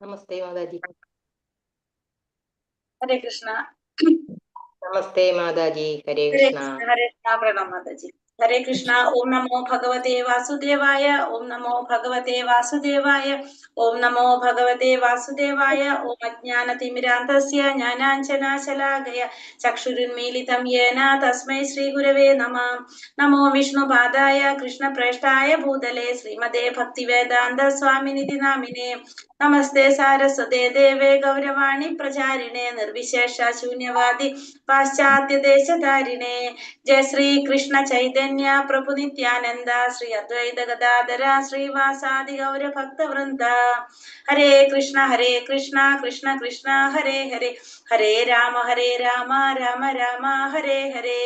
नमस्ते माताजी। हरे कृष्णा। नमस्ते माताजी। हरे हरे कृष्णा। कृष्णा। हरे कृष्णा। प्रणाम माताजी। हरे कृष्णा। ओम नमो भगवते वासुदेवाय। ओम नमो भगवते वासुदेवाय। ओम नमो भगवते वासुदेवाय। ओम अज्ञानतिमिरान्धस्य ज्ञानाञ्जनाशलाकया चक्षुरुन्मीलितं येन तस्मै श्रीगुरवे नमः। नमो विष्णुपादाय कृष्णप्रेष्ठाय भूतले श्रीमते भक्तिवेदान्त स्वामिनिधि नामिने। नमस्ते सारस्वते देवे गौरवाणी प्रचारिणे निर्विशेष शून्यवादी पाश्चात्य देशधारिणे। जय श्री कृष्ण चैतन्य प्रभु नित्यानंद श्री अद्वैत गदाधर श्रीवासादि गौर भक्त वृंद। हरे कृष्ण कृष्ण कृष्ण हरे हरे, हरे राम राम राम हरे हरे.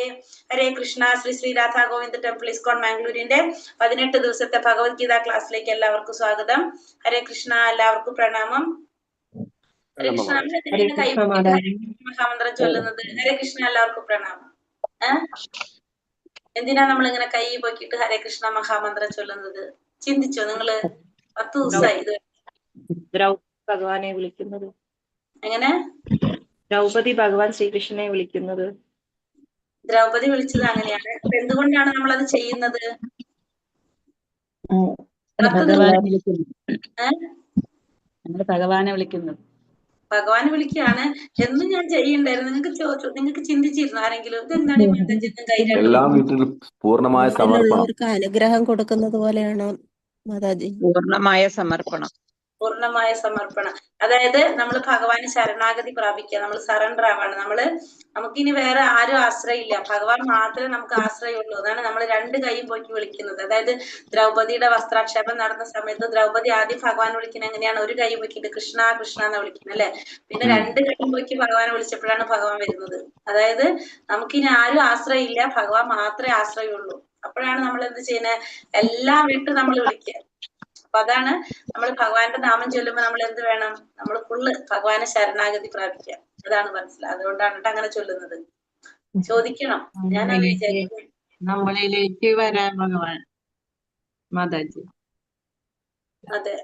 ഹരേ കൃഷ്ണ. ശ്രീ ശ്രീ രാധാ ഗോവിന്ദ് ടെമ്പിൾ ഇസ്കോൺ മാംഗ്ലൂരിന്റെ 18 ദിവസത്തെ ഭഗവത്ഗീത ക്ലാസ്സിലേക്ക് എല്ലാവർക്കും സ്വാഗതം. ഹരേ കൃഷ്ണ. എല്ലാവർക്കും പ്രണാമം. ഹരേ കൃഷ്ണ. നമ്മൾ എന്തിനാണ് കൈപൊക്കിട്ട് ഹരേ കൃഷ്ണ മഹാമന്ത്രം ചൊല്ലുന്നത്? ഹരേ കൃഷ്ണ. എല്ലാവർക്കും പ്രണാമം. എന്തിനാ നമ്മൾ ഇങ്ങനെ കൈ പൊക്കിയിട്ട് ഹരേ കൃഷ്ണ മഹാമന്ത്രം ചൊല്ലുന്നത്? ചിന്തിച്ചോ നിങ്ങള്? 10 ദിവസമായി ഇത്. ഭഗവാനെ വിളിക്കുന്നത് എങ്ങനെ? ദ്രൗപദി ഭഗവാൻ ശ്രീകൃഷ്ണനെ വിളിക്കുന്നത്. ദ്രൗപദി വിളിച്ചത് അങ്ങനെയാണ്. അപ്പൊ എന്തുകൊണ്ടാണ് നമ്മൾ അത് ചെയ്യുന്നത്? ഭഗവാനെ വിളിക്കുന്നത്. ഭഗവാനെ വിളിക്കുകയാണ്. എന്നും ഞാൻ ചെയ്യണ്ടായിരുന്നു. നിങ്ങൾക്ക് ചിന്തിച്ചിരുന്നു ആരെങ്കിലും ഇതെന്താണ് ഈ മാതാജി പൂർണ്ണമായ സമർപ്പണം, അനുഗ്രഹം കൊടുക്കുന്നത് പോലെയാണ് മാതാജി. പൂർണ്ണമായ സമർപ്പണം. പൂർണ്ണമായ സമർപ്പണം. അതായത് നമ്മൾ ഭഗവാന് ശരണാഗതി പ്രാപിക്കുക. നമ്മൾ സറണ്ടർ ആവാണ്. നമുക്കിനി വേറെ ആരും ആശ്രയമില്ല. ഭഗവാൻ മാത്രമേ നമുക്ക് ആശ്രയമുള്ളൂ. അതാണ് നമ്മൾ 2 കൈയും പൊക്കി വിളിക്കുന്നത്. അതായത് ദ്രൗപദിയുടെ വസ്ത്രാക്ഷേപം നടന്ന സമയത്ത് ദ്രൗപദി ആദ്യം ഭഗവാൻ വിളിക്കുന്നത് എങ്ങനെയാണ്? ഒരു കൈ പൊക്കിയിട്ട് കൃഷ്ണ കൃഷ്ണ എന്ന് വിളിക്കുന്നത് അല്ലെ. പിന്നെ 2 കൈയും പൊക്കി ഭഗവാനെ വിളിച്ചപ്പോഴാണ് ഭഗവാൻ വരുന്നത്. അതായത് നമുക്കിനി ആരും ആശ്രയമില്ല, ഭഗവാൻ മാത്രമേ ആശ്രയമുള്ളൂ. അപ്പോഴാണ് നമ്മൾ എന്ത് ചെയ്യുന്നത്? എല്ലാം വിട്ട് നമ്മൾ വിളിക്കുക. അപ്പൊ അതാണ് നമ്മൾ ഭഗവാന്റെ നാമം ചൊല്ലുമ്പോ നമ്മൾ എന്ത് വേണം? നമ്മൾ ഫുള്ള് ഭഗവാനെ ശരണാഗതി പ്രാപിക്കുക. അതാണ് മനസ്സിലായത്. അതുകൊണ്ടാണ് അങ്ങനെ ചൊല്ലുന്നത്. ചോദിക്കണം. ഞാനത് വിചാരിക്കുന്നത് നമ്മളിലേക്ക് വരാൻ ഭഗവാൻ മാതാജി. അതെ.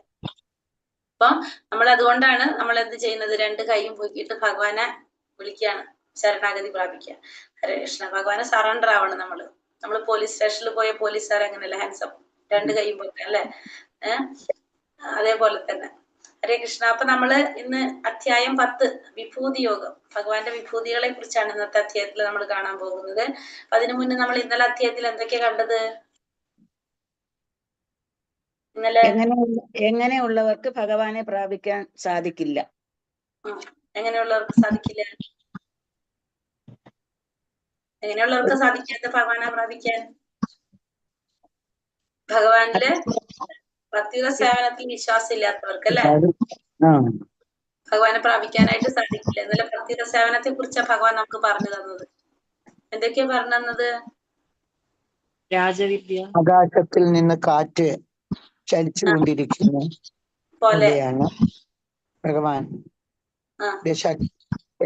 അപ്പൊ നമ്മൾ അതുകൊണ്ടാണ് നമ്മൾ എന്ത് ചെയ്യുന്നത്? 2 കൈയും പൊക്കിയിട്ട് ഭഗവാനെ വിളിക്കുകയാണ്, ശരണാഗതി പ്രാപിക്കുക. ഹരേ കൃഷ്ണ. ഭഗവാനെ സറണ്ടർ ആവണം. നമ്മള് പോലീസ് സ്റ്റേഷനിൽ പോയ പോലീസുകാർ അങ്ങനെയല്ല, ഹാൻഡ്സപ്പ് 2 കൈയും പൊക്കുക അല്ലെ. അതേപോലെ തന്നെ. ഹരേ കൃഷ്ണ. അപ്പൊ നമ്മള് ഇന്ന് അധ്യായം 10 വിഭൂതി യോഗം, ഭഗവാന്റെ വിഭൂതികളെ കുറിച്ചാണ് ഇന്നത്തെ അധ്യായത്തിൽ നമ്മൾ കാണാൻ പോകുന്നത്. അതിനു മുന്നേ നമ്മൾ ഇന്നലെ അധ്യായത്തിൽ എന്തൊക്കെയാ കണ്ടത്? ഇന്നലെ എങ്ങനെയുള്ളവർക്ക് ഭഗവാനെ പ്രാപിക്കാൻ സാധിക്കില്ല? എങ്ങനെയുള്ളവർക്ക് സാധിക്കില്ല? എങ്ങനെയുള്ളവർക്ക് സാധിക്കാത്ത ഭഗവാനെ പ്രാപിക്കാൻ? ഭഗവാനില് ഭക്തിയുടെ സേവനത്തിൽ വിശ്വാസം ഇല്ലാത്തവർക്ക് അല്ലെ, ഭഗവാനെ പ്രാപിക്കാനായിട്ട് സാധിക്കില്ല. ഇന്നലെ ഭക്തിയുടെ സേവനത്തെ കുറിച്ചാണ് ഭഗവാൻ നമുക്ക് പറഞ്ഞു തന്നത്. എന്തൊക്കെയാ പറഞ്ഞു തന്നത്? രാജവിദ്യ, ആകാശത്തിൽ നിന്ന് കാറ്റ് ചലിച്ചുകൊണ്ടിരിക്കുന്നു പോലെയാണ് ഭഗവാൻ.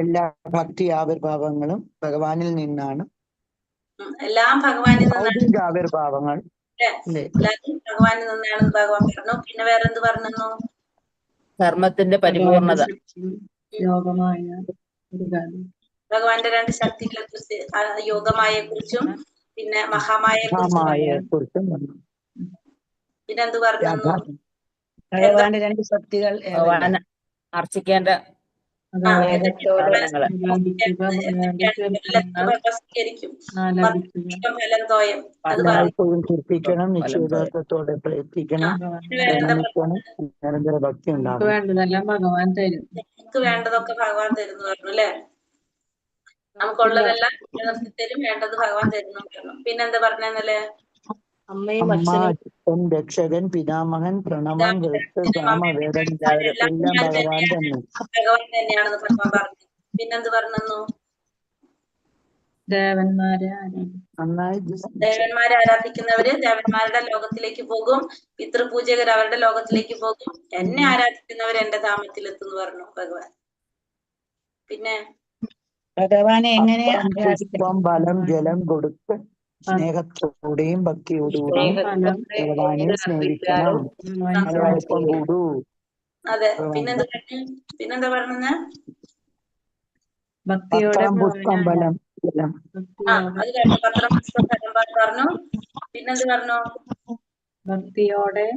എല്ലാ ഭക്തി ആവിർഭാവങ്ങളും ഭഗവാനിൽ നിന്നാണ്. എല്ലാം ഭഗവാനിൽ നിന്നാണ്. ആവിർഭാവങ്ങൾ ഭഗവാനിൽ നിന്നാണെന്ന് ഭഗവാൻ പറഞ്ഞു. പിന്നെ വേറെന്ത് പറഞ്ഞു? കർമ്മത്തിന്റെ പരിപൂർണത, ഭഗവാന്റെ 2 ശക്തികളെ കുറിച്ച്, യോഗമായെ കുറിച്ചും പിന്നെ മഹാമായെ കുറിച്ചും. പിന്നെന്ത് പറഞ്ഞു? ഭഗവാന്റെ 2 ശക്തികൾ അർച്ചിക്കേണ്ട കീർത്തിക്കണം, നിശ്ചയദാർത്ഥത്തോടെ പ്രയത്നിക്കണം, നിരന്തര ഭക്തി ഉണ്ടാകും. നമുക്ക് വേണ്ടതൊക്കെ ഭഗവാൻ തരുന്നു പറഞ്ഞു അല്ലെ. നമുക്കുള്ളതെല്ലാം നിലനിർത്തി തരും, വേണ്ടത് ഭഗവാൻ തരുന്നു പറഞ്ഞു. പിന്നെന്താ പറഞ്ഞല്ലേ? അമ്മ, അച്ഛൻ, രക്ഷകൻ, പിതാമഹൻ, പ്രണവം, സാമവേദം എല്ലാം ഭഗവാൻ തന്നെ, ഭഗവാൻ തന്നെയാണെന്ന് ഭഗവാൻ പറഞ്ഞു. പിന്നെന്ത് പറഞ്ഞു? ദേവന്മാരെ ആരാധിക്കുന്നവര് ദേവന്മാരുടെ ലോകത്തിലേക്ക് പോകും, പിതൃപൂജകർ അവരുടെ ലോകത്തിലേക്ക് പോകും, എന്നെ ആരാധിക്കുന്നവർ എന്റെ ധാമത്തിലെത്തുന്നു പറഞ്ഞു ഭഗവാൻ. പിന്നെ ഭഗവാനെ എങ്ങനെ ബലം ജലം കൊടുത്ത് സ്നേഹത്തോടെയും ഭക്തിയോടുകൂടിയും ഭഗവാനെ സ്നേഹിക്കണം. അല്പം കൂടൂ, അതെ. പിന്നെന്താ പറഞ്ഞത്? പത്രം പുഷ്പം ഫലം ഫലം. അത് കഴിഞ്ഞു. പത്രം പുഷ്പം ഫലം പറഞ്ഞു. പിന്നെന്ത് പറഞ്ഞു? ഭക്തിയോടെ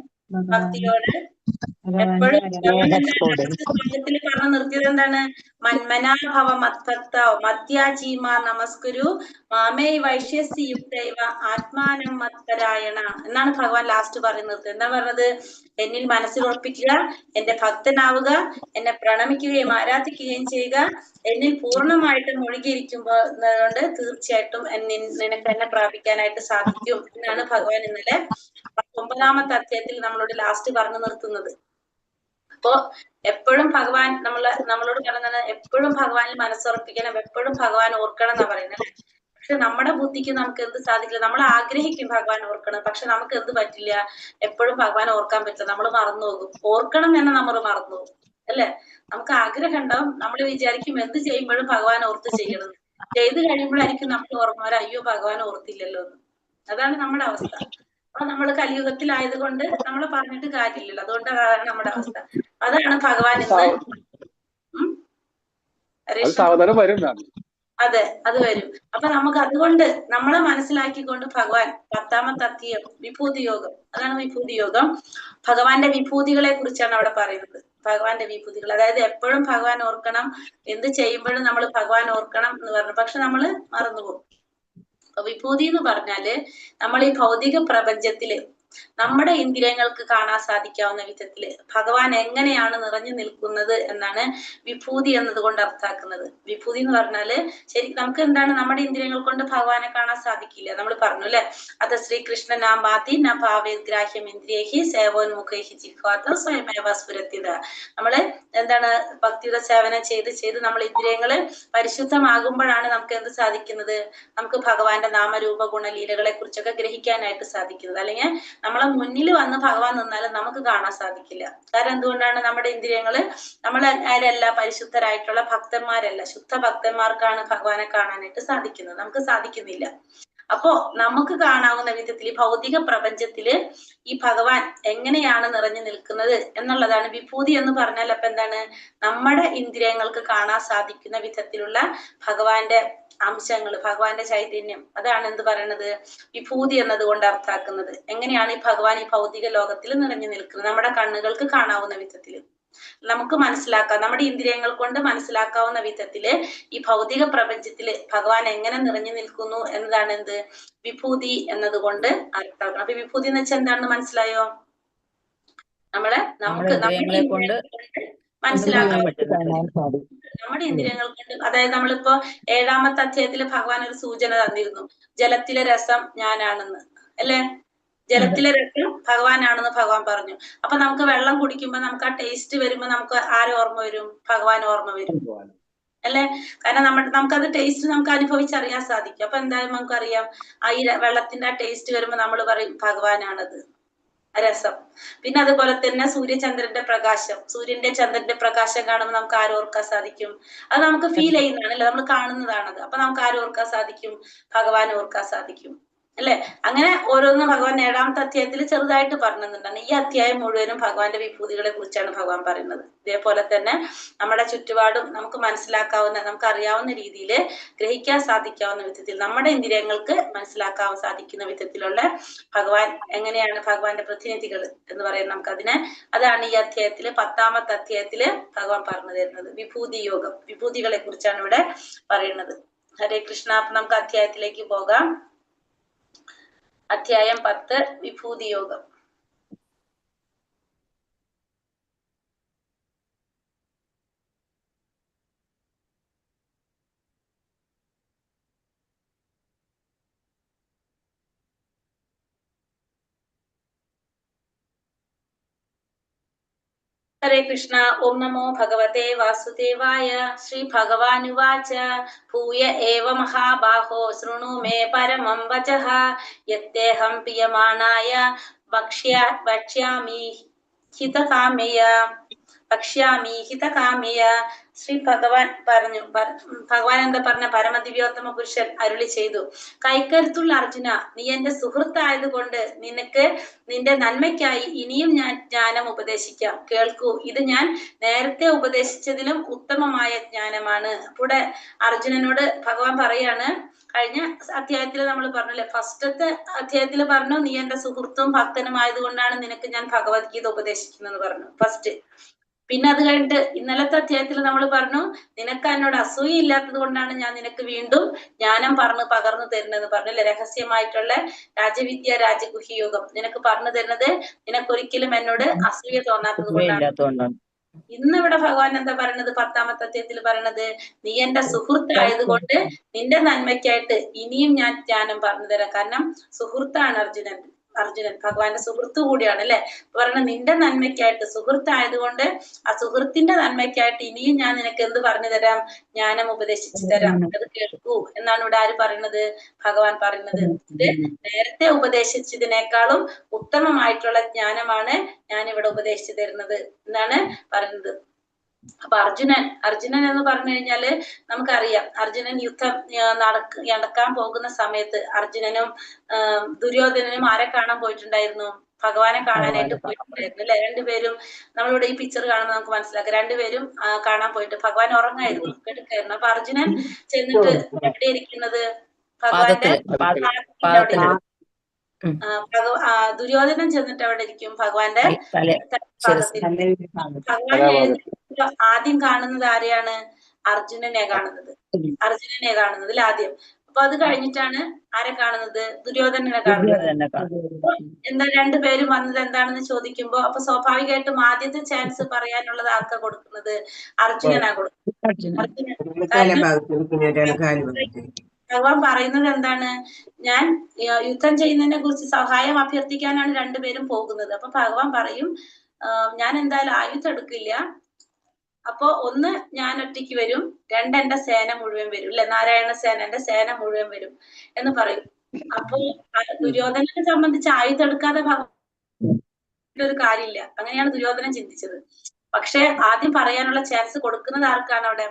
എപ്പോഴും സ്നേഹത്തോടെ ശ്ലോകത്തിൽ പറഞ്ഞു നിർത്തിയത് എന്താണ്? മന്മനാഭവ മത്ഭക്താവ് മധ്യാജീമാ നമസ്കുരു മാമേ വൈശ്യസി യുക്തൈവ ആത്മാനം മത്പരായണ എന്നാണ് ഭഗവാൻ ലാസ്റ്റ് പറഞ്ഞു നിർത്തിയത്. എന്താ പറഞ്ഞത്? എന്നിൽ മനസ്സിലുറപ്പിക്കുക, എന്റെ ഭക്തനാവുക, എന്നെ പ്രണമിക്കുകയും ആരാധിക്കുകയും ചെയ്യുക, എന്നിൽ പൂർണ്ണമായിട്ടും മുഴുകിയിരിക്കുമ്പോൾ കൊണ്ട് തീർച്ചയായിട്ടും നിനക്ക് എന്നെ പ്രാപിക്കാനായിട്ട് സാധിക്കും എന്നാണ് ഭഗവാൻ ഇന്നലെ 19ാമത്തെ അധ്യായത്തിൽ നമ്മളോട് ലാസ്റ്റ് പറഞ്ഞു നിർത്തുന്നത്. അപ്പോ എപ്പോഴും ഭഗവാൻ നമ്മളോട് പറയുന്നത് എപ്പോഴും ഭഗവാനിൽ മനസ്സുറപ്പിക്കണം, എപ്പോഴും ഭഗവാൻ ഓർക്കണം എന്നാ പറയുന്നത്. പക്ഷെ നമ്മുടെ ബുദ്ധിക്ക് നമുക്ക് എന്ത് സാധിക്കില്ല. നമ്മൾ ആഗ്രഹിക്കും ഭഗവാൻ ഓർക്കണം, പക്ഷെ നമുക്ക് എന്ത് പറ്റില്ല, എപ്പോഴും ഭഗവാൻ ഓർക്കാൻ പറ്റില്ല. നമ്മൾ മറന്നു പോകും. ഓർക്കണം എന്ന് നമ്മൾ മറന്നു പോകും അല്ലെ? നമുക്ക് ആഗ്രഹം ഉണ്ടാവും, നമ്മൾ വിചാരിക്കും എന്ത് ചെയ്യുമ്പോഴും ഭഗവാൻ ഓർത്ത് ചെയ്യണം. ചെയ്ത് കഴിയുമ്പോഴായിരിക്കും നമ്മൾ ഓർമ്മ വരാം, അയ്യോ ഭഗവാൻ ഓർത്തില്ലല്ലോ എന്ന്. അതാണ് നമ്മുടെ അവസ്ഥ. അപ്പൊ നമ്മൾ കലിയുഗത്തിലായതുകൊണ്ട് നമ്മളെ പറഞ്ഞിട്ട് കാര്യമില്ലല്ലോ. അതുകൊണ്ട് അതാണ് നമ്മുടെ അവസ്ഥ. അതാണ് ഭഗവാൻ ഇന്ന് അതെ, അത് വരും. അപ്പൊ നമുക്ക് അതുകൊണ്ട് നമ്മളെ മനസ്സിലാക്കിക്കൊണ്ട് ഭഗവാൻ 10ാമത്തെ അധ്യായം വിഭൂതി യോഗം, അതാണ് വിഭൂതി യോഗം. ഭഗവാന്റെ വിഭൂതികളെ കുറിച്ചാണ് അവിടെ പറയുന്നത്. ഭഗവാന്റെ വിഭൂതികൾ, അതായത് എപ്പോഴും ഭഗവാൻ ഓർക്കണം, എന്ത് ചെയ്യുമ്പോഴും നമ്മൾ ഭഗവാൻ ഓർക്കണം എന്ന് പറഞ്ഞു. പക്ഷെ നമ്മള് മറന്നുപോകും. വിഭൂതി എന്ന് പറഞ്ഞാല് നമ്മൾ ഈ ഭൗതിക പ്രപഞ്ചത്തില് നമ്മുടെ ഇന്ദ്രിയങ്ങൾക്ക് കാണാൻ സാധിക്കാവുന്ന വിധത്തില് ഭഗവാൻ എങ്ങനെയാണ് നിറഞ്ഞു നിൽക്കുന്നത് എന്നാണ് വിഭൂതി എന്നതുകൊണ്ട് അർത്ഥാക്കുന്നത്. വിഭൂതി എന്ന് പറഞ്ഞാല് ശരിക്കും നമുക്ക് എന്താണ്, നമ്മുടെ ഇന്ദ്രിയങ്ങൾ കൊണ്ട് ഭഗവാനെ കാണാൻ സാധിക്കില്ല. നമ്മൾ പറഞ്ഞു അല്ലെ, അത് ശ്രീകൃഷ്ണ നാമാതി ന ഭാവേഗ്രാഹ്യം ഇന്ദ്രിയഹി സേവോന്മുഖേഹി ജിഹ്വാത സ്വയമേവ സ്ഫുരത്തിത. നമ്മള് എന്താണ് ഭക്തിയുടെ സേവനം ചെയ്ത് നമ്മൾ ഇന്ദ്രിയങ്ങള് പരിശുദ്ധമാകുമ്പോഴാണ് നമുക്ക് എന്ത് സാധിക്കുന്നത്, നമുക്ക് ഭഗവാന്റെ നാമരൂപ ഗുണലീലകളെ കുറിച്ചൊക്കെ ഗ്രഹിക്കാനായിട്ട് സാധിക്കുന്നത്. അല്ലെങ്കിൽ നമ്മളെ മുന്നിൽ വന്ന് ഭഗവാൻ നിന്നാലും നമുക്ക് കാണാൻ സാധിക്കില്ല. കാരണം എന്തുകൊണ്ടാണ്? നമ്മുടെ ഇന്ദ്രിയങ്ങള് നമ്മളെല്ലാ പരിശുദ്ധരായിട്ടുള്ള ഭക്തന്മാരല്ല, ശുദ്ധ ഭക്തന്മാർക്കാണ് ഭഗവാനെ കാണാനായിട്ട് സാധിക്കുന്നത്, നമുക്ക് സാധിക്കുന്നില്ല. അപ്പോ നമുക്ക് കാണാവുന്ന വിധത്തിൽ ഈ ഭൗതിക പ്രപഞ്ചത്തില് ഈ ഭഗവാൻ എങ്ങനെയാണ് നിറഞ്ഞു നിൽക്കുന്നത് എന്നുള്ളതാണ് വിഭൂതി എന്ന് പറഞ്ഞാൽ. അപ്പൊ എന്താണ്? നമ്മുടെ ഇന്ദ്രിയങ്ങൾക്ക് കാണാൻ സാധിക്കുന്ന വിധത്തിലുള്ള ഭഗവാന്റെ അംശങ്ങൾ, ഭഗവാന്റെ ചൈതന്യം, അതാണ് എന്ത് പറയണത്, വിഭൂതി എന്നതുകൊണ്ട് അർത്ഥാക്കുന്നത്. എങ്ങനെയാണ് ഈ ഭഗവാൻ ഈ ഭൗതിക ലോകത്തിൽ നിറഞ്ഞു നിൽക്കുന്നത്? നമ്മുടെ കണ്ണുകൾക്ക് കാണാവുന്ന വിധത്തില്, നമുക്ക് മനസ്സിലാക്കാം, നമ്മുടെ ഇന്ദ്രിയങ്ങൾ കൊണ്ട് മനസ്സിലാക്കാവുന്ന വിധത്തില് ഈ ഭൗതിക പ്രപഞ്ചത്തില് ഭഗവാൻ എങ്ങനെ നിറഞ്ഞു നിൽക്കുന്നു എന്നതാണ് എന്ത്, വിഭൂതി എന്നതുകൊണ്ട് അർത്ഥാക്കണം. അപ്പൊ വിഭൂതി എന്ന് വെച്ചാൽ എന്താണെന്ന് മനസ്സിലായോ? നമുക്ക് നമ്മുടെ ഇന്ദ്രിയങ്ങൾ കൊണ്ട് മനസ്സിലാക്കാൻ പറ്റും, നമ്മുടെ ഇന്ദ്രിയങ്ങൾ കൊണ്ട്. അതായത് നമ്മളിപ്പോ 7ാമത്തെ അധ്യായത്തില് ഭഗവാൻ ഒരു സൂചന തന്നിരുന്നു, ജലത്തിലെ രസം ഞാനാണെന്ന് അല്ലെ? ജലത്തിലെ രസം ഭഗവാനാണെന്ന് ഭഗവാൻ പറഞ്ഞു. അപ്പൊ നമുക്ക് വെള്ളം കുടിക്കുമ്പോ നമുക്ക് ആ ടേസ്റ്റ് വരുമ്പോ നമുക്ക് ആരെ ഓർമ്മ വരും? ഭഗവാൻ ഓർമ്മ വരും അല്ലെ? കാരണം നമുക്കത് ടേസ്റ്റ് നമുക്ക് അനുഭവിച്ചറിയാൻ സാധിക്കും. അപ്പൊ എന്തായാലും നമുക്കറിയാം, ആ ഈ വെള്ളത്തിന്റെ ആ ടേസ്റ്റ് വരുമ്പോ നമ്മൾ പറയും ഭഗവാനാണത്, രസം. പിന്നെ അതുപോലെ തന്നെ സൂര്യചന്ദ്രന്റെ പ്രകാശം, സൂര്യന്റെ ചന്ദ്രന്റെ പ്രകാശം കാണുമ്പോൾ നമുക്ക് ആരോർക്കാൻ സാധിക്കും? അത് നമുക്ക് ഫീൽ ചെയ്യുന്നതാണ് അല്ലെ, നമ്മൾ കാണുന്നതാണത്. അപ്പൊ നമുക്ക് ആരോർക്കാൻ സാധിക്കും? ഭഗവാൻ ഓർക്കാൻ സാധിക്കും അല്ലെ? അങ്ങനെ ഓരോന്നും ഭഗവാൻ 7ാമത്തെ അധ്യായത്തിൽ ചെറുതായിട്ട് പറഞ്ഞിട്ടുണ്ടാണ്. ഈ അധ്യായം മുഴുവനും ഭഗവാന്റെ വിഭൂതികളെ കുറിച്ചാണ് ഭഗവാൻ പറയുന്നത്. ഇതേപോലെ തന്നെ നമ്മുടെ ചുറ്റുപാടും നമുക്ക് മനസ്സിലാക്കാവുന്ന, നമുക്ക് അറിയാവുന്ന രീതിയിൽ ഗ്രഹിക്കാൻ സാധിക്കാവുന്ന വിധത്തിൽ, നമ്മുടെ ഇന്ദ്രിയങ്ങൾക്ക് മനസ്സിലാക്കാൻ സാധിക്കുന്ന വിധത്തിലുള്ള ഭഗവാൻ എങ്ങനെയാണ് ഭഗവാന്റെ പ്രതിനിധികൾ എന്ന് പറയുന്നത് നമുക്കതിനെ, അതാണ് ഈ അധ്യായത്തില് 10ാമത്തെ അധ്യായത്തില് ഭഗവാൻ പറഞ്ഞു തരുന്നത്. വിഭൂതി യോഗം, വിഭൂതികളെ കുറിച്ചാണ് ഇവിടെ പറയുന്നത്. ഹരേ കൃഷ്ണ. അപ്പൊ നമുക്ക് അധ്യായത്തിലേക്ക് പോകാം. അധ്യായം 10 വിഭൂതി യോഗം. ഹരേ കൃഷ്ണ. ഓം നമോ ഭഗവതേ വാസുദേവായ. ശ്രീ ഭഗവാനുവാച ഭൂയ ഏവ മഹാബാഹോ ശൃണു മേ പരമം വചഃ യത്തേഹം പ്രിയമാണായ വക്ഷ്യാമി ഹിതകാമയ. ഭക്ഷ്യാമി ഹിതകാമ്യ. ശ്രീ ഭഗവാൻ പറഞ്ഞു, ഭഗവാൻ എന്താ പറഞ്ഞ, പരമദിവ്യോത്തമ പുരുഷൻ അരുളി ചെയ്തു, കൈക്കരുത്തുള്ള അർജുന, നീ എന്റെ സുഹൃത്തായതുകൊണ്ട് നിനക്ക് നിന്റെ നന്മയ്ക്കായി ഇനിയും ഞാൻ ജ്ഞാനം ഉപദേശിക്കാം, കേൾക്കൂ. ഇത് ഞാൻ നേരത്തെ ഉപദേശിച്ചതിലും ഉത്തമമായ ജ്ഞാനമാണ്. ഇവിടെ അർജുനനോട് ഭഗവാൻ പറയാണ്, കഴിഞ്ഞ അധ്യായത്തിൽ നമ്മൾ പറഞ്ഞല്ലേ, ഫസ്റ്റത്തെ അധ്യായത്തിൽ പറഞ്ഞു, നീ എന്റെ സുഹൃത്തും ഭക്തനും ആയതുകൊണ്ടാണ് നിനക്ക് ഞാൻ ഭഗവത്ഗീത ഉപദേശിക്കുന്നത് പറഞ്ഞു ഫസ്റ്റ്. പിന്നെ അത് കഴിഞ്ഞിട്ട് ഇന്നലത്തെ അധ്യായത്തിൽ നമ്മൾ പറഞ്ഞു, നിനക്ക് എന്നോട് അസൂയ ഇല്ലാത്തത് കൊണ്ടാണ് ഞാൻ നിനക്ക് വീണ്ടും ജ്ഞാനം പകർന്നു തരുന്നത് പറഞ്ഞല്ലേ, രഹസ്യമായിട്ടുള്ള രാജവിദ്യ രാജഗുഹ്യയോഗം നിനക്ക് പറഞ്ഞു തരുന്നത് നിനക്കൊരിക്കലും എന്നോട് അസൂയ തോന്നാത്തത് കൊണ്ടാണ്. ഇന്നിവിടെ ഭഗവാൻ എന്താ പറയണത്, 10ാമത്തെ അധ്യായത്തിൽ പറയണത്, നീ എന്റെ സുഹൃത്തായതുകൊണ്ട് നിന്റെ നന്മയ്ക്കായിട്ട് ഇനിയും ഞാൻ ജ്ഞാനം പറഞ്ഞു തരാം. കാരണം സുഹൃത്താണ് അർജുനൻ ഭഗവാന്റെ സുഹൃത്തു കൂടിയാണ് അല്ലെ. പറഞ്ഞ നിന്റെ നന്മയ്ക്കായിട്ട്, സുഹൃത്തായതുകൊണ്ട് ആ സുഹൃത്തിന്റെ നന്മയ്ക്കായിട്ട് ഇനിയും ഞാൻ നിനക്ക് എന്ത് പറഞ്ഞു തരാം, ജ്ഞാനം ഉപദേശിച്ചു തരാം, അത് കേൾക്കൂ എന്നാണ് ഇവിടെ ആര് പറയുന്നത്, ഭഗവാൻ പറയുന്നത്. ഇത് നേരത്തെ ഉപദേശിച്ചതിനേക്കാളും ഉത്തമമായിട്ടുള്ള ജ്ഞാനമാണ് ഞാൻ ഇവിടെ ഉപദേശിച്ചു തരുന്നത് എന്നാണ് പറയുന്നത്. അപ്പൊ അർജുനൻ എന്ന് പറഞ്ഞു കഴിഞ്ഞാല് നമുക്കറിയാം, അർജുനൻ യുദ്ധം നടക്കാൻ പോകുന്ന സമയത്ത് അർജുനനും ദുര്യോധനനും ആരെ കാണാൻ പോയിട്ടുണ്ടായിരുന്നു, ഭഗവാനെ കാണാനായിട്ട് പോയിട്ടുണ്ടായിരുന്നു അല്ലെ. രണ്ടുപേരും നമ്മളിവിടെ ഈ പിക്ചർ കാണുമ്പോൾ നമുക്ക് മനസ്സിലാക്കാം, രണ്ടുപേരും കാണാൻ പോയിട്ട് ഭഗവാൻ ഉറങ്ങായിരുന്നു, കിടക്കായിരുന്നു. അപ്പൊ അർജുനൻ ചെന്നിട്ട് എവിടെ ഇരിക്കുന്നത്, ഭഗവാന്റെ ദുര്യോധനൻ ചെന്നിട്ട് അവിടെ ഇരിക്കും ഭഗവാന്റെ ഭഗവാൻ ആദ്യം കാണുന്നത് ആരെയാണ്, അർജുനനെ കാണുന്നത് അല്ലെ ആദ്യം. അപ്പൊ അത് കഴിഞ്ഞിട്ടാണ് ആരെ കാണുന്നത്, ദുര്യോധനനെ കാണുന്നത്. എന്താ രണ്ടുപേരും വന്നത് എന്താണെന്ന് ചോദിക്കുമ്പോ അപ്പൊ സ്വാഭാവികമായിട്ടും ആദ്യത്തെ ചാൻസ് പറയാനുള്ളത് ആർക്കാ കൊടുക്കുന്നത്, അർജുനനാ കൊടുക്കുന്നത്. ഭഗവാൻ പറയുന്നത് എന്താണ്, ഞാൻ യുദ്ധം ചെയ്യുന്നതിനെ കുറിച്ച് സഹായം അഭ്യർത്ഥിക്കാനാണ് രണ്ടുപേരും പോകുന്നത്. അപ്പൊ ഭഗവാൻ പറയും, ഞാൻ എന്തായാലും ആയുധം എടുക്കില്ല, അപ്പൊ ഒന്ന് ഞാൻ ഒറ്റയ്ക്ക് വരും, എന്റെ സേന മുഴുവൻ വരും അല്ലെ, നാരായണ സേനന്റെ സേന മുഴുവൻ വരും എന്ന് പറയും. അപ്പൊ ദുര്യോധനനെ സംബന്ധിച്ച് ആയുധം എടുക്കാതെ ഒരു കാര്യമില്ല, അങ്ങനെയാണ് ദുര്യോധനൻ ചിന്തിച്ചത്. പക്ഷെ ആദ്യം പറയാനുള്ള ചാൻസ് കൊടുക്കുന്നത് ആർക്കാണ് അവിടെ,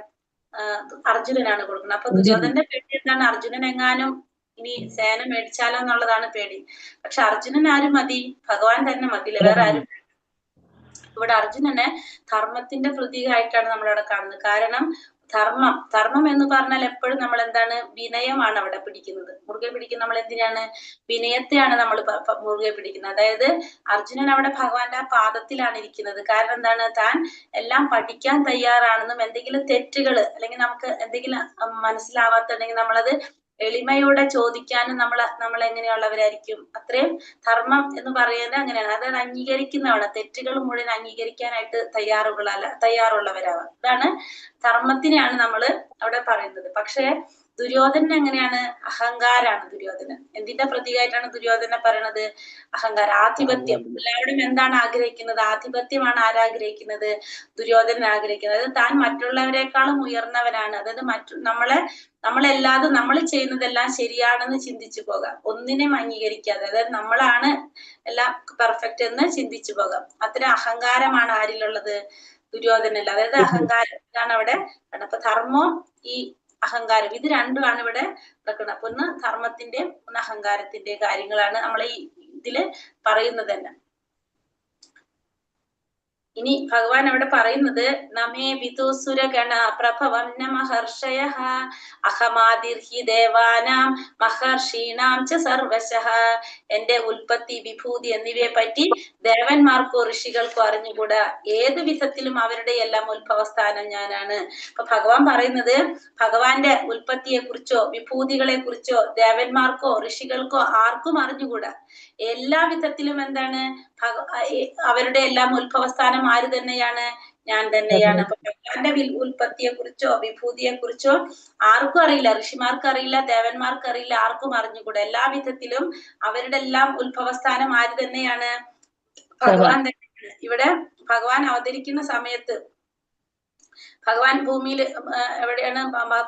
അർജുനനാണ് കൊടുക്കുന്നത്. അപ്പൊ ദുര്യോധനന്റെ പേടി എന്താണ്, അർജുനൻ എങ്ങാനും ഇനി സേന മേടിച്ചാലോ എന്നുള്ളതാണ് പേടി. പക്ഷെ അർജുനൻ ആരും മതി, ഭഗവാൻ തന്നെ മതിയില്ല, വേറെ ആരും. ഇവിടെ അർജുനനെ ധർമ്മത്തിന്റെ പ്രതീകമായിട്ടാണ് നമ്മളിവിടെ കാണുന്നത്. കാരണം ധർമ്മം എന്ന് പറഞ്ഞാൽ എപ്പോഴും നമ്മൾ എന്താണ്, വിനയമാണ് അവിടെ പിടിക്കുന്നത്, മുറുകെ പിടിക്കുന്നത്. നമ്മൾ എന്തിനാണ്, വിനയത്തെയാണ് നമ്മൾ മുറുകെ പിടിക്കുന്നത്. അതായത് അർജുനൻ അവിടെ ഭഗവാന്റെ ആ പാദത്തിലാണ് ഇരിക്കുന്നത്. കാരണം എന്താണ്, താൻ എല്ലാം പഠിക്കാൻ തയ്യാറാണെന്നും എന്തെങ്കിലും തെറ്റുകൾ അല്ലെങ്കിൽ നമുക്ക് എന്തെങ്കിലും മനസ്സിലാവാത്തുണ്ടെങ്കിൽ നമ്മളത് എളിമയോടെ ചോദിക്കാനും നമ്മൾ എങ്ങനെയുള്ളവരായിരിക്കും, അത്രയും ധർമ്മം എന്ന് പറയുന്നത് അങ്ങനെയാണ്. അതായത് അംഗീകരിക്കുന്നതാണ്, തെറ്റുകൾ മുഴുവൻ അംഗീകരിക്കാനായിട്ട് തയ്യാറുള്ളവരാവാം. ഇതാണ് ധർമ്മത്തിനെയാണ് നമ്മൾ അവിടെ പറയുന്നത്. പക്ഷെ ദുര്യോധനൻ എങ്ങനെയാണ്, അഹങ്കാരാണ് ദുര്യോധനൻ. എന്തിന്റെ പ്രതീകമായിട്ടാണ് ദുര്യോധനെ പറയണത്, അഹങ്കാരം, ആധിപത്യം. എല്ലാവരും എന്താണ് ആഗ്രഹിക്കുന്നത്, ആധിപത്യമാണ് ആരാഗ്രഹിക്കുന്നത്, ദുര്യോധനൻ ആഗ്രഹിക്കുന്നത്. അതായത് താൻ മറ്റുള്ളവരെക്കാളും ഉയർന്നവനാണ്. അതായത് നമ്മളെല്ലാതും നമ്മൾ ചെയ്യുന്നതെല്ലാം ശരിയാണെന്ന് ചിന്തിച്ചു പോകാം, ഒന്നിനെയും അംഗീകരിക്കാതെ. അതായത് നമ്മളാണ് എല്ലാം പെർഫെക്റ്റ് എന്ന് ചിന്തിച്ചു പോകാം. അത്തരം അഹങ്കാരമാണ് ആരിലുള്ളത്, ദുര്യോധനല്ല. അതായത് അഹങ്കാരം ഇതാണ് അവിടെ. അപ്പൊ ധർമ്മവും ഈ അഹങ്കാരം ഇത് രണ്ടുമാണ് ഇവിടെ നടക്കുന്നത്. അപ്പൊ ഒന്ന് ധർമ്മത്തിന്റെ ഒന്ന് അഹങ്കാരത്തിന്റെ കാര്യങ്ങളാണ് നമ്മൾ ഈ ഇതില് പറയുന്നത് തന്നെ. ഇനി ഭഗവാൻ അവിടെ പറയുന്നത്, നമേ വിദുസുരഗണ പ്രഭവം ന മഹർഷയഃ അഹമാദിർഹി ദേവാനാം മഹർഷീണാം ച സർവശഃ. എന്റെ ഉൽപ്പത്തി, വിഭൂതി എന്നിവയെ പറ്റി ദേവന്മാർക്കോ ഋഷികൾക്കോ അറിഞ്ഞുകൂടാ. ഏത് വിധത്തിലും അവരുടെ എല്ലാം ഉത്ഭവസ്ഥാനം ഞാനാണ്. അപ്പൊ ഭഗവാൻ പറയുന്നത്, ഭഗവാന്റെ ഉൽപ്പത്തിയെ കുറിച്ചോ വിഭൂതികളെ കുറിച്ചോ ദേവന്മാർക്കോ ഋഷികൾക്കോ ആർക്കും അറിഞ്ഞുകൂടാ. എല്ലാ വിധത്തിലും എന്താണ്, അവരുടെ എല്ലാം ഉത്ഭവസ്ഥാനം ആര് തന്നെയാണ്, ഞാൻ തന്നെയാണ്. അപ്പൊ ഭഗവാന്റെ ഉൽപ്പത്തിയെ കുറിച്ചോ വിഭൂതിയെ കുറിച്ചോ ആർക്കും അറിയില്ല, ഋഷിമാർക്ക് അറിയില്ല, ദേവന്മാർക്ക് അറിയില്ല, ആർക്കും അറിഞ്ഞുകൂടാ. എല്ലാ വിധത്തിലും അവരുടെ എല്ലാം ഉത്ഭവസ്ഥാനം ആര് തന്നെയാണ്, ഭഗവാൻ തന്നെയാണ്. ഇവിടെ ഭഗവാൻ അവതരിക്കുന്ന സമയത്ത് ഭഗവാൻ ഭൂമിയിൽ എവിടെയാണ്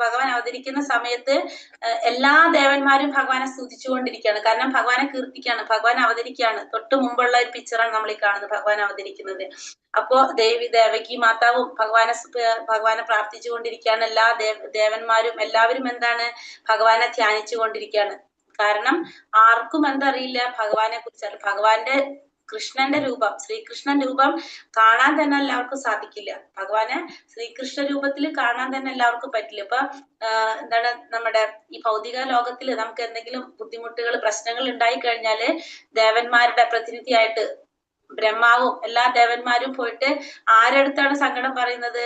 ഭഗവാൻ അവതരിക്കുന്ന സമയത്ത് എല്ലാ ദേവന്മാരും ഭഗവാനെ സ്തുതിച്ചുകൊണ്ടിരിക്കുകയാണ്. കാരണം ഭഗവാനെ കീർത്തിക്കുകയാണ്, ഭഗവാൻ അവതരിക്കുകയാണ്. തൊട്ട് മുമ്പുള്ള ഒരു പിക്ചറാണ് നമ്മൾ ഈ കാണുന്നത്, ഭഗവാൻ അവതരിക്കുന്നത്. അപ്പോ ദേവകി മാതാവും ഭഗവാനെ പ്രാർത്ഥിച്ചു കൊണ്ടിരിക്കുകയാണ്. എല്ലാ ദേവന്മാരും എല്ലാവരും എന്താണ് ഭഗവാനെ ധ്യാനിച്ചു കൊണ്ടിരിക്കുകയാണ്. കാരണം ആർക്കും എന്തറിയില്ല ഭഗവാനെ കുറിച്ചാണ്. ഭഗവാന്റെ കൃഷ്ണന്റെ രൂപം, ശ്രീകൃഷ്ണൻ രൂപം കാണാൻ തന്നെ എല്ലാവർക്കും സാധിക്കില്ല. ഭഗവാനെ ശ്രീകൃഷ്ണ രൂപത്തിൽ കാണാൻ തന്നെ എല്ലാവർക്കും പറ്റില്ല. ഇപ്പൊ എന്താണ് നമ്മുടെ ഈ ഭൗതിക ലോകത്തിൽ നമുക്ക് എന്തെങ്കിലും ബുദ്ധിമുട്ടുകൾ, പ്രശ്നങ്ങൾ ഉണ്ടായി കഴിഞ്ഞാല് ദേവന്മാരുടെ പ്രതിനിധിയായിട്ട് ബ്രഹ്മാവും എല്ലാ ദേവന്മാരും പോയിട്ട് ആരടുത്താണ് സങ്കടം പറയുന്നത്?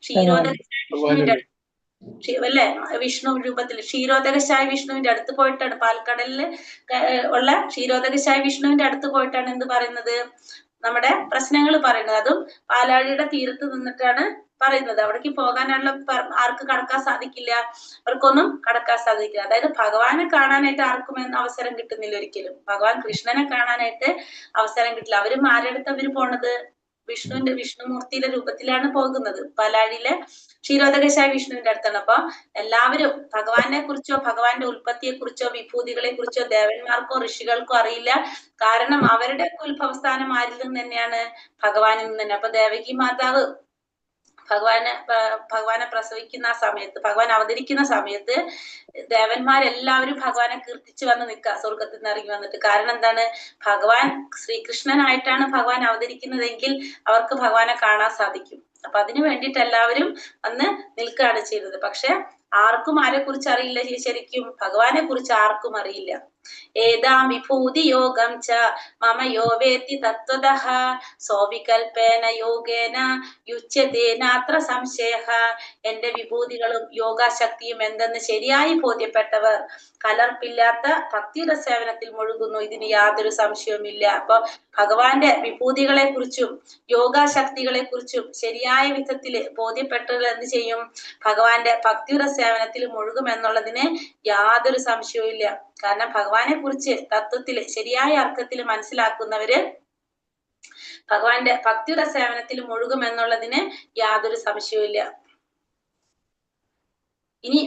ക്ഷീരോദകന്റെ അല്ലെ, വിഷ്ണു രൂപത്തിൽ ക്ഷീരോദകശായ വിഷ്ണുവിന്റെ അടുത്ത് പോയിട്ടാണ്, പാൽക്കടലില് ഉള്ള ക്ഷീരോദകശായ വിഷ്ണുവിന്റെ അടുത്ത് പോയിട്ടാണ് എന്ത് പറയുന്നത്? നമ്മുടെ പ്രശ്നങ്ങൾ പറയുന്നത്. അതും പാലാഴിയുടെ തീരത്ത് നിന്നിട്ടാണ് പറയുന്നത്. അവിടേക്ക് പോകാനുള്ള ആർക്ക് കടക്കാൻ സാധിക്കില്ല, അവർക്കൊന്നും കടക്കാൻ സാധിക്കില്ല. അതായത് ഭഗവാനെ കാണാനായിട്ട് ആർക്കും അവസരം കിട്ടുന്നില്ല ഒരിക്കലും. ഭഗവാൻ കൃഷ്ണനെ കാണാനായിട്ട് അവസരം കിട്ടില്ല. അവരും ആരെടുത്ത് അവര് പോണത്? വിഷ്ണുമൂർത്തിയുടെ രൂപത്തിലാണ് പോകുന്നത്. പാലാഴിയിലെ ക്ഷീരോദകശായ വിഷ്ണുവിന്റെ അടുത്താണ്. അപ്പൊ എല്ലാവരും ഭഗവാനെ കുറിച്ചോ ഭഗവാന്റെ ഉൽപ്പത്തിയെ കുറിച്ചോ വിഭൂതികളെ കുറിച്ചോ ദേവന്മാർക്കോ ഋഷികൾക്കോ അറിയില്ല. കാരണം അവരുടെ ഉത്ഭവസ്ഥാനം ആരിൽ നിന്ന് തന്നെയാണ്? ഭഗവാനിൽ നിന്ന് തന്നെ. അപ്പൊ ദേവകി മാതാവ് ഭഗവാനെ പ്രസവിക്കുന്ന ആ സമയത്ത്, ഭഗവാൻ അവതരിക്കുന്ന സമയത്ത് ദേവന്മാരെല്ലാവരും ഭഗവാനെ കീർത്തിച്ച് വന്ന് നിൽക്കുക, സ്വർഗത്തിൽ നിന്ന് ഇറങ്ങി വന്നിട്ട്. കാരണം എന്താണ്? ഭഗവാൻ ശ്രീകൃഷ്ണനായിട്ടാണ് ഭഗവാൻ അവതരിക്കുന്നതെങ്കിൽ അവർക്ക് ഭഗവാനെ കാണാൻ സാധിക്കും. അപ്പൊ അതിനു വേണ്ടിയിട്ട് എല്ലാവരും വന്ന് നിൽക്കുകയാണ് ചെയ്തത്. പക്ഷെ ആർക്കും ആരെ കുറിച്ച് അറിയില്ല. ശരിക്കും ഭഗവാനെ കുറിച്ച് ആർക്കും അറിയില്ല. ഏതാം വിഭൂതി യോഗം ച മമ യോ വേത്തി തത്വതഃ സോവികൽപേന യോഗേന യുച്യതേനാത്ര സംശയഃ. എന്റെ വിഭൂതികളും യോഗാശക്തിയും എന്തെന്ന് ശരിയായി ബോധ്യപ്പെട്ടവർ കലർപ്പില്ലാത്ത ഭക്തിയുടെ സേവനത്തിൽ മുഴുകുന്നു, ഇതിന് യാതൊരു സംശയവുമില്ല. അപ്പൊ ഭഗവാന്റെ വിഭൂതികളെ കുറിച്ചും യോഗാശക്തികളെ കുറിച്ചും ശരിയായ വിധത്തില് ബോധ്യപ്പെട്ടവർ എന്ത് ചെയ്യും? ഭഗവാന്റെ ഭക്തിയുടെ സേവനത്തിൽ മുഴുകും എന്നുള്ളതിന് യാതൊരു സംശയവും ഇല്ല. കാരണം ഭഗവാനെ കുറിച്ച് തത്വത്തില് ശരിയായ അർത്ഥത്തിൽ മനസ്സിലാക്കുന്നവര് ഭഗവാന്റെ ഭക്തിയുടെ സേവനത്തിൽ മുഴുകും എന്നുള്ളതിന് യാതൊരു സംശയവും ഇല്ല. ഇനി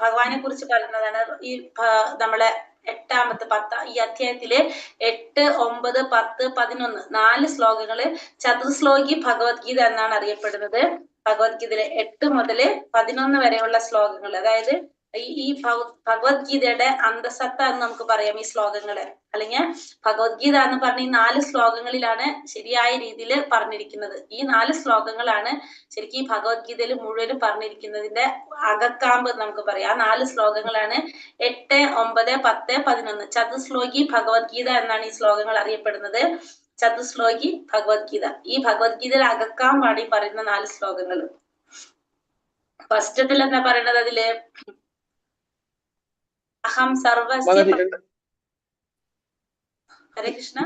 ഭഗവാനെ കുറിച്ച് പറയുന്നതാണ് ഈ നമ്മളെ എട്ടാമത്തെ ഈ അധ്യായത്തില് 8, 9, 10, 11 4 ശ്ലോകങ്ങള് ചതുർശ്ലോകി ഭഗവത്ഗീത എന്നാണ് അറിയപ്പെടുന്നത്. ഭഗവത്ഗീതയിലെ 8 മുതൽ 11 വരെയുള്ള ശ്ലോകങ്ങൾ, അതായത് ഈ ഭഗവത്ഗീതയുടെ അന്തസത്ത എന്ന് നമുക്ക് പറയാം ഈ ശ്ലോകങ്ങളെ. അല്ലെങ്കിൽ ഭഗവത്ഗീത എന്ന് പറഞ്ഞ ഈ 4 ശ്ലോകങ്ങളിലാണ് ശരിയായ രീതിയിൽ പറഞ്ഞിരിക്കുന്നത്. ഈ 4 ശ്ലോകങ്ങളാണ് ശരിക്കും ഈ ഭഗവത്ഗീതയിൽ മുഴുവനും പറഞ്ഞിരിക്കുന്നതിന്റെ അകക്കാമ്പ് നമുക്ക് പറയാം. ആ 4 ശ്ലോകങ്ങളാണ് 8, 9, 10, 11. ചതുശ്ലോകി ഭഗവത്ഗീത എന്നാണ് ഈ ശ്ലോകങ്ങൾ അറിയപ്പെടുന്നത്. ചതുശ്ലോകി ഭഗവത്ഗീത. ഈ ഭഗവത്ഗീതയുടെ അകക്കാമ്പാണ് ഈ പറയുന്ന 4 ശ്ലോകങ്ങൾ. ഫസ്റ്റത്തിൽ എന്താ പറയുന്നത്? അതില് അഹം സർവസ്യ ഹരേ കൃഷ്ണ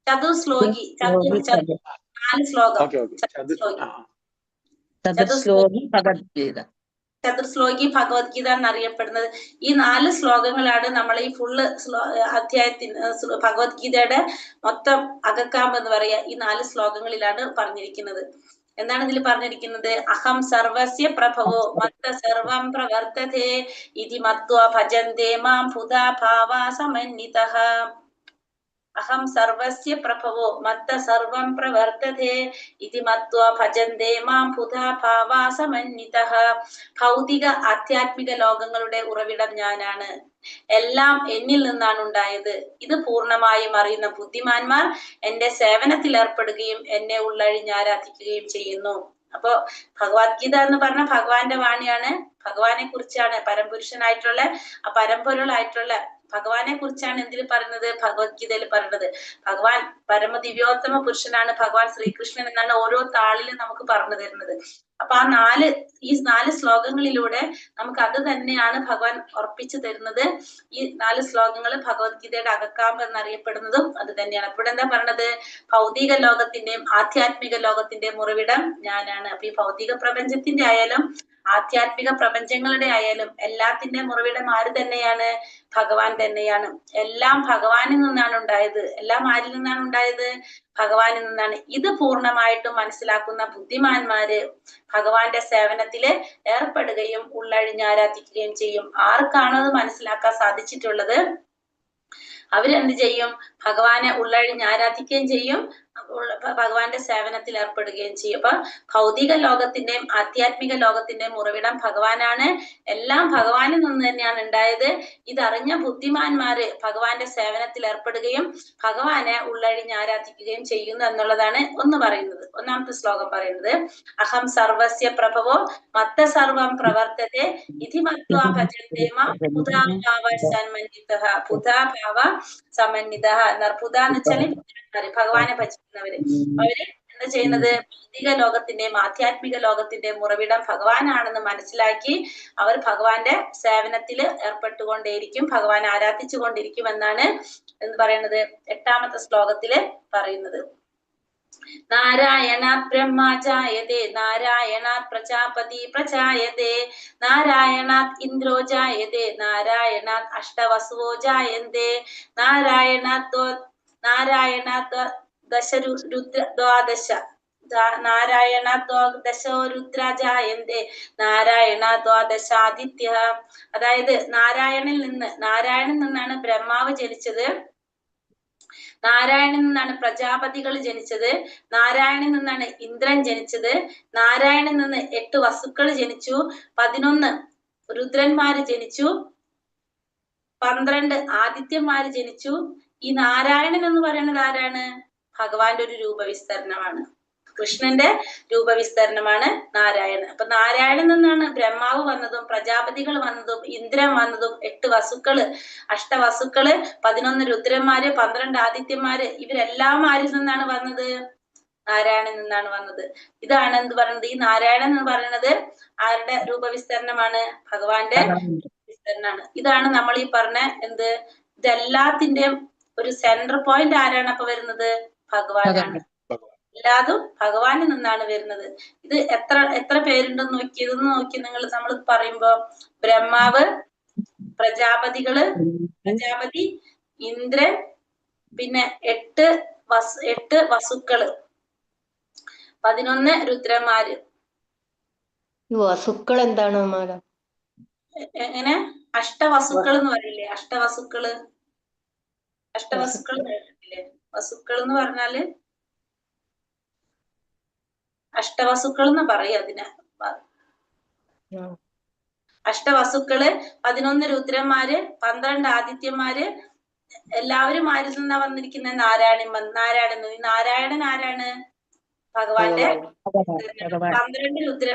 ചതുശ്ലോകി 4 ശ്ലോകം. ചതുശ്ലോകി ഭഗവത്ഗീത. ചതുർശ്ലോകി ഭഗവത്ഗീത എന്നറിയപ്പെടുന്നത് ഈ 4 ശ്ലോകങ്ങളാണ് നമ്മൾ ഈ ഫുള്ള് അധ്യായത്തിന് ഭഗവത്ഗീതയുടെ മൊത്തം അകക്കാമ്പ് എന്ന് പറയാ. ഈ 4 ശ്ലോകങ്ങളിലാണ് പറഞ്ഞിരിക്കുന്നത്. എന്താണ് ഇതിൽ പറഞ്ഞിരിക്കുന്നത്? അഹം സർവസ്യ പ്രഭവോ മത്ത സർവം പ്രവർത്തതേ ഇതി മത്വാ ഭജന്തേ മാം ഭൂതാ ഭാവാ സമന്വിതഃ. അഹം സർവസ്യ പ്രഭവോ മത്ത സർവം പ്രവർത്തതേ ഇതി മത്വാ ഭജന്തേ മാം ഭൂതാ ഭാവാ സമന്വിതഃ. ഭൗതിക ആധ്യാത്മിക ലോകങ്ങളുടെ ഉറവിടം ഞാനാണ്. എല്ലാം എന്നിൽ നിന്നാണ് ഉണ്ടായത്. ഇത് പൂർണ്ണമായും അറിയുന്ന ബുദ്ധിമാന്മാർ എന്റെ സേവനത്തിൽ ഏർപ്പെടുകയും എന്നെ ഉള്ളഴിഞ്ഞ് ആരാധിക്കുകയും ചെയ്യുന്നു. അപ്പോ ഭഗവത്ഗീത എന്ന് പറഞ്ഞ ഭഗവാന്റെ വാണിയാണ്. ഭഗവാനെ കുറിച്ചാണ്, പരംപുരുഷനായിട്ടുള്ള ആ പരമ്പൊരുളായിട്ടുള്ള ഭഗവാനെ കുറിച്ചാണ് എന്തിൽ പറയുന്നത്? ഭഗവത്ഗീതയിൽ പറയുന്നത്. ഭഗവാൻ പരമദിവ്യോത്തമ പുരുഷനാണ് ഭഗവാൻ ശ്രീകൃഷ്ണൻ എന്നാണ് ഓരോ താളിലും നമുക്ക് പറഞ്ഞു തരുന്നത്. അപ്പൊ ഈ 4 ശ്ലോകങ്ങളിലൂടെ നമുക്ക് അത് തന്നെയാണ് ഭഗവാൻ ഉറപ്പിച്ചു തരുന്നത്. ഈ 4 ശ്ലോകങ്ങൾ ഭഗവത്ഗീതയുടെ അകക്കാമ്പ് എന്നറിയപ്പെടുന്നതും അത് തന്നെയാണ്. അപ്പോൾ എന്താ പറഞ്ഞത്? ഭൗതിക ലോകത്തിന്റെയും ആധ്യാത്മിക ലോകത്തിന്റെയും ഉറവിടം ഞാനാണ്. അപ്പൊ ഈ ഭൗതിക പ്രപഞ്ചത്തിന്റെ ആയാലും ആധ്യാത്മിക പ്രപഞ്ചങ്ങളുടെ ആയാലും എല്ലാത്തിന്റെയും ഉറവിടം ആര് തന്നെയാണ്? ഭഗവാൻ തന്നെയാണ്. എല്ലാം ഭഗവാനിൽ നിന്നാണ് ഉണ്ടായത്. എല്ലാം ആരിൽ നിന്നാണ് ഉണ്ടായത്? ഭഗവാനിൽ നിന്നാണ്. ഇത് പൂർണ്ണമായിട്ടും മനസ്സിലാക്കുന്ന ബുദ്ധിമാന്മാര് ഭഗവാന്റെ സേവനത്തില് ഏർപ്പെടുകയും ഉള്ളഴിഞ്ഞാരാധിക്കുകയും ചെയ്യും. ആർക്കാണോ അത് മനസ്സിലാക്കാൻ സാധിച്ചിട്ടുള്ളത് അവരെന്ത് ചെയ്യും? ഭഗവാനെ ഉള്ളഴിഞ്ഞ് ആരാധിക്കുകയും ചെയ്യും, ഭഗവാന്റെ സേവനത്തിൽ ഏർപ്പെടുകയും ചെയ്യും. അപ്പൊ ഭൗതിക ലോകത്തിന്റെയും ആധ്യാത്മിക ലോകത്തിന്റെയും ഉറവിടം ഭഗവാനാണ്. എല്ലാം ഭഗവാനിൽ നിന്ന് തന്നെയാണ് ഉണ്ടായത്. ഇതറിഞ്ഞ ബുദ്ധിമാന്മാര് ഭഗവാന്റെ സേവനത്തിൽ ഏർപ്പെടുകയും ഭഗവാനെ ഉള്ളഴിഞ്ഞ് ആരാധിക്കുകയും ചെയ്യുന്നു എന്നുള്ളതാണ് ഒന്ന് പറയുന്നത്. ഒന്നാമത്തെ ശ്ലോകം പറയുന്നത് അഹം സർവസ്യ പ്രഭവോ മത്ത സർവം പ്രവർത്തത്തെ ഇതി മത്വാ ഭജന്തേ മാം ബുധാ ഭാവ സന്മന്വിതഃ. ബുധാ ഭാവ സമന്വിതഃ എന്നാണ്. ബുധ എന്ന് വെച്ചാല് ഭഗവാനെ ഭജിക്കുന്നവര്. അവര് എന്താ ചെയ്യുന്നത്? ഭൗതിക ലോകത്തിന്റെയും ആധ്യാത്മിക ലോകത്തിന്റെയും ഉറവിടം ഭഗവാനാണെന്ന് മനസ്സിലാക്കി അവർ ഭഗവാന്റെ സേവനത്തില് ഏർപ്പെട്ടുകൊണ്ടേയിരിക്കും, ഭഗവാനെ ആരാധിച്ചു കൊണ്ടിരിക്കും എന്നാണ് എന്ന് പറയുന്നത് 8ാമത്തെ ശ്ലോകത്തില് പറയുന്നത്. നാരായണാത് ബ്രഹ്മാ ജായതേ നാരായണാത് പ്രജാപതി പ്രജായതേ നാരായണാത് ഇന്ദ്രോ ജായതേ നാരായണാത് അഷ്ടവസുവോ ജായന്തേ നാരായണാത് ദ്വാദശ നാരായണ ദ്വാദശോ രുദ്ര ജായന്തേ നാരായണ ദ്വാദശാദിത്യ. അതായത് നാരായണിൽ നിന്നാണ് ബ്രഹ്മാവ് ജനിച്ചത്, നാരായണിൽ നിന്നാണ് പ്രജാപതികൾ ജനിച്ചത്, നാരായണിൽ നിന്നാണ് ഇന്ദ്രൻ ജനിച്ചത്, നാരായണിൽ നിന്ന് 8 വസുക്കൾ ജനിച്ചു, 11 രുദ്രന്മാര് ജനിച്ചു, 12 ആദിത്യന്മാര് ജനിച്ചു. ഈ നാരായണൻ എന്ന് പറയുന്നത് ആരാണ്? ഭഗവാന്റെ ഒരു രൂപവിസ്തരണമാണ്, കൃഷ്ണന്റെ രൂപവിസ്തരണമാണ് നാരായണൻ. അപ്പൊ നാരായണൻ നിന്നാണ് ബ്രഹ്മാവ് വന്നതും പ്രജാപതികൾ വന്നതും ഇന്ദ്രൻ വന്നതും 8 വസുക്കള്, അഷ്ടവസുക്കള്, 11 രുദ്രന്മാര്, 12 ആദിത്യന്മാര്, ഇവരെല്ലാം ആരിൽ നിന്നാണ് വന്നത്? നാരായണൻ നിന്നാണ് വന്നത്. ഇതാണ് എന്ത് പറയുന്നത്? ഈ നാരായണൻ എന്ന് പറയുന്നത് ആരുടെ രൂപവിസ്തരണമാണ്? ഭഗവാന്റെ വിസ്തരണമാണ്. ഇതാണ് നമ്മൾ ഈ പറഞ്ഞ എന്ത്, ഇതെല്ലാത്തിന്റെയും ഒരു സെന്റർ പോയിന്റ് ആരാണ് അപ്പൊ വരുന്നത്? ഭഗവാനാണ്. എല്ലാതും ഭഗവാനിൽ നിന്നാണ് വരുന്നത്. ഇത് എത്ര പേരുണ്ടെന്ന് നോക്കി, ഇതൊന്ന് നോക്കി നിങ്ങൾ. നമ്മൾ പറയുമ്പോ ബ്രഹ്മാവ്, പ്രജാപതി, ഇന്ദ്രൻ, പിന്നെ 8 വസുക്കള്, 11 രുദ്രന്മാര്. വസുക്കൾ എന്താണ് മാഡം? എങ്ങനെ? അഷ്ടവസുക്കൾ എന്ന് പറയില്ലേ? അഷ്ടവസുക്കള് കേട്ടിട്ടില്ലേ? വസുക്കൾ എന്ന് പറഞ്ഞാല് അഷ്ടവസുക്കൾ എന്ന് പറയും അതിന്. അഷ്ടവസുക്കള്, 11 രുദ്രന്മാര്, 12 ആദിത്യന്മാര്, എല്ലാവരും ആരിൽ നിന്നാ വന്നിരിക്കുന്ന? നാരായണൻ ആരാണ്? ഭഗവാന്റെ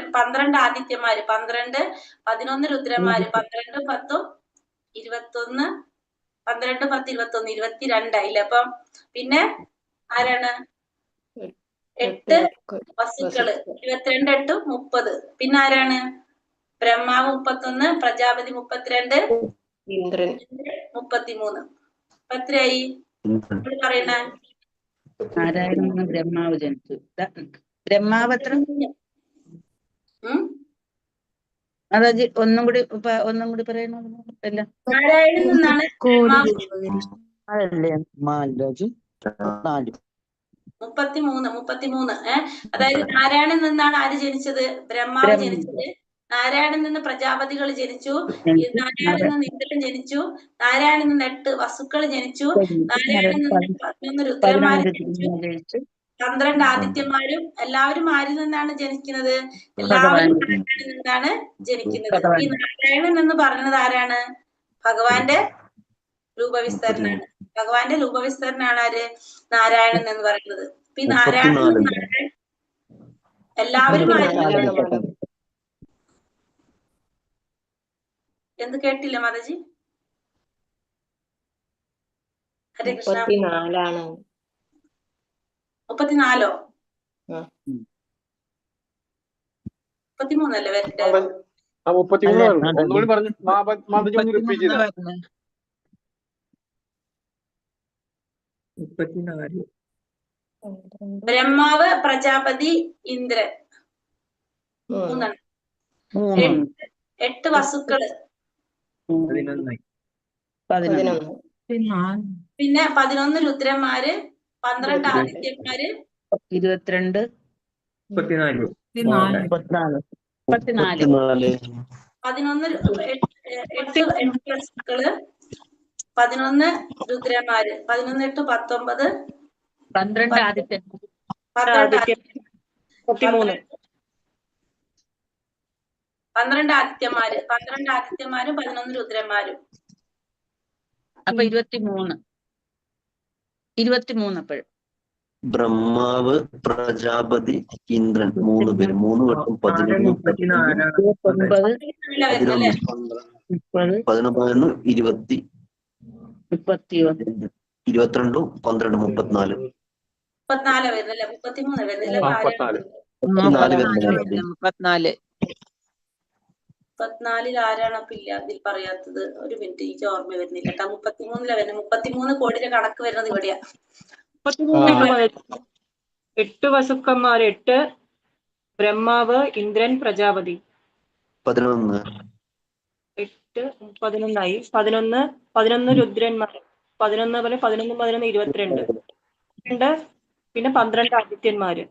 12 ആദിത്യന്മാര്, 11 രുദ്രന്മാര്, 12, 10, 21, 12, 10, 21, 22 ആയില്ലേ? അപ്പം പിന്നെ ആരാണ്? 8 വസുക്കള്, 22, 8, 30. പിന്നെ ആരാണ്? ബ്രഹ്മാവ് 31, പ്രജാപതി 32, ഇന്ദ്രൻ 33. അപ്പൊ എത്രയായി പറയണ? നാരായണ ബ്രഹ്മാവ് ജനിച്ചു. ബ്രഹ്മാവ് എത്ര? മാതാജി ഒന്നും കൂടി പറയണോ? നാരായണൻ നിന്നാണ് ബ്രഹ്മാവ് 33. അതായത് നാരായണൻ നിന്നാണ് ആര് ജനിച്ചത്? ബ്രഹ്മാവ് ജനിച്ചത്. നാരായണൻ നിന്ന് പ്രജാപതികൾ ജനിച്ചു, നാരായണൻ നിന്ന് ഇന്ദ്രൻ ജനിച്ചു, നാരായണൻ നിന്ന് 8 വസുക്കൾ ജനിച്ചു, നാരായണൻ നിന്ന് 11 രുദ്രന്മാര് ജനിച്ചു, 12 ആദിത്യന്മാരും. എല്ലാവരും ആരിൽ നിന്നാണ് ജനിക്കുന്നത്? എല്ലാവരും നാരായണനിൽ നിന്നാണ് ജനിക്കുന്നത്. ഈ നാരായണൻ എന്ന് പറയുന്നത് ആരാണ്? ഭഗവാന്റെ രൂപവിസ്തരണാണ്. ഭഗവാന്റെ രൂപവിസ്തരണാണ് ആര്? നാരായണൻ എന്ന് പറയുന്നത്. ഈ നാരായണൻ എല്ലാവരും എന്ത് കേട്ടില്ല മാതാജി? ഹരേ കൃഷ്ണ. 34 34? 33 അല്ലേ വരട്ടെ? 34. ബ്രഹ്മാവ്, പ്രജാപതി, ഇന്ദ്രൻ, 3. മൂന്ന് 8 വസുക്കള്, 11 11 പിന്നെ 11 രുദ്രന്മാര്, 12 ആദിത്യന്മാര്, 22 34 34 11 8 വസുക്കള്, 11 രുദ്രന്മാര്, 11 8 19, 12 ആദിത്യൻ 12 12 ആദിത്യന്മാര്, 12 ആദിത്യന്മാരും 11 രുദ്രന്മാരും. അപ്പൊ 23 അപ്പോഴും ബ്രഹ്മാവ്, പ്രജാപതി, ഇന്ദ്രൻ 3 പേര്. 3 വട്ടം 11, 29 വരുന്നല്ലേ? 30 11, 20, 31 22, 12, 34. 34 വരുന്നല്ലേ? 33 വരുന്നില്ലേ? 34 വരുന്നില്ല. 34 ആരാണ് അപ്പൊ ഇല്ല അതിൽ പറയാത്തത്? ഒരു മിനിറ്റ്, എനിക്ക് ഓർമ്മ വരുന്നില്ല കേട്ടോ. 33 വരുന്നത്. 33 കോടിയുടെ കണക്ക് വരുന്നത് ഇവിടെയാ. 8 വസുക്കന്മാർ, 8 ബ്രഹ്മാവ്, ഇന്ദ്രൻ, പ്രജാപതി. 11 8 11ആയി. 11 രുദ്രന്മാർ, 11 പോലെ 11 11 22, പിന്നെ 12 ആദിത്യന്മാര്,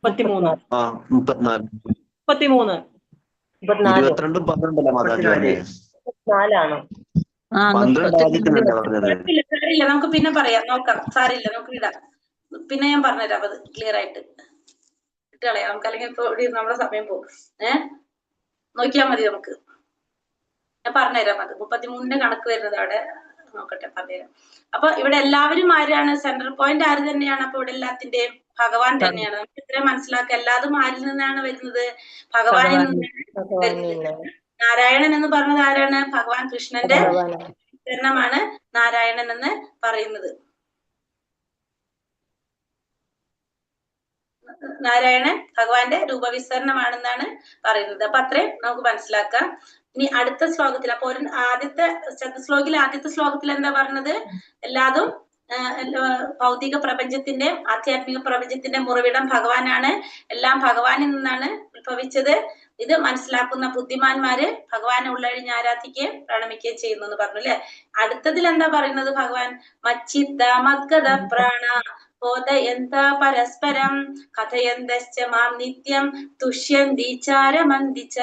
33. 34 33 22 12 മാതാജി പറഞ്ഞേ. 12 ആദിത്യനല്ലേ പറഞ്ഞത്? സാരില്ല, നമുക്ക് പിന്നെ പറയാം, നോക്കാം. സാരില്ല, നമുക്ക് ഇടാം. പിന്നെ ഞാൻ പറഞ്ഞുതരാം അത് ക്ലിയർ ആയിട്ട്. ഇട്ടളയാം നമുക്ക്, അല്ലെങ്കിൽ ഇപ്പൊ നമ്മുടെ സമയം പോകും. നോക്കിയാൽ മതി നമുക്ക്. ഞാൻ പറഞ്ഞുതരാം അത്. 33ന്റെ കണക്ക് വരുന്നത് അവിടെ നോക്കട്ടെ, പറഞ്ഞുതരാം. അപ്പൊ ഇവിടെ എല്ലാവരും ആരാണ്? സെൻട്രൽ പോയിന്റ് ആര് തന്നെയാണ്? അപ്പൊ ഇവിടെ എല്ലാത്തിന്റെയും ഭഗവാൻ തന്നെയാണ്. നമുക്ക് ഇത്രയും മനസ്സിലാക്കുക. എല്ലാതും ആരിൽ നിന്നാണ് വരുന്നത്? ഭഗവാനിൽ നിന്നാണ് വരുന്നത്. നാരായണൻ എന്ന് പറഞ്ഞത് ആരാണ്? ഭഗവാൻ കൃഷ്ണന്റെ വിവരണമാണ് നാരായണൻ എന്ന് പറയുന്നത്. നാരായണൻ ഭഗവാന്റെ രൂപവിസ്തരണമാണെന്നാണ് പറയുന്നത്. അപ്പൊ അത്രയും നമുക്ക് മനസ്സിലാക്കാം. ഇനി അടുത്ത ശ്ലോകത്തിൽ, അപ്പൊ ആദ്യത്തെ ശ്ലോകത്തിൽ എന്താ പറഞ്ഞത്? എല്ലാതും ഭൗതിക പ്രപഞ്ചത്തിന്റെ, ആധ്യാത്മിക പ്രപഞ്ചത്തിന്റെ ഉറവിടം ഭഗവാനാണ്. എല്ലാം ഭഗവാനിൽ നിന്നാണ് ഉത്ഭവിച്ചത്. ഇത് മനസ്സിലാക്കുന്ന ബുദ്ധിമാന്മാര് ഭഗവാനെ ഉള്ളഴിഞ്ഞ് ആരാധിക്കുകയും പ്രണമിക്കുകയും ചെയ്യുന്നു എന്ന് പറഞ്ഞു അല്ലെ. അടുത്തതിൽ എന്താ പറയുന്നത്? ഭഗവാൻ മച്ചിത്ത മദ്ഗത പ്രാണ ബോധയന്ത പരസ്പരം കഥയന്തശ്ച മാം നിത്യം തുഷ്യന്തീചാരമന്തിച്ച.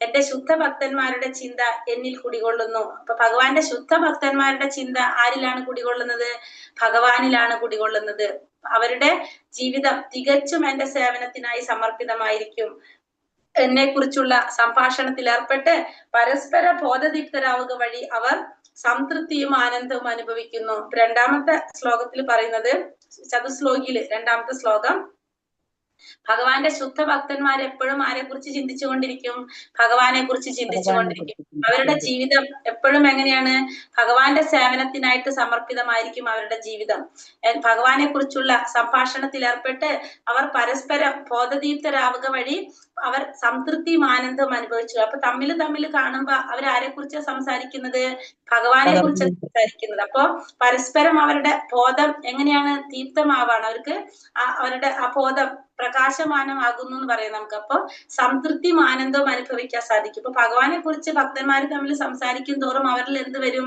എന്റെ ശുദ്ധ ഭക്തന്മാരുടെ ചിന്ത എന്നിൽ കുടികൊള്ളുന്നു. അപ്പൊ ഭഗവാന്റെ ശുദ്ധ ഭക്തന്മാരുടെ ചിന്ത ആരിലാണ് കുടികൊള്ളുന്നത്? ഭഗവാനിലാണ് കുടികൊള്ളുന്നത്. അവരുടെ ജീവിതം തികച്ചും എന്റെ സേവനത്തിനായി സമർപ്പിതമായിരിക്കും. എന്നെ കുറിച്ചുള്ള സംഭാഷണത്തിൽ ഏർപ്പെട്ട് പരസ്പര ബോധദീപ്തരാവുക വഴി അവർ സംതൃപ്തിയും ആനന്ദവും അനുഭവിക്കുന്നു. രണ്ടാമത്തെ ശ്ലോകത്തിൽ പറയുന്നത്, ചതുശ്ലോകിയില് രണ്ടാമത്തെ ശ്ലോകം, ഭഗവാന്റെ ശുദ്ധ ഭക്തന്മാർ എപ്പോഴും ആരെ കുറിച്ച് ചിന്തിച്ചുകൊണ്ടിരിക്കും? ഭഗവാനെ കുറിച്ച് ചിന്തിച്ചുകൊണ്ടിരിക്കും. അവരുടെ ജീവിതം എപ്പോഴും എങ്ങനെയാണ്? ഭഗവാന്റെ സേവനത്തിനായിട്ട് സമർപ്പിതമായിരിക്കും അവരുടെ ജീവിതം. ഭഗവാനെ കുറിച്ചുള്ള സംഭാഷണത്തിൽ ഏർപ്പെട്ട് അവർ പരസ്പരം ബോധദീപ്തരാവുക വഴി അവർ സംതൃപ്തിയും ആനന്ദവും അനുഭവിച്ചു. അപ്പൊ തമ്മിൽ കാണുമ്പോ അവരാരെ കുറിച്ചാണ് സംസാരിക്കുന്നത്? ഭഗവാനെ കുറിച്ചാണ് സംസാരിക്കുന്നത്. അപ്പൊ പരസ്പരം അവരുടെ ബോധം എങ്ങനെയാണ്? ദീപ്തമാവാണ്. അവർക്ക് അവരുടെ ആ ബോധം പ്രകാശമാനമാകുന്നു എന്ന് പറയാം നമുക്ക്. അപ്പൊ സംതൃപ്തിയും ആനന്ദവും അനുഭവിക്കാൻ സാധിക്കും. ഇപ്പൊ ഭഗവാനെ കുറിച്ച് ഭക്തന്മാർ തമ്മിൽ സംസാരിക്കും തോറും അവരിൽ എന്ത് വരും?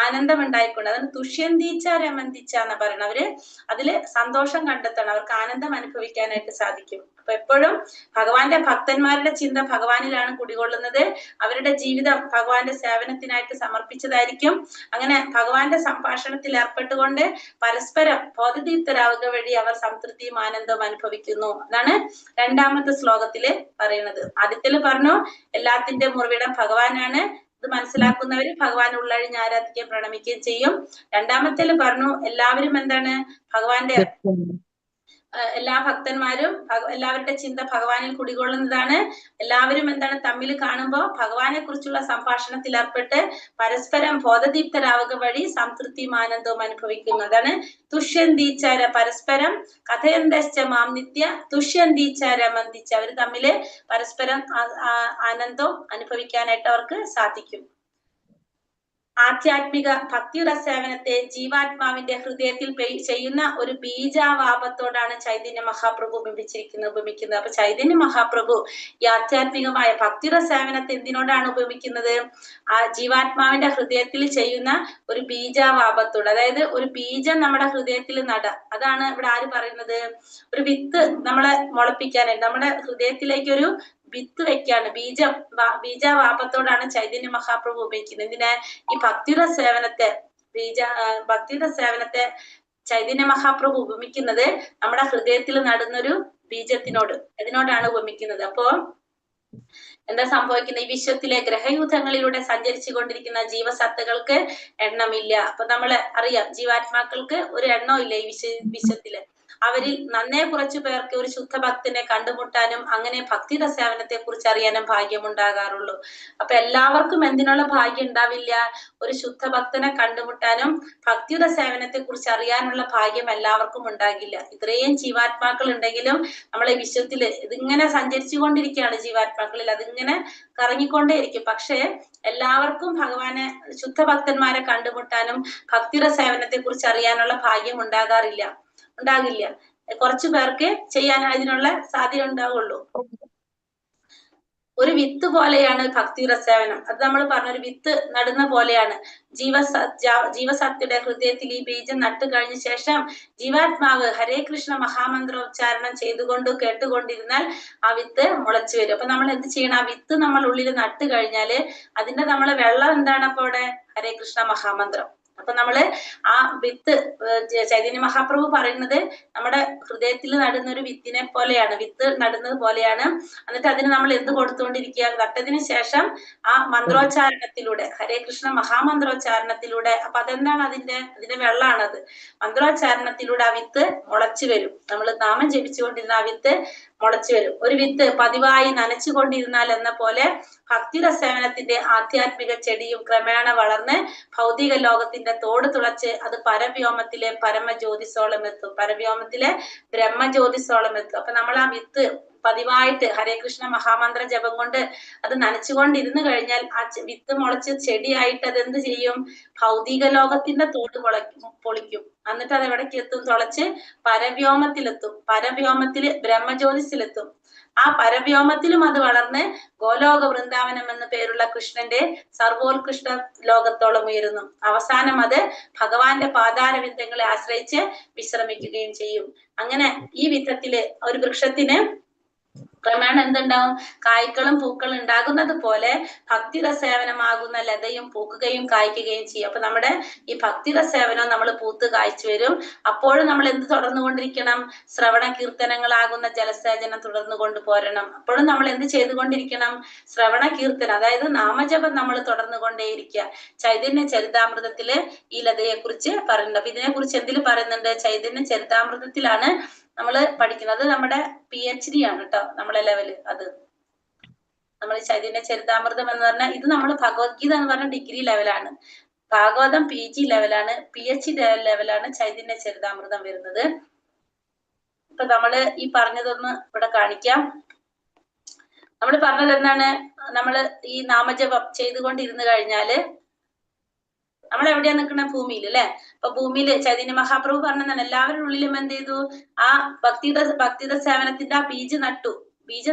ആനന്ദം ഉണ്ടായിക്കൊണ്ട്. അതാണ് തുഷ്യന്തീച്ച രമന്തിച്ച എന്ന് പറയുന്നത്. അവര് അതില് സന്തോഷം കണ്ടെത്തണം, അവർക്ക് ആനന്ദം അനുഭവിക്കാനായിട്ട് സാധിക്കും. അപ്പൊ എപ്പോഴും ഭഗവാന്റെ ഭക്തന്മാരുടെ ചിന്ത ഭഗവാനിലാണ് കുടികൊള്ളുന്നത്. അവരുടെ ജീവിതം ഭഗവാന്റെ സേവനത്തിനായിട്ട് സമർപ്പിച്ചതായിരിക്കും. അങ്ങനെ ഭഗവാന്റെ സംഭാഷണത്തിൽ ഏർപ്പെട്ടുകൊണ്ട് പരസ്പരം ബോധദീപ്തരാവുക വഴി അവർ സംതൃപ്തിയും ആനന്ദവും അനുഭവിക്കുന്നു. അതാണ് രണ്ടാമത്തെ ശ്ലോകത്തില് പറയുന്നത്. ആദ്യത്തില് പറഞ്ഞു എല്ലാത്തിന്റെ ഉറവിടം ഭഗവാനാണ്. ഇത് മനസ്സിലാക്കുന്നവര് ഭഗവാൻ ഉള്ളഴിഞ്ഞ് ആരാധിക്കുകയും പ്രണമിക്കുകയും ചെയ്യും. രണ്ടാമത്തേല് പറഞ്ഞു എല്ലാവരും എന്താണ്? ഭഗവാന്റെ എല്ലാ ഭക്തന്മാരും എല്ലാവരുടെ ചിന്ത ഭഗവാനിൽ കുടികൊള്ളുന്നതാണ്. എല്ലാവരും എന്താണ്? തമ്മിൽ കാണുമ്പോൾ ഭഗവാനെ കുറിച്ചുള്ള സംഭാഷണത്തിൽ ഏർപ്പെട്ട് പരസ്പരം ബോധദീപ്തരാവുക വഴി സംതൃപ്തിയും ആനന്ദവും അനുഭവിക്കുന്നു. അതാണ് തുഷ്യന്തീച്ചാര പരസ്പരം കഥയന്തശ്ച മാം നിത്യ തുഷ്യന്തീച്ചാര മന്ദിച്ച. അവർ തമ്മില് പരസ്പരം ആനന്ദവും അനുഭവിക്കാനായിട്ട് അവർക്ക് സാധിക്കും. ആധ്യാത്മിക ഭക്തിയുടെ സേവനത്തെ ജീവാത്മാവിന്റെ ഹൃദയത്തിൽ ചെയ്യുന്ന ഒരു ബീജാവാപത്തോടാണ് ചൈതന്യ മഹാപ്രഭു ഉപമിക്കുന്നത്. അപ്പൊ ചൈതന്യ മഹാപ്രഭു ഈ ആധ്യാത്മികമായ ഭക്തിയുടെ സേവനത്തെ എന്തിനോടാണ് ഉപമിക്കുന്നത്? ആ ജീവാത്മാവിന്റെ ഹൃദയത്തിൽ ചെയ്യുന്ന ഒരു ബീജാവാപത്തോട്. അതായത് ഒരു ബീജം നമ്മുടെ ഹൃദയത്തിൽ അതാണ് ഇവിടെ ആര് പറയുന്നത്? ഒരു വിത്ത് നമ്മളെ മുളപ്പിക്കാനായിട്ട് നമ്മുടെ ഹൃദയത്തിലേക്ക് ഒരു വിത്ത് വെക്കാണ്, ബീജാവാപത്തോടാണ് ചൈതന്യ മഹാപ്രഭു ഉപയോഗിക്കുന്നത്. എന്തിനാ? ഈ ഭക്തിയുടെ സേവനത്തെ ചൈതന്യ മഹാപ്രഭു ഉപമിക്കുന്നത് നമ്മുടെ ഹൃദയത്തിൽ നടുന്നൊരു ബീജത്തിനോട്, അതിനോടാണ് ഉപമിക്കുന്നത്. അപ്പോ എന്താ സംഭവിക്കുന്നത്? ഈ വിശ്വത്തിലെ ഗ്രഹയൂഥങ്ങളിലൂടെ സഞ്ചരിച്ചു കൊണ്ടിരിക്കുന്ന ജീവസത്തകൾക്ക് എണ്ണമില്ല. അപ്പൊ നമ്മള് അറിയാം, ജീവാത്മാക്കൾക്ക് ഒരു എണ്ണവും ഇല്ല ഈ വിശ്വത്തില്. അവരിൽ നന്നേ കുറച്ചു പേർക്ക് ഒരു ശുദ്ധ ഭക്തനെ കണ്ടുമുട്ടാനും അങ്ങനെ ഭക്തിയുടെ സേവനത്തെ കുറിച്ച് അറിയാനും ഭാഗ്യമുണ്ടാകാറുള്ളൂ. അപ്പൊ എല്ലാവർക്കും എന്തിനുള്ള ഭാഗ്യം ഉണ്ടാവില്ല? ഒരു ശുദ്ധ ഭക്തനെ കണ്ടുമുട്ടാനും ഭക്തിയുടെ സേവനത്തെ കുറിച്ച് അറിയാനുള്ള ഭാഗ്യം എല്ലാവർക്കും ഉണ്ടാകില്ല. ഇത്രയും ജീവാത്മാക്കൾ ഉണ്ടെങ്കിലും നമ്മളെ വിശ്വത്തില് ഇതിങ്ങനെ സഞ്ചരിച്ചു കൊണ്ടിരിക്കുകയാണ് ജീവാത്മാക്കളിൽ, അതിങ്ങനെ കറങ്ങിക്കൊണ്ടേയിരിക്കും. പക്ഷേ എല്ലാവർക്കും ഭഗവാനെ, ശുദ്ധ ഭക്തന്മാരെ കണ്ടുമുട്ടാനും ഭക്തിയുടെ സേവനത്തെ കുറിച്ച് അറിയാനുള്ള ഭാഗ്യം ഉണ്ടാകില്ല. കുറച്ചു പേർക്ക് ചെയ്യാൻ അതിനുള്ള സാധ്യത ഉണ്ടാവുള്ളൂ. ഒരു വിത്ത് പോലെയാണ് ഭക്തിയുടെ സേവനം. അത് നമ്മൾ പറഞ്ഞ ഒരു വിത്ത് നടുന്ന പോലെയാണ്. ജീവസത്യയുടെ ഹൃദയത്തിൽ ഈ ബീജം നട്ടു കഴിഞ്ഞ ശേഷം ജീവാത്മാവ് ഹരേ കൃഷ്ണ മഹാമന്ത്രോച്ചാരണം ചെയ്തുകൊണ്ട് കേട്ടുകൊണ്ടിരുന്നാൽ ആ വിത്ത് മുളച്ചു വരും. അപ്പൊ നമ്മൾ എന്ത് ചെയ്യണം? ആ വിത്ത് നമ്മൾ ഉള്ളിൽ നട്ടു കഴിഞ്ഞാല് അതിന്റെ നമ്മളെ വെള്ളം എന്താണ്? അപ്പൊ അവിടെ ഹരേ കൃഷ്ണ മഹാമന്ത്രം. അപ്പൊ നമ്മള് ആ വിത്ത്, ചൈതന്യ മഹാപ്രഭു പറയുന്നത് നമ്മുടെ ഹൃദയത്തിൽ നടുന്ന ഒരു വിത്തിനെ പോലെയാണ്, വിത്ത് നടുന്നത് പോലെയാണ്. എന്നിട്ട് അതിന് നമ്മൾ എന്ത് കൊടുത്തുകൊണ്ടിരിക്കുക? നട്ടതിന് ശേഷം ആ മന്ത്രോച്ചാരണത്തിലൂടെ, ഹരേ കൃഷ്ണ മഹാമന്ത്രോച്ചാരണത്തിലൂടെ, അപ്പൊ അതെന്താണ്? അതിന്റെ വെള്ളമാണത്. മന്ത്രോച്ചാരണത്തിലൂടെ ആ വിത്ത് മുളച്ചു വരും. നമ്മൾ നാമം ജപിച്ചുകൊണ്ടിരുന്ന ആ വിത്ത് മുളച്ചു വരും. ഒരു വിത്ത് പതിവായി നനച്ചുകൊണ്ടിരുന്നാൽ എന്ന പോലെ ഭക്തിയുടെ സേവനത്തിന്റെ ആധ്യാത്മിക ചെടിയും ക്രമേണ വളർന്ന് ഭൗതിക ലോകത്തിന്റെ തോട് തുളച്ച് അത് പരവ്യോമത്തിലെ പരമജ്യോതിസോളം എത്തും, പരവ്യോമത്തിലെ ബ്രഹ്മജ്യോതിസോളം എത്തും. അപ്പൊ നമ്മൾ ആ വിത്ത് പതിവായിട്ട് ഹരേ കൃഷ്ണ മഹാമന്ത്ര ജപം കൊണ്ട് അത് നനച്ചുകൊണ്ടിരുന്നു കഴിഞ്ഞാൽ ആ വിത്ത് മുളച്ച് ചെടിയായിട്ട് അത് എന്ത് ചെയ്യും? ഭൗതിക ലോകത്തിന്റെ തോട് പൊളിക്കും. എന്നിട്ട് അത് എവിടേക്ക് എത്തും? തുളച്ച് പരവ്യോമത്തിലെത്തും. പരവ്യോമത്തില് ബ്രഹ്മജ്യോതിസിലെത്തും. ആ പരവ്യോമത്തിലും അത് വളർന്ന് ഗോലോക വൃന്ദാവനം എന്ന പേരുള്ള കൃഷ്ണന്റെ സർവോത്കൃഷ്ട ലോകത്തോളം ഉയരുന്നു. അവസാനം അത് ഭഗവാന്റെ പാതാരവിന്ദങ്ങളെ ആശ്രയിച്ച് വിശ്രമിക്കുകയും ചെയ്യും. അങ്ങനെ ഈ വിധത്തില് ഒരു വൃക്ഷത്തിന് ക്രമേണ എന്തുണ്ടാവും? കായ്ക്കളും പൂക്കളും ഉണ്ടാകുന്നത് പോലെ ഭക്തിയുടെ സേവനമാകുന്ന ലതയും പൂക്കുകയും കായ്ക്കുകയും ചെയ്യും. അപ്പൊ നമ്മുടെ ഈ ഭക്തിയുടെ സേവനം നമ്മൾ പൂത്ത് കായ്ച്ചു വരും. അപ്പോഴും നമ്മൾ എന്ത് തുടർന്നുകൊണ്ടിരിക്കണം? ശ്രവണ കീർത്തനങ്ങളാകുന്ന ജലസേചനം തുടർന്നു കൊണ്ടുപോരണം. അപ്പോഴും നമ്മൾ എന്ത് ചെയ്തുകൊണ്ടിരിക്കണം? ശ്രവണ കീർത്തനം, അതായത് നാമജപം നമ്മൾ തുടർന്നുകൊണ്ടേയിരിക്കുക. ചൈതന്യ ചരിതാമൃതത്തില് ഈ ലതയെ കുറിച്ച് പറയുന്നുണ്ട്. അപ്പൊ ഇതിനെ കുറിച്ച് എന്തിൽ പറയുന്നുണ്ട്? ചൈതന്യ ചരിതാമൃതത്തിലാണ് നമ്മൾ പഠിക്കുന്നത്. നമ്മുടെ PhD ആണ് കേട്ടോ, നമ്മളെ ലെവല്. അത് നമ്മൾ ചൈതന്യ ചരിതാമൃതം എന്ന് പറഞ്ഞാൽ ഇത് നമ്മൾ ഭഗവത്ഗീത എന്ന് പറഞ്ഞ ഡിഗ്രി ലെവലാണ്, ഭാഗവതം PG ലെവലാണ്, PhD ലെവലാണ് ചൈതന്യ ചരിതാമൃതം വരുന്നത്. ഇപ്പൊ നമ്മള് ഈ പറഞ്ഞതൊന്ന് ഇവിടെ കാണിക്കാം. നമ്മൾ പറഞ്ഞത് എന്താണ്? നമ്മള് ഈ നാമജപം ചെയ്തുകൊണ്ടിരുന്നു കഴിഞ്ഞാല് നമ്മൾ എവിടെയാ നിൽക്കുന്ന? ഭൂമിയിൽ അല്ലെ. അപ്പൊ ഭൂമിയിൽ ചൈതന്യ മഹാപ്രഭു പറഞ്ഞതാണ് എല്ലാവരുടെ ഉള്ളിലും എന്ത് ചെയ്തു? ആ ഭക്തിയുടെ സേവനത്തിന്റെ ആ ബീജം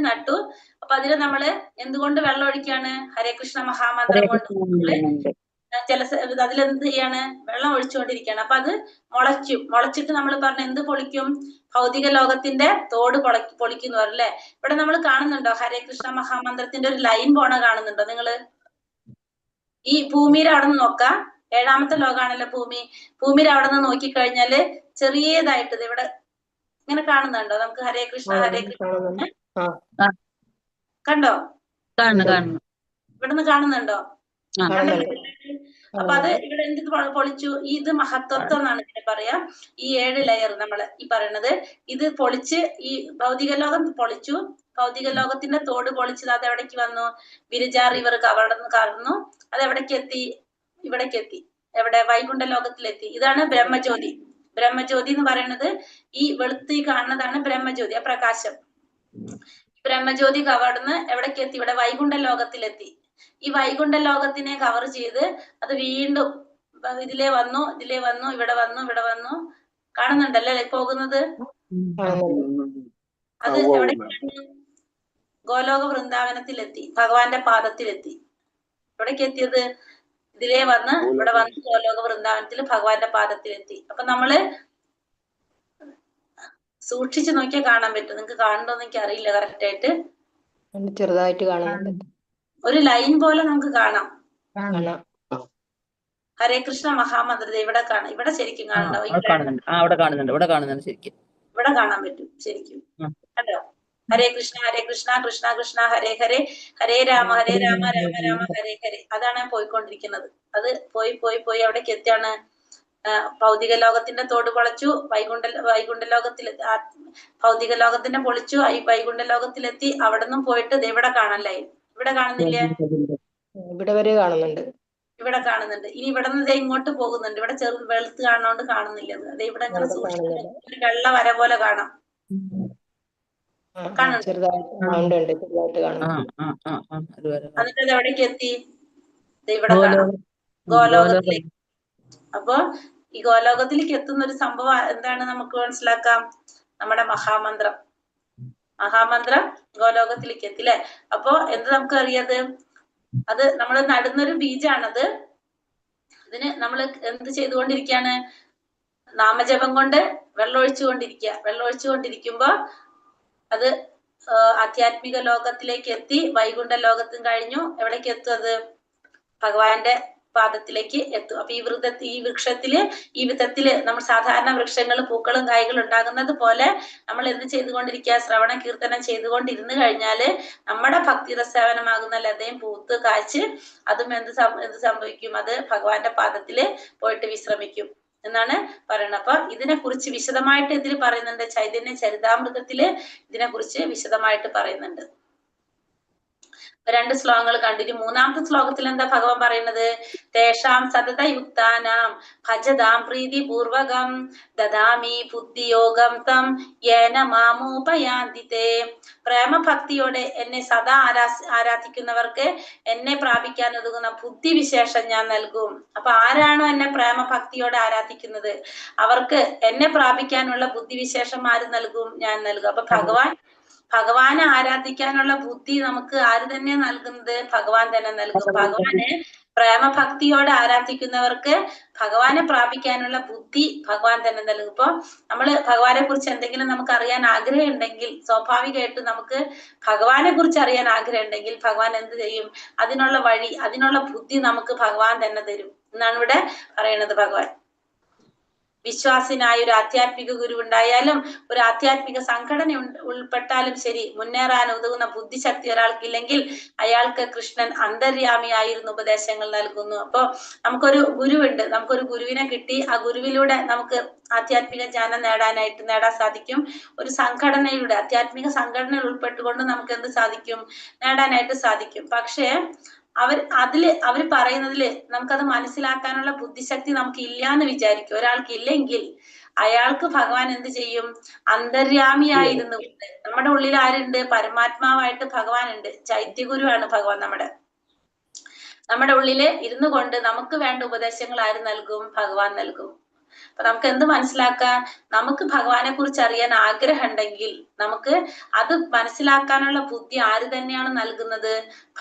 നട്ടു. അപ്പൊ അതില് നമ്മള് എന്തുകൊണ്ട് വെള്ളം ഒഴിക്കാണ്? ഹരേ കൃഷ്ണ മഹാമന്ത്രം കൊണ്ട് അതിലെന്ത് ചെയ്യാണ്? വെള്ളം ഒഴിച്ചുകൊണ്ടിരിക്കുകയാണ്. അപ്പൊ അത് മുളച്ചിട്ട് നമ്മൾ പറഞ്ഞ എന്ത് പൊളിക്കും? ഭൗതിക ലോകത്തിന്റെ തോട് പൊളിക്കുന്നു പറഞ്ഞല്ലേ. ഇവിടെ നമ്മൾ കാണുന്നുണ്ടോ? ഹരേ കൃഷ്ണ മഹാമന്ത്രത്തിന്റെ ഒരു ലൈൻ പോണ കാണുന്നുണ്ടോ നിങ്ങള്? ഈ ഭൂമിയിൽ അവിടെ നിന്ന് നോക്കാം, 7ാമത്തെ ലോകാണല്ലോ ഭൂമി. ഭൂമിയിൽ അവിടെ നിന്ന് നോക്കിക്കഴിഞ്ഞാല് ചെറിയതായിട്ട് ഇവിടെ ഇങ്ങനെ കാണുന്നുണ്ടോ? നമുക്ക് ഹരേ കൃഷ്ണ കണ്ടോ? ഇവിടുന്ന് കാണുന്നുണ്ടോ? അപ്പൊ അത് ഇവിടെ എന്ത് പൊളിച്ചു? ഇത് മഹത്വത്വം എന്നാണ് ഇതിനെ പറയാ. ഈ 7 ലെയർ നമ്മള് ഈ പറയണത് ഇത് പൊളിച്ച് ഈ ഭൗതിക ലോകം പൊളിച്ചു. ഭൗതിക ലോകത്തിന്റെ തോട് പൊളിച്ചത് അത് എവിടേക്ക് വന്നു? വിരജാ റിവർ കടന്നു. അത് എവിടേക്ക് എത്തി? ഇവിടേക്ക് എത്തി. എവിടെ? വൈകുണ്ഠ ലോകത്തിലെത്തി. ഇതാണ് ബ്രഹ്മജ്യോതി. ബ്രഹ്മജ്യോതി എന്ന് പറയുന്നത് ഈ വെളുത്തി കാണുന്നതാണ് ബ്രഹ്മജ്യോതി, ആ പ്രകാശം. ബ്രഹ്മജ്യോതി കവർന്ന് എവിടേക്ക് എത്തി? ഇവിടെ വൈകുണ്ഠ ലോകത്തിലെത്തി. ഈ വൈകുണ്ഠ ലോകത്തിനെ കവർ ചെയ്ത് അത് വീണ്ടും ഇതിലേ വന്നു, ഇവിടെ വന്നു. കാണുന്നുണ്ടല്ലേ പോകുന്നത്? അത് എവിടേക്കാണ്? ഗോലോക വൃന്ദാവനത്തിലെത്തി, ഭഗവാന്റെ പാദത്തിലെത്തി. എവിടേക്ക് എത്തിയത്? ഇതിലേ വന്ന് ഇവിടെ വന്ന് ഗോലോക വൃന്ദാവനത്തിൽ ഭഗവാന്റെ പാദത്തിലെത്തി. അപ്പൊ നമ്മള് സൂക്ഷിച്ചു നോക്കിയാൽ കാണാൻ പറ്റും. നിങ്ങൾക്ക് കാണുന്നോന്ന് എനിക്ക് അറിയില്ല കറക്റ്റ് ആയിട്ട്. ചെറുതായിട്ട് കാണുന്നുണ്ട്. ഒരു ലൈൻ പോലെ നമുക്ക് കാണാം. കാണാം. ഹരേ കൃഷ്ണ മഹാമന്ത്രത്തെ ഇവിടെ കാണാം. ഇവിടെ ശരിക്കും കാണുന്നുണ്ടോ? അവിടെ കാണുന്നുണ്ട് ശരിക്കും. ഇവിടെ കാണാൻ പറ്റും ശരിക്കും. കണ്ടോ? ഹരേ കൃഷ്ണ കൃഷ്ണ കൃഷ്ണ ഹരേ ഹരേ, ഹരേ രാമ രാമ രാമ ഹരേ ഹരേ. അതാണ് പോയിക്കൊണ്ടിരിക്കുന്നത്. അത് പോയി അവിടേക്ക് എത്തിയാണ് ഭൗതിക ലോകത്തിന്റെ തോട് പൊളച്ചു, വൈകുണ്ഠ ലോകത്തിൽ ഭൗതിക ലോകത്തിന്റെ പൊളിച്ചു, വൈകുണ്ഠ ലോകത്തിലെത്തി. അവിടെ നിന്നും പോയിട്ട് ഇവിടെ കാണാൻ ഇവിടെ കാണുന്നില്ലേ? ഇവിടെ വരെ കാണുന്നുണ്ട്. ഇവിടെ കാണുന്നുണ്ട്. ഇനി ഇവിടെ നിന്ന് ഇങ്ങോട്ട് പോകുന്നുണ്ട്. ഇവിടെ വെളുത്ത് കാണുന്നോണ്ട് കാണുന്നില്ല. അതെ ഇവിടെ ഇങ്ങനെ സൂക്ഷിച്ചു ഒരു വെള്ള വര പോലെ കാണാം. എന്നിട്ട് അത് എവിടേക്ക് എത്തി? ഇവിടെ കാണാം, ഗോലോകത്തിലേക്ക്. അപ്പൊ ഈ ഗോലോകത്തിലേക്ക് എത്തുന്ന ഒരു സംഭവം എന്താണ് നമുക്ക് മനസ്സിലാക്കാം? നമ്മുടെ മഹാമന്ത്രം ഗോലോകത്തിലേക്ക് എത്തി അല്ലെ? അപ്പൊ എന്ത് നമുക്ക് അറിയാത്? അത് നമ്മൾ നടുന്നൊരു ബീജാണത്. അതിന് നമ്മൾ എന്ത് ചെയ്തുകൊണ്ടിരിക്കുകയാണ്? നാമജപം കൊണ്ട് വെള്ളമൊഴിച്ചുകൊണ്ടിരിക്കുമ്പോ അത് ആധ്യാത്മിക ലോകത്തിലേക്ക് എത്തി. വൈകുണ്ഠ ലോകത്തും കഴിഞ്ഞു. എവിടേക്ക് എത്തും? അത് ഭഗവാന്റെ പാദത്തിലേക്ക് എത്തും. അപ്പൊ ഈ വൃക്ഷത്തില് ഈ വിധത്തില് നമ്മൾ സാധാരണ വൃക്ഷങ്ങൾ പൂക്കളും കായ്കളും ഉണ്ടാകുന്നത് പോലെ നമ്മൾ എന്ത് ചെയ്തുകൊണ്ടിരിക്കുക? ശ്രവണ കീർത്തനം ചെയ്തുകൊണ്ടിരുന്നു കഴിഞ്ഞാല് നമ്മുടെ ഭക്തിരസേവനമാകുന്ന ലതയും പൂത്ത് കായ്ച്ച് അതും എന്ത് സംഭവിക്കും? അത് ഭഗവാന്റെ പാദത്തില് പോയിട്ട് വിശ്രമിക്കും എന്നാണ് പറയുന്നത്. അപ്പൊ ഇതിനെ കുറിച്ച് വിശദമായിട്ട് ഇതിൽ പറയുന്നുണ്ട്. ചൈതന്യ ചരിതാമൃതത്തില് ഇതിനെ കുറിച്ച് വിശദമായിട്ട് പറയുന്നുണ്ട്. 2 ശ്ലോകങ്ങൾ കണ്ടിട്ട് മൂന്നാമത്തെ ശ്ലോകത്തിൽ എന്താ ഭഗവാൻ പറയുന്നത്? തേഷാം സതതയുക്താനാം ഭജതാം പ്രീതി പൂർവകം ദദാമി ബുദ്ധിയോഗം തം യേന മാമോപയാന്തിതേ. പ്രേമഭക്തിയോടെ എന്നെ സദാ ആരാധിക്കുന്നവർക്ക് എന്നെ പ്രാപിക്കാൻ ഒതുങ്ങുന്ന ബുദ്ധിവിശേഷം ഞാൻ നൽകും. അപ്പൊ ആരാണോ എന്നെ പ്രേമഭക്തിയോടെ ആരാധിക്കുന്നത് അവർക്ക് എന്നെ പ്രാപിക്കാനുള്ള ബുദ്ധിവിശേഷം ആര് നൽകും? ഞാൻ നൽകും. അപ്പൊ ഭഗവാനെ ആരാധിക്കാനുള്ള ബുദ്ധി നമുക്ക് ആര് തന്നെ നൽകുന്നത്? ഭഗവാൻ തന്നെ നൽകും. ഭഗവാനെ പ്രേമഭക്തിയോടെ ആരാധിക്കുന്നവർക്ക് ഭഗവാനെ പ്രാപിക്കാനുള്ള ബുദ്ധി ഭഗവാൻ തന്നെ നൽകും. ഇപ്പൊ നമ്മള് ഭഗവാനെ കുറിച്ച് എന്തെങ്കിലും നമുക്ക് അറിയാൻ ആഗ്രഹം ഉണ്ടെങ്കിൽ സ്വാഭാവികമായിട്ടും നമുക്ക് ഭഗവാനെ കുറിച്ച് അറിയാൻ ആഗ്രഹം ഉണ്ടെങ്കിൽ ഭഗവാൻ എന്ത് ചെയ്യും? അതിനുള്ള വഴി, അതിനുള്ള ബുദ്ധി നമുക്ക് ഭഗവാൻ തന്നെ തരും എന്നാണ് ഇവിടെ പറയുന്നത്. ഭഗവാൻ വിശ്വാസിനായ ഒരു ആധ്യാത്മിക ഗുരു ഉണ്ടായാലും ഒരു ആധ്യാത്മിക സംഘടന ഉൾപ്പെട്ടാലും ശരി, മുന്നേറാൻ ഉതകുന്ന ബുദ്ധിശക്തി ഒരാൾക്കില്ലെങ്കിൽ അയാൾക്ക് കൃഷ്ണൻ അന്തര്യാമിയായിരുന്നു ഉപദേശങ്ങൾ നൽകുന്നു. അപ്പൊ നമുക്കൊരു ഗുരുവുണ്ട്, നമുക്കൊരു ഗുരുവിനെ കിട്ടി. ആ ഗുരുവിലൂടെ നമുക്ക് ആധ്യാത്മിക ജ്ഞാനം നേടാൻ സാധിക്കും. ഒരു സംഘടനയിലൂടെ ആധ്യാത്മിക സംഘടനയിൽ ഉൾപ്പെട്ടുകൊണ്ട് നമുക്ക് എന്ത് സാധിക്കും? നേടാനായിട്ട് സാധിക്കും. പക്ഷേ അവർ പറയുന്നതില് നമുക്കത് മനസ്സിലാക്കാനുള്ള ബുദ്ധിശക്തി നമുക്ക് ഇല്ലാന്ന് വിചാരിക്കും. ഒരാൾക്ക് ഇല്ലെങ്കിൽ അയാൾക്ക് ഭഗവാൻ എന്ത് ചെയ്യും? അന്തര്യാമിയായിരുന്നു കൊണ്ട് നമ്മുടെ ഉള്ളിൽ ആരുണ്ട്? പരമാത്മാവായിട്ട് ഭഗവാൻ ഉണ്ട്. ചൈത്യഗുരുവാണ് ഭഗവാൻ. നമ്മുടെ ഉള്ളില് ഇരുന്നു കൊണ്ട് നമുക്ക് വേണ്ട ഉപദേശങ്ങൾ ആര് നൽകും? ഭഗവാൻ നൽകും. അപ്പൊ നമുക്ക് എന്ത് മനസ്സിലാക്കാം? നമുക്ക് ഭഗവാനെ കുറിച്ച് അറിയാൻ ആഗ്രഹം ഉണ്ടെങ്കിൽ നമുക്ക് അത് മനസ്സിലാക്കാനുള്ള ബുദ്ധി ആര് തന്നെയാണ് നൽകുന്നത്?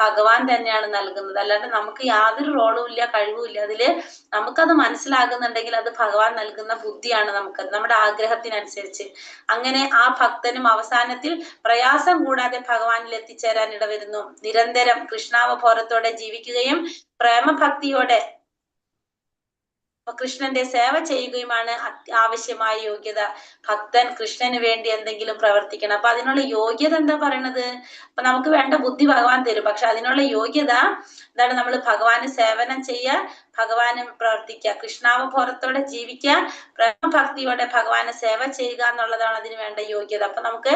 ഭഗവാൻ തന്നെയാണ് നൽകുന്നത്. അല്ലാണ്ട് നമുക്ക് യാതൊരു റോളും ഇല്ല, കഴിവും ഇല്ല. അതില് നമുക്കത് മനസ്സിലാകുന്നുണ്ടെങ്കിൽ അത് ഭഗവാൻ നൽകുന്ന ബുദ്ധിയാണ് നമുക്ക്, നമ്മുടെ ആഗ്രഹത്തിനനുസരിച്ച്. അങ്ങനെ ആ ഭക്തനും അവസാനത്തിൽ പ്രയാസം കൂടാതെ ഭഗവാനിൽ എത്തിച്ചേരാൻ ഇടവരുന്നു. നിരന്തരം കൃഷ്ണാവബോധത്തോടെ ജീവിക്കുകയും പ്രേമഭക്തിയോടെ കൃഷ്ണന്റെ സേവ ചെയ്യുകയുമാണ് ആവശ്യമായ യോഗ്യത. ഭക്തൻ കൃഷ്ണന് വേണ്ടി എന്തെങ്കിലും പ്രവർത്തിക്കണം. അപ്പൊ അതിനുള്ള യോഗ്യത എന്താ പറയണത്? അപ്പൊ നമുക്ക് വേണ്ട ബുദ്ധി ഭഗവാൻ തരും. പക്ഷെ അതിനുള്ള യോഗ്യത എന്താണ് നമ്മൾ ഭഗവാന് സേവനം ചെയ്യുക, ഭഗവാന് പ്രവർത്തിക്കുക, കൃഷ്ണാവബോധത്തോടെ ജീവിക്കുക, പ്രേമഭക്തിയോടെ ഭഗവാന് സേവ ചെയ്യുക എന്നുള്ളതാണ് അതിന് വേണ്ട യോഗ്യത. അപ്പൊ നമുക്ക്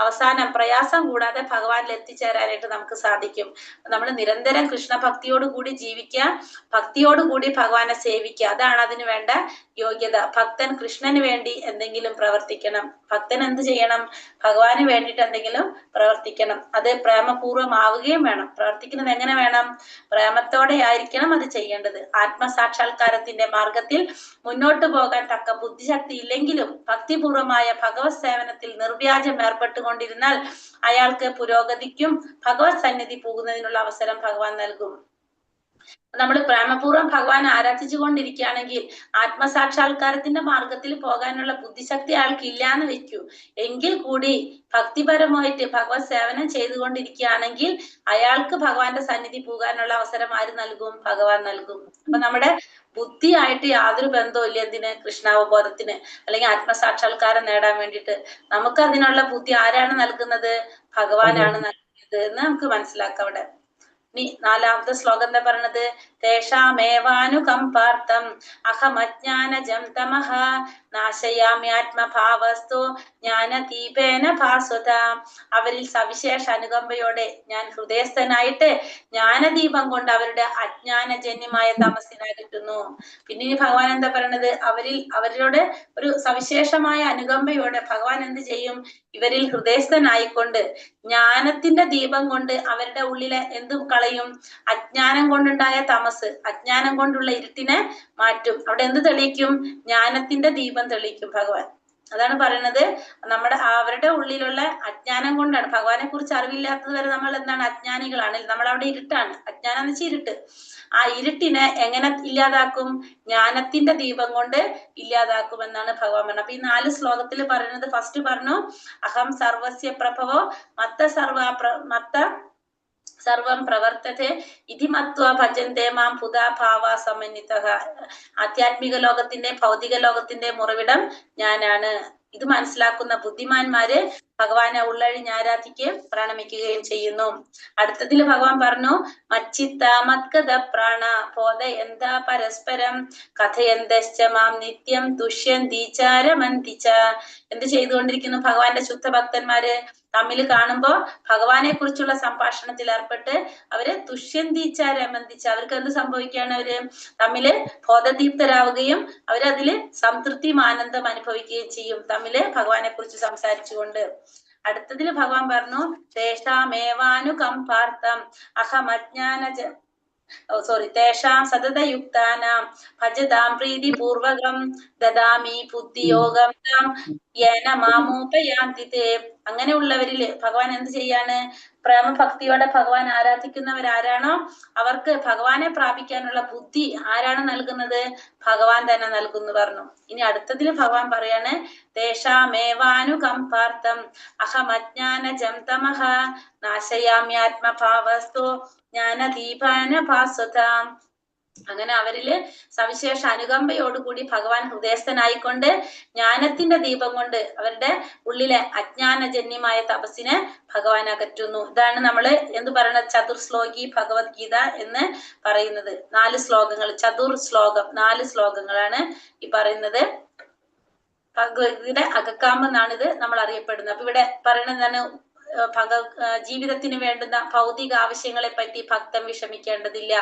അവസാനം പ്രയാസം കൂടാതെ ഭഗവാനിൽ എത്തിച്ചേരാനായിട്ട് നമുക്ക് സാധിക്കും. നമ്മൾ നിരന്തരം കൃഷ്ണഭക്തിയോട് കൂടി ജീവിക്കുക, ഭക്തിയോടുകൂടി ഭഗവാനെ സേവിക്കുക, അതാണ് അതിന് വേണ്ട യോഗ്യത. ഭക്തൻ കൃഷ്ണന് വേണ്ടി എന്തെങ്കിലും പ്രവർത്തിക്കണം, ഭക്തൻ എന്ത് ചെയ്യണം, ഭഗവാന് വേണ്ടിയിട്ട് എന്തെങ്കിലും പ്രവർത്തിക്കണം. അത് പ്രേമപൂർവ്വമാവുകയും വേണം. പ്രവർത്തിക്കുന്നത് എങ്ങനെ വേണം, പ്രേമത്തോടെ ആയിരിക്കണം അത് ചെയ്യേണ്ടത്. ആത്മസാക്ഷാത്കാരത്തിന്റെ മാർഗത്തിൽ മുന്നോട്ട് പോകാൻ തക്ക ബുദ്ധിശക്തി ഇല്ലെങ്കിലും ഭക്തിപൂർവമായ ഭഗവത് സേവനത്തിൽ നിർവ്യാജം ഏർപ്പെട്ടുകൊണ്ടിരുന്നാൽ അയാൾക്ക് പുരോഗതിക്കും ഭഗവത് സന്നിധി പോകുന്നതിനുള്ള അവസരം ഭഗവാൻ നൽകും. നമ്മൾ പ്രേമപൂർവ്വം ഭഗവാൻ ആരാധിച്ചു കൊണ്ടിരിക്കുകയാണെങ്കിൽ ആത്മസാക്ഷാത്കാരത്തിന്റെ മാർഗത്തിൽ പോകാനുള്ള ബുദ്ധിശക്തി ആൾക്ക് ഇല്ലാന്ന് വെക്കൂ, എങ്കിൽ കൂടി ഭക്തിപരമായിട്ട് ഭഗവത് സേവനം ചെയ്തുകൊണ്ടിരിക്കുകയാണെങ്കിൽ അയാൾക്ക് ഭഗവാന്റെ സന്നിധി പോകാനുള്ള അവസരം ആര് നൽകും, ഭഗവാൻ നൽകും. അപ്പൊ നമ്മുടെ ബുദ്ധിയായിട്ട് യാതൊരു ബന്ധവും ഇല്ല എന്തിന്, കൃഷ്ണാവബോധത്തിന് അല്ലെങ്കിൽ ആത്മസാക്ഷാത്കാരം നേടാൻ വേണ്ടിയിട്ട്. നമുക്ക് അതിനുള്ള ബുദ്ധി ആരാണ് നൽകുന്നത്, ഭഗവാനാണ് നൽകുന്നത് എന്ന് നമുക്ക് മനസ്സിലാക്കാം. അവിടെ ഇനി 4ാമത്തെ ശ്ലോകം എന്താ പറയണത്, തേഷാമേവാനുകമ്പാർത്ഥം അഹമജ്ഞാനജം തമഃ നാശയാമ്യാത്മഭാവസ്തു ജ്ഞാനദീപേന ഭാസ്വത. അവരിൽ സവിശേഷ അനുകമ്പയോടെ ഞാൻ ഹൃദയസ്ഥനായിട്ട് ജ്ഞാനദീപം കൊണ്ട് അവരുടെ അജ്ഞാനജന്യമായ തമസ്സിനെ അകറ്റുന്നു. പിന്നെ ഭഗവാൻ എന്താ പറയണത്, അവരോട് ഒരു സവിശേഷമായ അനുകമ്പയോടെ ഭഗവാൻ എന്ത് ചെയ്യും, ഇവരിൽ ഹൃദയസ്ഥനായിക്കൊണ്ട് ജ്ഞാനത്തിന്റെ ദീപം കൊണ്ട് അവരുടെ ഉള്ളിലെ എന്തും കളയും, അജ്ഞാനം കൊണ്ടുണ്ടായ തമസ്, അജ്ഞാനം കൊണ്ടുള്ള ഇരുട്ടിനെ മാറ്റും. അവിടെ എന്ത് തെളിയിക്കും, ജ്ഞാനത്തിന്റെ ദീപം തെളിയിക്കും ഭഗവാൻ. അതാണ് പറയുന്നത്, അവരുടെ ഉള്ളിലുള്ള അജ്ഞാനം കൊണ്ടാണ്, ഭഗവാനെ കുറിച്ച് അറിവില്ലാത്തത് വരെ നമ്മൾ എന്താണ്, അജ്ഞാനികളാണ്. നമ്മൾ അവിടെ ഇരുട്ടാണ്, അജ്ഞാനം എന്ന് വെച്ചാൽ ഇരുട്ട്. ആ ഇരുട്ടിനെ എങ്ങനെ ഇല്ലാതാക്കും, ജ്ഞാനത്തിന്റെ ദീപം കൊണ്ട് ഇല്ലാതാക്കും എന്നാണ് ഭഗവാൻ പറഞ്ഞത്. അപ്പൊ ഈ 4 ശ്ലോകത്തിൽ പറയുന്നത്, ഫസ്റ്റ് പറഞ്ഞു അഹം സർവസ്യ പ്രഭവോ മത്ത സർവം പ്രവർത്തത്തെ ഇതി മത്വാ ഭജന്തേ മാം പുതാ ഭാവ സമന്വിതഃ. ആധ്യാത്മിക ലോകത്തിന്റെ ഭൗതിക ലോകത്തിന്റെ ഉറവിടം ഞാനാണ്. ഇത് മനസ്സിലാക്കുന്ന ബുദ്ധിമാന്മാര് ഭഗവാനെ ഉള്ളഴിഞ്ഞ് ആരാധിക്കുകയും പ്രണമിക്കുകയും ചെയ്യുന്നു. അടുത്തതിൽ ഭഗവാൻ പറഞ്ഞു, മച്ചിത്ത മത്കഥ പ്രാണ ബോധ എന്താ പരസ്പരം കഥയന്തശ്ച മാം നിത്യം ദുഷ്യന്തീചാരമന്തിച്ച. എന്ത് ചെയ്തുകൊണ്ടിരിക്കുന്നു, ഭഗവാന്റെ ശുദ്ധഭക്തന്മാര് തമ്മിൽ കാണുമ്പോ ഭഗവാനെ കുറിച്ചുള്ള സംഭാഷണത്തിൽ ഏർപ്പെട്ട് അവര് തുഷ്യന്തീച്ചാരമന്തിച്ച, അവർക്ക് എന്ത് സംഭവിക്കുകയാണ്, അവര് തമ്മില് ബോധദീപ്തരാവുകയും അവരതില് സംതൃപ്തിയും ആനന്ദം അനുഭവിക്കുകയും ചെയ്യും, തമ്മില് ഭഗവാനെ കുറിച്ച് സംസാരിച്ചുകൊണ്ട്. അടുത്തതിൽ ഭഗവാൻ പറഞ്ഞു, തേഷാമേവാനുകമ്പാർത്ഥം തേഷാം സതതയുക്താനാം ഭജതാം പ്രീതിപൂർവകം ദദാമി ബുദ്ധിയോഗം താം യേന മാമോപയാന്തി തേ. അങ്ങനെയുള്ളവരില് ഭഗവാൻ എന്ത് ചെയ്യാണ്, പ്രേമഭക്തിയോടെ ഭഗവാൻ ആരാധിക്കുന്നവരാരാണോ അവർക്ക് ഭഗവാനെ പ്രാപിക്കാനുള്ള ബുദ്ധി ആരാണ് നൽകുന്നത്, ഭഗവാൻ തന്നെ നൽകുന്നു പറഞ്ഞു. ഇനി അടുത്തതിൽ ഭഗവാൻ പറയാണ്, തേഷാമേവാനുകമ്പാർത്ഥം അഹമജ്ഞാനജം തമഃ നാശയാമ്യാത്മഭാവസ്തു ജ്ഞാനദീപാന ഭാസ്വത. അങ്ങനെ അവരില് സവിശേഷ അനുകമ്പയോടുകൂടി ഭഗവാൻ ഹൃദയസ്ഥനായിക്കൊണ്ട് ജ്ഞാനത്തിന്റെ ദീപം കൊണ്ട് അവരുടെ ഉള്ളിലെ അജ്ഞാനജന്യമായ തപസ്സിനെ ഭഗവാൻ അകറ്റുന്നു. ഇതാണ് നമ്മള് എന്ത് പറയുന്നത്, ചതുർശ്ലോകി ഭഗവത്ഗീത എന്ന് പറയുന്നത്. 4 ശ്ലോകങ്ങൾ, ചതുർശ്ലോകം 4 ശ്ലോകങ്ങളാണ് ഈ പറയുന്നത്. ഭഗവത്ഗീത അകക്കാമെന്നാണ് ഇത് നമ്മൾ അറിയപ്പെടുന്നത്. അപ്പൊ ഇവിടെ പറയുന്നത് ജീവിതത്തിന് വേണ്ടുന്ന ഭൗതിക ആവശ്യങ്ങളെ പറ്റി ഭക്തൻ വിഷമിക്കേണ്ടതില്ല,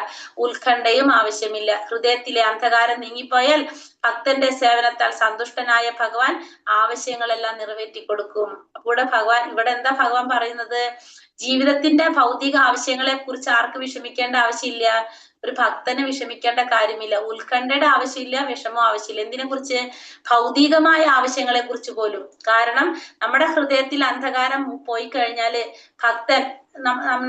ഉത്കണ്ഠയും ആവശ്യമില്ല. ഹൃദയത്തിലെ അന്ധകാരം നീങ്ങിപ്പോയാൽ ഭക്തന്റെ സേവനത്താൽ സന്തുഷ്ടനായ ഭഗവാൻ ആവശ്യങ്ങളെല്ലാം നിറവേറ്റി കൊടുക്കും. അപ്പോൾ ഇവിടെ എന്താ ഭഗവാൻ പറയുന്നത്, ജീവിതത്തിന്റെ ഭൗതിക ആവശ്യങ്ങളെ കുറിച്ച് ആർക്ക് വിഷമിക്കേണ്ട ആവശ്യമില്ല, ഒരു ഭക്തന് വിഷമിക്കേണ്ട കാര്യമില്ല, ഉത്കണ്ഠയുടെ ആവശ്യമില്ല, വിഷമോ ആവശ്യമില്ല. എന്തിനെ കുറിച്ച്, ഭൗതികമായ ആവശ്യങ്ങളെ കുറിച്ച് പോലും. കാരണം നമ്മുടെ ഹൃദയത്തിൽ അന്ധകാരം പോയി കഴിഞ്ഞാല് ഭക്തൻ,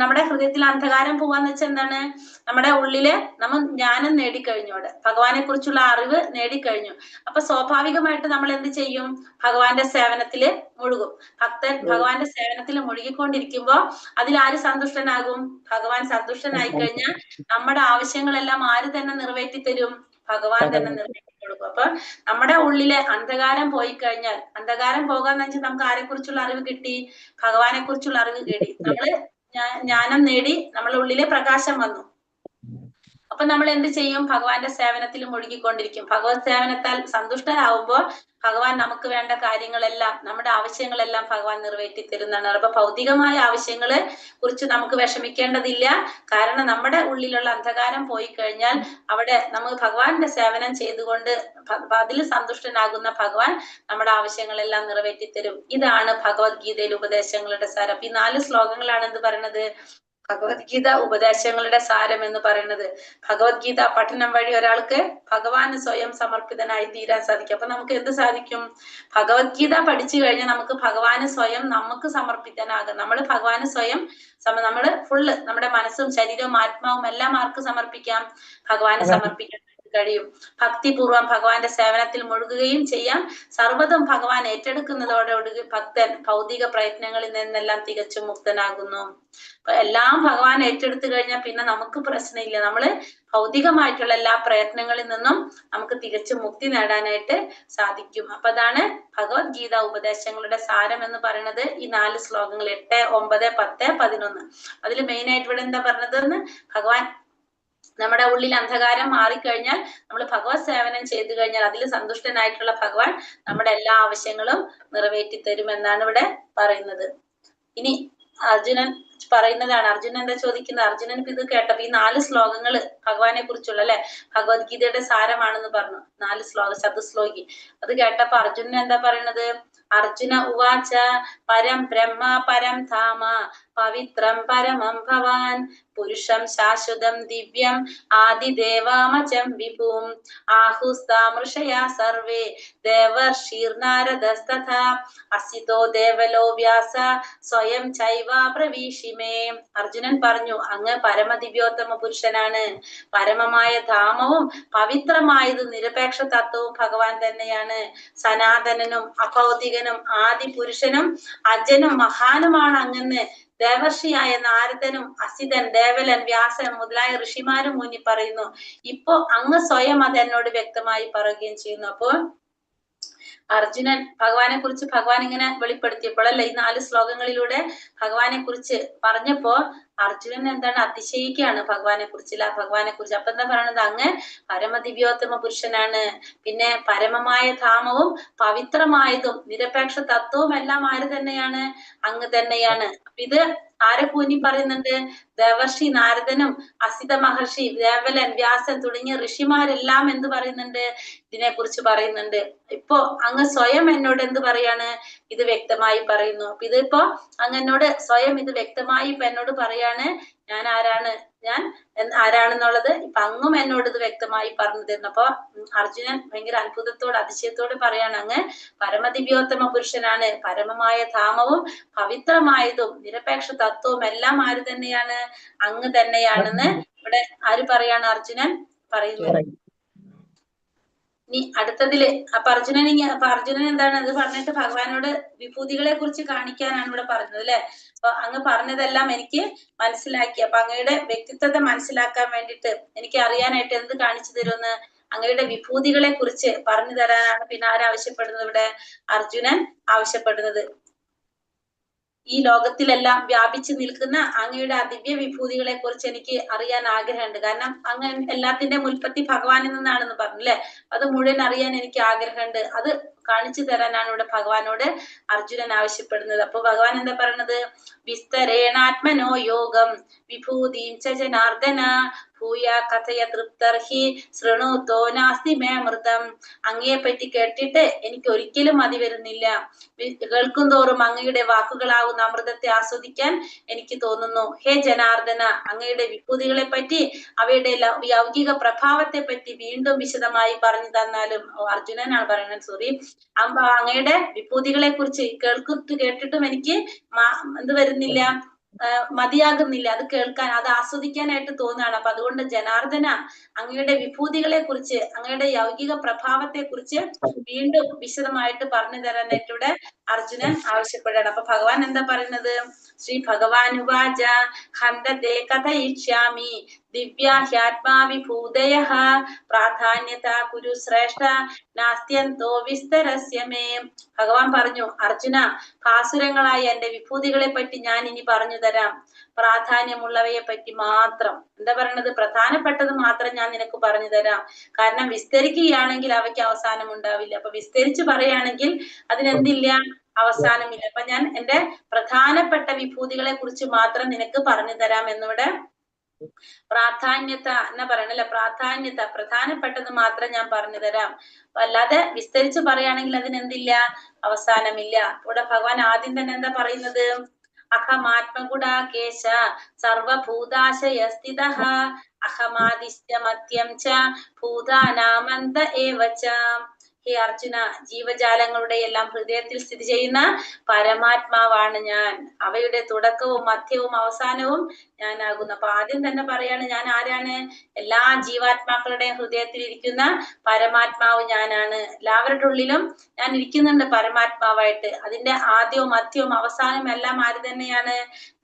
നമ്മുടെ ഹൃദയത്തിൽ അന്ധകാരം പോവാന്ന് വെച്ചാൽ എന്താണ്, നമ്മുടെ ഉള്ളില് നമ്മൾ ജ്ഞാനം നേടിക്കഴിഞ്ഞോടെ ഭഗവാനെ കുറിച്ചുള്ള അറിവ് നേടിക്കഴിഞ്ഞു. അപ്പൊ സ്വാഭാവികമായിട്ട് നമ്മൾ എന്ത് ചെയ്യും, ഭഗവാന്റെ സേവനത്തില് മുഴുകും. ഭക്തൻ ഭഗവാന്റെ സേവനത്തിൽ മുഴുകിക്കൊണ്ടിരിക്കുമ്പോ അതിൽ ആര് സന്തുഷ്ടനാകും, ഭഗവാൻ സന്തുഷ്ടനായി കഴിഞ്ഞാൽ നമ്മുടെ ആവശ്യങ്ങളെല്ലാം ആര് തന്നെ നിറവേറ്റി തരും, ഭഗവാൻ തന്നെ നിറവേറ്റി കൊടുക്കും. അപ്പൊ നമ്മുടെ ഉള്ളിലെ അന്ധകാരം പോയി കഴിഞ്ഞാൽ, അന്ധകാരം പോകാന്ന് വെച്ചാൽ നമുക്ക് ആരെ കുറിച്ചുള്ള അറിവ് കിട്ടി, ഭഗവാനെ കുറിച്ചുള്ള അറിവ് കിട്ടി, നമ്മള് ജ്ഞാനം നേടി, നമ്മുടെ ഉള്ളിലെ പ്രകാശം വന്നു. അപ്പൊ നമ്മൾ എന്ത് ചെയ്യും? ഭഗവാന്റെ സേവനത്തിൽ മുഴുകിക്കൊണ്ടിരിക്കും. ഭഗവത് സേവനത്താൽ സന്തുഷ്ടരാകുമ്പോൾ ഭഗവാൻ നമുക്ക് വേണ്ട കാര്യങ്ങളെല്ലാം, നമ്മുടെ ആവശ്യങ്ങളെല്ലാം ഭഗവാൻ നിറവേറ്റി തരുന്നതാണ്. അപ്പൊ ഭൗതികമായ ആവശ്യങ്ങളെ കുറിച്ച് നമുക്ക് വിഷമിക്കേണ്ടതില്ല. കാരണം നമ്മുടെ ഉള്ളിലുള്ള അന്ധകാരം പോയി കഴിഞ്ഞാൽ അവിടെ നമുക്ക് ഭഗവാന്റെ സേവനം ചെയ്തുകൊണ്ട് അതിൽ സന്തുഷ്ടനാകുന്ന ഭഗവാൻ നമ്മുടെ ആവശ്യങ്ങളെല്ലാം നിറവേറ്റി തരും. ഇതാണ് ഭഗവത്ഗീതയിൽ ഉപദേശങ്ങളുടെ സാരം. ഈ 4 ശ്ലോകങ്ങളാണ് എന്ത് പറയുന്നത്? ഭഗവത്ഗീത ഉപദേശങ്ങളുടെ സാരം എന്ന് പറയുന്നത്. ഭഗവത്ഗീത പഠനം വഴി ഒരാൾക്ക് ഭഗവാന് സ്വയം സമർപ്പിതനായി തീരാൻ സാധിക്കും. അപ്പൊ നമുക്ക് എന്ത് സാധിക്കും? ഭഗവത്ഗീത പഠിച്ചു കഴിഞ്ഞാൽ നമുക്ക് ഭഗവാന് സ്വയം നമുക്ക് സമർപ്പിക്കാനാകും. നമ്മൾ ഭഗവാന് സ്വയം നമ്മള് ഫുള്ള് നമ്മുടെ മനസ്സും ശരീരവും ആത്മാവും എല്ലാം ആർക്ക് സമർപ്പിക്കാം? ഭഗവാന് സമർപ്പിക്കാൻ കഴിയും. ഭക്തിപൂർവം ഭഗവാന്റെ സേവനത്തിൽ മുഴുകുകയും ചെയ്യാം. സർവ്വതും ഭഗവാൻ ഏറ്റെടുക്കുന്നതോടുകൂടി ഭക്തൻ ഭൗതിക പ്രയത്നങ്ങളിൽ നിന്നെല്ലാം തികച്ചും മുക്തനാകുന്നു. അപ്പൊ എല്ലാം ഭഗവാൻ ഏറ്റെടുത്തു കഴിഞ്ഞാൽ പിന്നെ നമുക്ക് പ്രശ്നമില്ല. നമ്മള് ഭൗതികമായിട്ടുള്ള എല്ലാ പ്രയത്നങ്ങളിൽ നിന്നും നമുക്ക് തികച്ചും മുക്തി നേടാനായിട്ട് സാധിക്കും. അപ്പൊ അതാണ് ഭഗവത്ഗീത ഉപദേശങ്ങളുടെ സാരം എന്ന് പറയുന്നത്. ഈ 4 ശ്ലോകങ്ങൾ 8, 9, 10, 11. അതിൽ മെയിൻ ആയിട്ട് ഇവിടെ എന്താ പറഞ്ഞതെന്ന്, ഭഗവാൻ നമ്മുടെ ഉള്ളിൽ അന്ധകാരം മാറിക്കഴിഞ്ഞാൽ നമ്മൾ ഭഗവത് സേവനം ചെയ്തു കഴിഞ്ഞാൽ അതിൽ സന്തുഷ്ടനായിട്ടുള്ള ഭഗവാൻ നമ്മുടെ എല്ലാ ആവശ്യങ്ങളും നിറവേറ്റി തരും എന്നാണ് ഇവിടെ പറയുന്നത്. ഇനി അർജുനൻ പറയുന്നതാണ്. അർജുനൻ എന്താ ചോദിക്കുന്നത്? അർജുനൻ ഇത് കേട്ടപ്പോ ഈ 4 ശ്ലോകങ്ങള് ഭഗവാനെ കുറിച്ചുള്ള അല്ലെ ഭഗവത്ഗീതയുടെ സാരമാണെന്ന് പറഞ്ഞു. 4 ശ്ലോകം, ചതുശ്ലോകി. അത് കേട്ടപ്പോ അർജുനൻ എന്താ പറയുന്നത്? അർജുന ഉവാച പരം ബ്രഹ്മ പരം ധാമ പവിത്രം പരമം ഭവാൻ പുരുഷം ശാശ്വതം ദിവ്യം ആദിദേവാമചം വിഭും ആഹുസ്താമൃഷയാ സർവേ ദേവർഷീർനാരദസ്തഥാ അസിതോ ദേവലോ വ്യാസ സ്വയം ചൈവാ പ്രവീഷിമേ. അർജുനൻ പറഞ്ഞു, അങ്ങ് പരമദിവ്യോത്തമ പുരുഷനാണ്. പരമമായ ധാമവും പവിത്രമായതും നിരപേക്ഷ തത്വവും ഭഗവാൻ തന്നെയാണ്. സനാതനനും അഭൗതികനും ആദി പുരുഷനും അജനും മഹാനുമാണ് അങ്ങെന്ന് ദേവർഷിയായ നാരദനും അസിതൻ, ദേവലൻ, വ്യാസൻ മുതലായ ഋഷിമാരും മുന്നിൽ പറയുന്നു. ഇപ്പോ അങ്ങ് സ്വയം അത് എന്നോട് വ്യക്തമായി പറയുകയും ചെയ്യുന്നു. അപ്പോ അർജുനൻ ഭഗവാനെ കുറിച്ച് ഭഗവാൻ ഇങ്ങനെ വെളിപ്പെടുത്തിയപ്പോഴല്ല ഈ 4 ശ്ലോകങ്ങളിലൂടെ ഭഗവാനെ കുറിച്ച് പറഞ്ഞപ്പോ അർജുനൻ എന്താണ് അതിശയിക്കുകയാണ് ഭഗവാനെ കുറിച്ചില്ല ഭഗവാനെ കുറിച്ച്. അപ്പൊ എന്താ പറയണത്? അങ്ങ് പരമദിവ്യോത്തമ പുരുഷനാണ്. പിന്നെ പരമമായ ധാമവും പവിത്രമായതും നിരപേക്ഷ തത്വവും എല്ലാം ആര് തന്നെയാണ്? അങ്ങ് തന്നെയാണ്. ഇത് ആരെ കൂന്നി പറയുന്നുണ്ട്? ദേവർഷി നാരദനും അസിത മഹർഷി, ദേവലൻ, വ്യാസൻ തുടങ്ങിയ ഋഷിമാരെല്ലാം എന്ത് പറയുന്നുണ്ട്? ഇതിനെ കുറിച്ച് പറയുന്നുണ്ട്. ഇപ്പോ അങ്ങ് സ്വയം എന്നോട് എന്ത് പറയാണ്? ഇത് വ്യക്തമായി പറയുന്നു. അപ്പൊ ഇതിപ്പോ അങ്ങ് എന്നോട് സ്വയം ഇത് വ്യക്തമായി ഇപ്പൊ എന്നോട് പറയാണ് ഞാൻ ആരാണ്, ഞാൻ ആരാണെന്നുള്ളത് ഇപ്പൊ അങ്ങും എന്നോട് ഇത് വ്യക്തമായി പറഞ്ഞു തരുന്നു. അപ്പൊ അർജുനൻ ഭയങ്കര അത്ഭുതത്തോടെ അതിശയത്തോടെ പറയാണ്, അങ്ങ് പരമദിവ്യോത്തമ പുരുഷനാണ്. പരമമായ ധാമവും പവിത്രമായതും നിരപേക്ഷ തത്വവും എല്ലാം ആര് തന്നെയാണ്? അങ്ങ് തന്നെയാണെന്ന് ഇവിടെ ആര് പറയാണ്? അർജുനൻ പറയുന്നത്. ഇനി അടുത്തതില് അപ്പൊ അർജുനൻ എന്താണ് ഇത് പറഞ്ഞിട്ട് ഭഗവാനോട് വിഭൂതികളെ കുറിച്ച് കാണിക്കാനാണ് ഇവിടെ പറഞ്ഞത് അല്ലെ. അപ്പൊ അങ്ങ് പറഞ്ഞതെല്ലാം എനിക്ക് മനസ്സിലാക്കി. അപ്പൊ അങ്ങയുടെ വ്യക്തിത്വത്തെ മനസ്സിലാക്കാൻ വേണ്ടിയിട്ട് എനിക്ക് അറിയാനായിട്ട് എന്ത് കാണിച്ചു തരുമെന്ന് അങ്ങയുടെ വിഭൂതികളെ കുറിച്ച് പറഞ്ഞു തരാനാണ് പിന്നെ ആരാവശ്യപ്പെടുന്നത്? ഇവിടെ അർജുനൻ ആവശ്യപ്പെടുന്നത്. ഈ ലോകത്തിലെല്ലാം വ്യാപിച്ചു നിൽക്കുന്ന അങ്ങയുടെ ആ ദിവ്യ വിഭൂതികളെ കുറിച്ച് എനിക്ക് അറിയാൻ ആഗ്രഹമുണ്ട്. കാരണം അങ്ങ് എല്ലാത്തിന്റെ ഉൽപ്പത്തി ഭഗവാനിൽ നിന്നാണെന്ന് പറഞ്ഞു അല്ലെ. അത് മുഴുവൻ അറിയാൻ എനിക്ക് ആഗ്രഹമുണ്ട്. അത് കാണിച്ചു തരാനാണ് ഇവിടെ ഭഗവാനോട് അർജുനൻ ആവശ്യപ്പെടുന്നത്. അപ്പൊ ഭഗവാൻ എന്താ പറയണത്? വിസ്തരേണാത്മനോ യോഗം വിഭൂതിം ച ജനാർദ്ദന ഭൂയ കഥയ തൃപ്തർഹി ശൃണുതോ നാസ്തി മേ അമൃതം. അങ്ങയെ പറ്റി കേട്ടിട്ട് എനിക്ക് ഒരിക്കലും മതി വരുന്നില്ല. കേൾക്കും തോറും അങ്ങയുടെ വാക്കുകളാവുന്ന അമൃതത്തെ ആസ്വദിക്കാൻ എനിക്ക് തോന്നുന്നു. ഹേ ജനാർദ്ദന, അങ്ങയുടെ വിഭൂതികളെ പറ്റി അവയുടെ യൗകിക പ്രഭാവത്തെ പറ്റി വീണ്ടും വിശദമായി പറഞ്ഞു തന്നാലും. അർജുനനാണ് പറയുന്നത്, സോറി. അങ്ങയുടെ വിഭൂതികളെ കുറിച്ച് കേട്ടിട്ടും എനിക്ക് എന്ത് വരുന്നില്ല, മതിയാകുന്നില്ല. അത് കേൾക്കാൻ, അത് ആസ്വദിക്കാനായിട്ട് തോന്നുകയാണ്. അപ്പൊ അതുകൊണ്ട് ജനാർദ്ദന, അങ്ങയുടെ വിഭൂതികളെ കുറിച്ച്, അങ്ങയുടെ യൗകിക പ്രഭാവത്തെ കുറിച്ച് വീണ്ടും വിശദമായിട്ട് പറഞ്ഞു തരാനായിട്ട് ഇവിടെ അർജുനൻ ആവശ്യപ്പെടുകയാണ്. അപ്പൊ ഭഗവാൻ എന്താ പറയുന്നത്? ശ്രീ ഭഗവാൻ ഉവാച ഹന്തേ കഥയിഷ്യാമി ദിവ്യാ ഹ്യാത്മാ വിഭൂതയഃ പ്രാധാന്യത കുരു ശ്രേഷ്ഠ നാസ്ത്യന്തോ വിസ്തരസ്യ മേ. ഭഗവാൻ പറഞ്ഞു, അർജുന, ഭാസുരങ്ങളായ എന്റെ വിഭൂതികളെ പറ്റി ഞാൻ ഇനി പറഞ്ഞു തരാം. പ്രാധാന്യമുള്ളവയെ പറ്റി മാത്രം, എന്താ പറയണത്, പ്രധാനപ്പെട്ടത് മാത്രം ഞാൻ നിനക്ക് പറഞ്ഞു തരാം. കാരണം വിസ്തരിക്കുകയാണെങ്കിൽ അവയ്ക്ക് അവസാനം ഉണ്ടാവില്ല. അപ്പൊ വിസ്തരിച്ച് പറയുകയാണെങ്കിൽ അതിനെന്തില്ല, അവസാനമില്ല. അപ്പൊ ഞാൻ എന്റെ പ്രധാനപ്പെട്ട വിഭൂതികളെ കുറിച്ച് മാത്രം നിനക്ക് പറഞ്ഞു തരാം എന്നിവിടെ പ്രാധാന്യത എന്നാ പറയണല്ലേ, പ്രാധാന്യത, പ്രധാനപ്പെട്ടത് മാത്രം ഞാൻ പറഞ്ഞു തരാം. അല്ലാതെ വിസ്തരിച്ച് പറയുകയാണെങ്കിൽ അതിനെന്തില്ല, അവസാനമില്ല. ഇവിടെ ഭഗവാൻ ആദ്യം തന്നെ എന്താ പറയുന്നത്, അഹമാത്മഗുഡാകേശ സർവഭൂതാശയസ്ഥിതഃ അഹമാദിശ്യമത്യം ച ഭൂതാനാമന്ത ഏവ ച. ഹേ അർജുന, ജീവജാലങ്ങളുടെ എല്ലാം ഹൃദയത്തിൽ സ്ഥിതി ചെയ്യുന്ന പരമാത്മാവാണ് ഞാൻ. അവയുടെ തുടക്കവും മധ്യവും അവസാനവും ഞാനാകുന്നു. അപ്പൊ ആദ്യം തന്നെ പറയാണ്, ഞാൻ ആരാണ്, എല്ലാ ജീവാത്മാക്കളുടെ ഹൃദയത്തിൽ ഇരിക്കുന്ന പരമാത്മാവ് ഞാനാണ്. എല്ലാവരുടെ ഉള്ളിലും ഞാൻ ഇരിക്കുന്നുണ്ട് പരമാത്മാവായിട്ട്. അതിന്റെ ആദ്യവും മധ്യവും അവസാനവും എല്ലാം ആര് തന്നെയാണ്,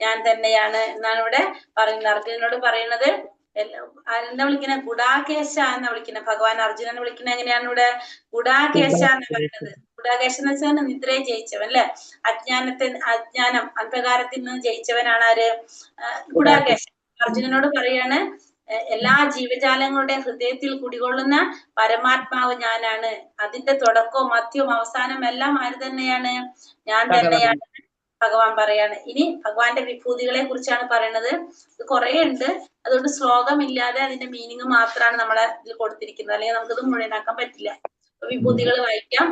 ഞാൻ തന്നെയാണ് എന്നാണ് ഇവിടെ പറയുന്നത്. അർജുനനോട് പറയുന്നത്, എന്താ വിളിക്കുന്ന, ഗുഡാകേശ എന്നാ വിളിക്കുന്ന ഭഗവാൻ. അർജുനനെ വിളിക്കുന്ന എങ്ങനെയാണ് ഇവിടെ, ഗുഡാകേശ എന്ന് പറയുന്നത്. ഗുഡാകേശ എന്ന് വെച്ചാൽ നിദ്രയെ ജയിച്ചവൻ അല്ലെ, അജ്ഞാനം അന്ധകാരത്തിൽ നിന്ന് ജയിച്ചവനാണ് ആര്, ഗുഡാകേശ. അർജുനനോട് പറയാണ്, എല്ലാ ജീവജാലങ്ങളുടെ ഹൃദയത്തിൽ കുടികൊള്ളുന്ന പരമാത്മാവ് ഞാനാണ്. അതിന്റെ തുടക്കവും മധ്യവും അവസാനവും എല്ലാം ആര് തന്നെയാണ്, ഞാൻ തന്നെയാണ് ഭഗവാൻ പറയാണ്. ഇനി ഭഗവാന്റെ വിഭൂതികളെ കുറിച്ചാണ് പറയുന്നത്. ഇത് കുറെ ഉണ്ട്, അതുകൊണ്ട് ശ്ലോകമില്ലാതെ അതിന്റെ മീനിങ് മാത്രമാണ് നമ്മളെ ഇതിൽ കൊടുത്തിരിക്കുന്നത്, അല്ലെങ്കിൽ നമുക്കിത് മുഴുവനാക്കാൻ പറ്റില്ല. വിഭൂതികൾ വായിക്കാം.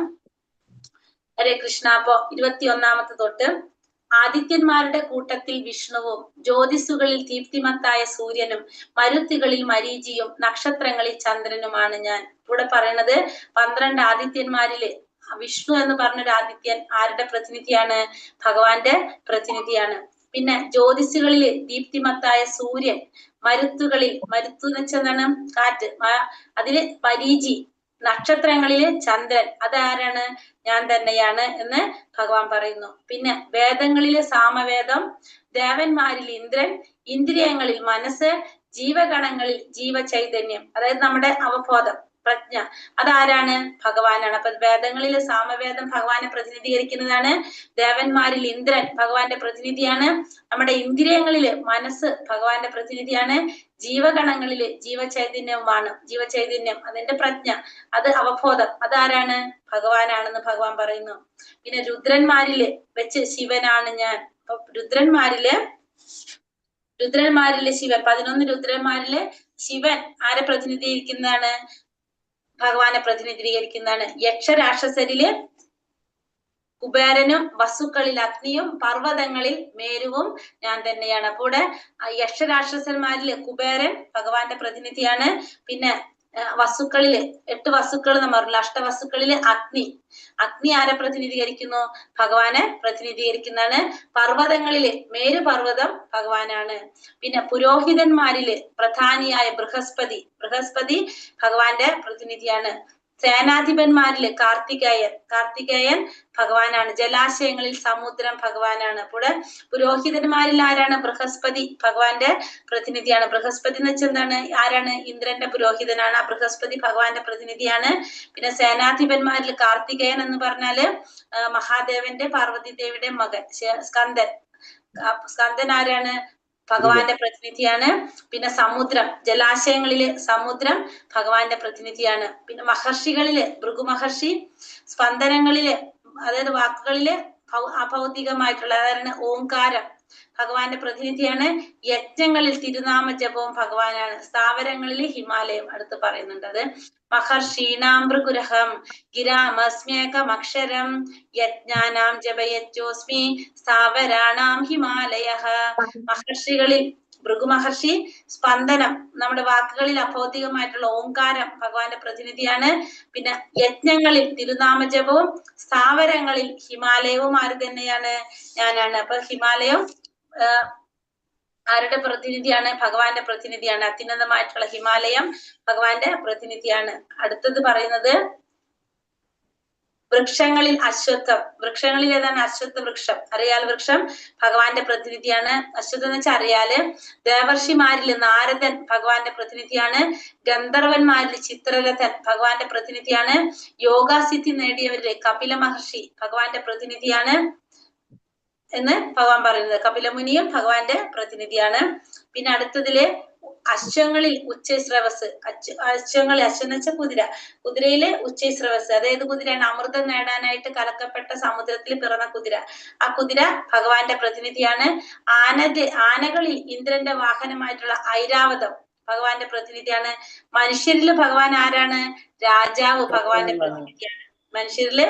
ഹരേ കൃഷ്ണ. അപ്പോ 21 തൊട്ട്, ആദിത്യന്മാരുടെ കൂട്ടത്തിൽ വിഷ്ണുവും ജ്യോതിസുകളിൽ ദീപ്തിമത്തായ സൂര്യനും മരുത്തുകളിൽ മരീചിയും നക്ഷത്രങ്ങളിൽ ചന്ദ്രനുമാണ് ഞാൻ. ഇവിടെ പറയുന്നത് 12 ആദിത്യന്മാരില് വിഷ്ണു എന്ന് പറഞ്ഞൊരു ആദിത്യൻ ആരുടെ പ്രതിനിധിയാണ്, ഭഗവാന്റെ പ്രതിനിധിയാണ്. പിന്നെ ജ്യോതിസുകളില് ദീപ്തിമത്തായ സൂര്യൻ, മരുത്തുകളിൽ, മരുത്തു എന്ന് വെച്ചെന്താണ്, കാറ്റ്, അതില് മരീചി, നക്ഷത്രങ്ങളില് ചന്ദ്രൻ, അതാരാണ്, ഞാൻ തന്നെയാണ് എന്ന് ഭഗവാൻ പറയുന്നു. പിന്നെ വേദങ്ങളില് സാമവേദം, ദേവന്മാരിൽ ഇന്ദ്രൻ, ഇന്ദ്രിയങ്ങളിൽ മനസ്സ്, ജീവഗണങ്ങളിൽ ജീവചൈതന്യം, അതായത് നമ്മുടെ അവബോധം, പ്രജ്ഞ, അതാരാണ്, ഭഗവാനാണ്. അപ്പൊ വേദങ്ങളിലെ സാമവേദം ഭഗവാനെ പ്രതിനിധീകരിക്കുന്നതാണ്, ദേവന്മാരിൽ ഇന്ദ്രൻ ഭഗവാന്റെ പ്രതിനിധിയാണ്, നമ്മുടെ ഇന്ദ്രിയങ്ങളില് മനസ്സ് ഭഗവാന്റെ പ്രതിനിധിയാണ്, ജീവഗണങ്ങളില് ജീവചൈതന്യവുമാണ്, ജീവചൈതന്യം അതിന്റെ പ്രജ്ഞ, അത് അവബോധം, അതാരാണ്, ഭഗവാനാണെന്ന് ഭഗവാൻ പറയുന്നു. പിന്നെ രുദ്രന്മാരില് വെച്ച് ശിവനാണ് ഞാൻ. അപ്പൊ രുദ്രന്മാരില് ശിവൻ, 11 രുദ്രന്മാരില് ശിവൻ ആരെ പ്രതിനിധീകരിക്കുന്നതാണ്, ഭഗവാനെ പ്രതിനിധീകരിക്കുന്നതാണ്. യക്ഷരാക്ഷസരില് കുബേരനും, വസുക്കളിൽ അഗ്നിയും, പർവ്വതങ്ങളിൽ മേരുവും ഞാൻ തന്നെയാണ്. അപ്പൊ ഇവിടെ യക്ഷരാക്ഷസന്മാരില് കുബേരൻ ഭഗവാന്റെ പ്രതിനിധിയാണ്. പിന്നെ വസുക്കളില് 8 വസുക്കൾ എന്ന് പറഞ്ഞില്ല, അഷ്ടവസുക്കളില് അഗ്നി ആരെ പ്രതിനിധീകരിക്കുന്നു, ഭഗവാനെ പ്രതിനിധീകരിക്കുന്നതാണ്. പർവ്വതങ്ങളില് മേരു പർവ്വതം ഭഗവാനാണ്. പിന്നെ പുരോഹിതന്മാരില് പ്രധാനിയായ ബൃഹസ്പതി ഭഗവാന്റെ പ്രതിനിധിയാണ്. സേനാധിപന്മാരില് കാർത്തികേയൻ ഭഗവാനാണ്. ജലാശയങ്ങളിൽ സമുദ്രം ഭഗവാനാണ്. അപ്പോൾ പുരോഹിതന്മാരിൽ ആരാണ്, ബൃഹസ്പതി ഭഗവാന്റെ പ്രതിനിധിയാണ്. ബൃഹസ്പതി എന്ന് വെച്ചാൽ എന്താണ്, ആരാണ്, ഇന്ദ്രന്റെ പുരോഹിതനാണ്. ആ ബൃഹസ്പതി ഭഗവാന്റെ പ്രതിനിധിയാണ്. പിന്നെ സേനാധിപന്മാരിൽ കാർത്തികേയൻ എന്ന് പറഞ്ഞാല് മഹാദേവന്റെ പാർവതി ദേവിയുടെ മകൻ സ്കന്ദൻ ആരാണ്, ഭഗവാന്റെ പ്രതിനിധിയാണ്. പിന്നെ സമുദ്രം, ജലാശയങ്ങളിലെ സമുദ്രം ഭഗവാന്റെ പ്രതിനിധിയാണ്. പിന്നെ മഹർഷികളില് ഭൃഗു മഹർഷി, സ്പന്ദനങ്ങളില് അതായത് വാക്കുകളില് അഭൗതികമായിട്ടുള്ള, അതായത് ഓംകാരം ഭഗവാന്റെ പ്രതിനിധിയാണ്. യജ്ഞങ്ങളിൽ തിരുനാമ ജപവും ഭഗവാനാണ്. സ്ഥാവരങ്ങളിൽ ഹിമാലയം അടുത്ത് പറയുന്നുണ്ട്. അത് മഹർഷീണാം ഭൃഗുരഹം ഗിരാമസ്മ്യേകമക്ഷരം യജ്ഞാനാം ജപയജ്ഞോസ്മി സ്ഥാവരാണാം ഹിമാലയഃ. മഹർഷികളിൽ ഭൃഗു മഹർഷി, സ്പന്ദനം നമ്മുടെ വാക്കുകളിൽ അഭൗതികമായിട്ടുള്ള ഓംകാരം ഭഗവാന്റെ പ്രതിനിധിയാണ്. പിന്നെ യജ്ഞങ്ങളിൽ തിരുനാമജപവും, സ്ഥാവരങ്ങളിൽ ഹിമാലയവും ആര് തന്നെയാണ്, ഞാനാണ്. അപ്പൊ ഹിമാലയം ആരുടെ പ്രതിനിധിയാണ്, ഭഗവാന്റെ പ്രതിനിധിയാണ്. അത്യുന്നതമായിട്ടുള്ള ഹിമാലയം ഭഗവാന്റെ പ്രതിനിധിയാണ്. അടുത്തത് പറയുന്നത് വൃക്ഷങ്ങളിൽ അശ്വത്ഥം, വൃക്ഷങ്ങളിൽ ഏതാണ്? അശ്വത്ഥ വൃക്ഷം. അറിയാൽ വൃക്ഷം ഭഗവാന്റെ പ്രതിനിധിയാണ്. അശ്വത്ഥം എന്ന് വെച്ചാൽ അറിയാല്. ദേവർഷിമാരിൽ നാരദൻ ഭഗവാന്റെ പ്രതിനിധിയാണ്. ഗന്ധർവന്മാരിൽ ചിത്രരഥൻ ഭഗവാന്റെ പ്രതിനിധിയാണ്. യോഗാസിദ്ധി നേടിയവരിലെ കപില മഹർഷി ഭഗവാന്റെ പ്രതിനിധിയാണ് എന്ന് ഭഗവാൻ പറയുന്നത്. കപിലമുനിയും ഭഗവാന്റെ പ്രതിനിധിയാണ്. പിന്നെ അടുത്തതില് അശ്വങ്ങളിൽ ഉച്ചൈസ്രവസ്, അശ്വങ്ങളിൽ, അശ്വം എന്ന് വെച്ചാൽ കുതിര, കുതിരയിലെ ഉച്ചൈസ്രവസ്, അതായത് കുതിരയാണ് അമൃതം നേടാനായിട്ട് കലക്കപ്പെട്ട സമുദ്രത്തിൽ പിറന്ന കുതിര. ആ കുതിര ഭഗവാന്റെ പ്രതിനിധിയാണ്. ആനകളിൽ ഇന്ദ്രന്റെ വാഹനമായിട്ടുള്ള ഐരാവതം ഭഗവാന്റെ പ്രതിനിധിയാണ്. മനുഷ്യരില് ഭഗവാൻ ആരാണ്? രാജാവ് ഭഗവാന്റെ പ്രതിനിധിയാണ്. മനുഷ്യരില്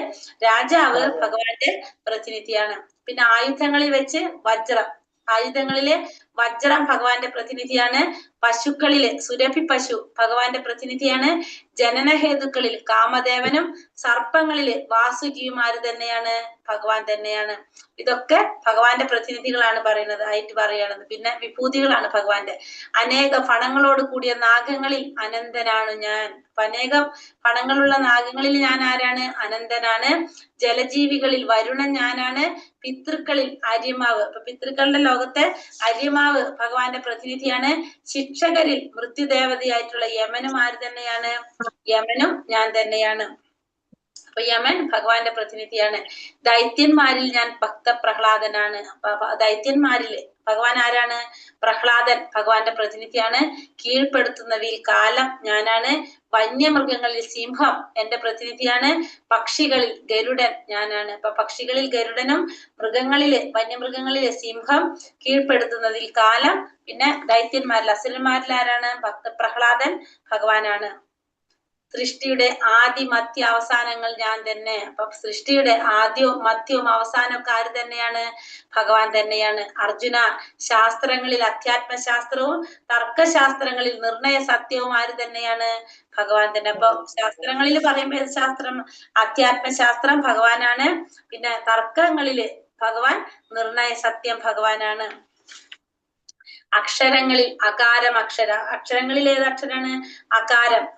രാജാവ് ഭഗവാന്റെ പ്രതിനിധിയാണ്. പിന്നെ ആയുധങ്ങളിൽ വെച്ച് വജ്രം, ആയുധങ്ങളിലെ വജ്രം ഭഗവാന്റെ പ്രതിനിധിയാണ്. പശുക്കളിലെ സുരഭി പശു ഭഗവാന്റെ പ്രതിനിധിയാണ്. ജനനഹേതുക്കളിൽ കാമദേവനും സർപ്പങ്ങളില് വാസുകിമാര് തന്നെയാണ് ഭഗവാൻ തന്നെയാണ്. ഇതൊക്കെ ഭഗവാന്റെ പ്രതിനിധികളാണ് പറയുന്നത്. പിന്നെ വിഭൂതികളാണ് ഭഗവാന്റെ. അനേക ഫണങ്ങളോട് കൂടിയ നാഗങ്ങളിൽ അനന്തനാണ് ഞാൻ. അനേകം ഫണങ്ങളുള്ള നാഗങ്ങളിൽ ഞാൻ ആരാണ്? അനന്തനാണ്. ജലജീവികളിൽ വരുണൻ ഞാനാണ്. പിതൃക്കളിൽ അര്യമാവ്, അപ്പൊ പിതൃക്കളുടെ ലോകത്തെ അര്യമാവ് ഭഗവാന്റെ പ്രതിനിധിയാണ്. ശിക്ഷകരിൽ മൃത്യുദേവതയായിട്ടുള്ള യമനും ആര് തന്നെയാണ്? യമനും ഞാൻ തന്നെയാണ്. അപ്പൊ യമൻ ഭഗവാന്റെ പ്രതിനിധിയാണ്. ദൈത്യന്മാരിൽ ഞാൻ ഭക്ത പ്രഹ്ലാദനാണ്. ദൈത്യന്മാരില് ഭഗവാൻ ആരാണ്? പ്രഹ്ലാദൻ ഭഗവാന്റെ പ്രതിനിധിയാണ്. കീഴ്പ്പെടുത്തുന്നവയിൽ കാലം ഞാനാണ്. വന്യമൃഗങ്ങളിൽ സിംഹം എന്റെ പ്രതിനിധിയാണ്. പക്ഷികളിൽ ഗരുഡൻ ഞാനാണ്. അപ്പൊ പക്ഷികളിൽ ഗരുഡനും വന്യമൃഗങ്ങളിലെ സിംഹം, കീഴ്പ്പെടുത്തുന്നതിൽ കാലം. പിന്നെ ദൈത്യന്മാരിൽ അസുരന്മാരിൽ ആരാണ്? ഭക്ത പ്രഹ്ലാദൻ ഭഗവാനാണ്. സൃഷ്ടിയുടെ ആദി മധ്യ അവസാനങ്ങൾ ഞാൻ തന്നെ. അപ്പൊ സൃഷ്ടിയുടെ ആദ്യവും മധ്യവും അവസാനവും ആര് തന്നെയാണ്? ഭഗവാൻ തന്നെയാണ്. അർജുന, ശാസ്ത്രങ്ങളിൽ അധ്യാത്മശാസ്ത്രവും തർക്കശാസ്ത്രങ്ങളിൽ നിർണയ സത്യവും ആര് തന്നെയാണ്? ഭഗവാൻ തന്നെ. അപ്പൊ ശാസ്ത്രങ്ങളിൽ പറയുമ്പോൾ ഏത് ശാസ്ത്രം? അധ്യാത്മശാസ്ത്രം ഭഗവാനാണ്. പിന്നെ തർക്കങ്ങളില് ഭഗവാൻ, നിർണയ സത്യം ഭഗവാനാണ്. അക്ഷരങ്ങളിൽ അകാരം അക്ഷരങ്ങളിൽ ഏത് അക്ഷരാണ്?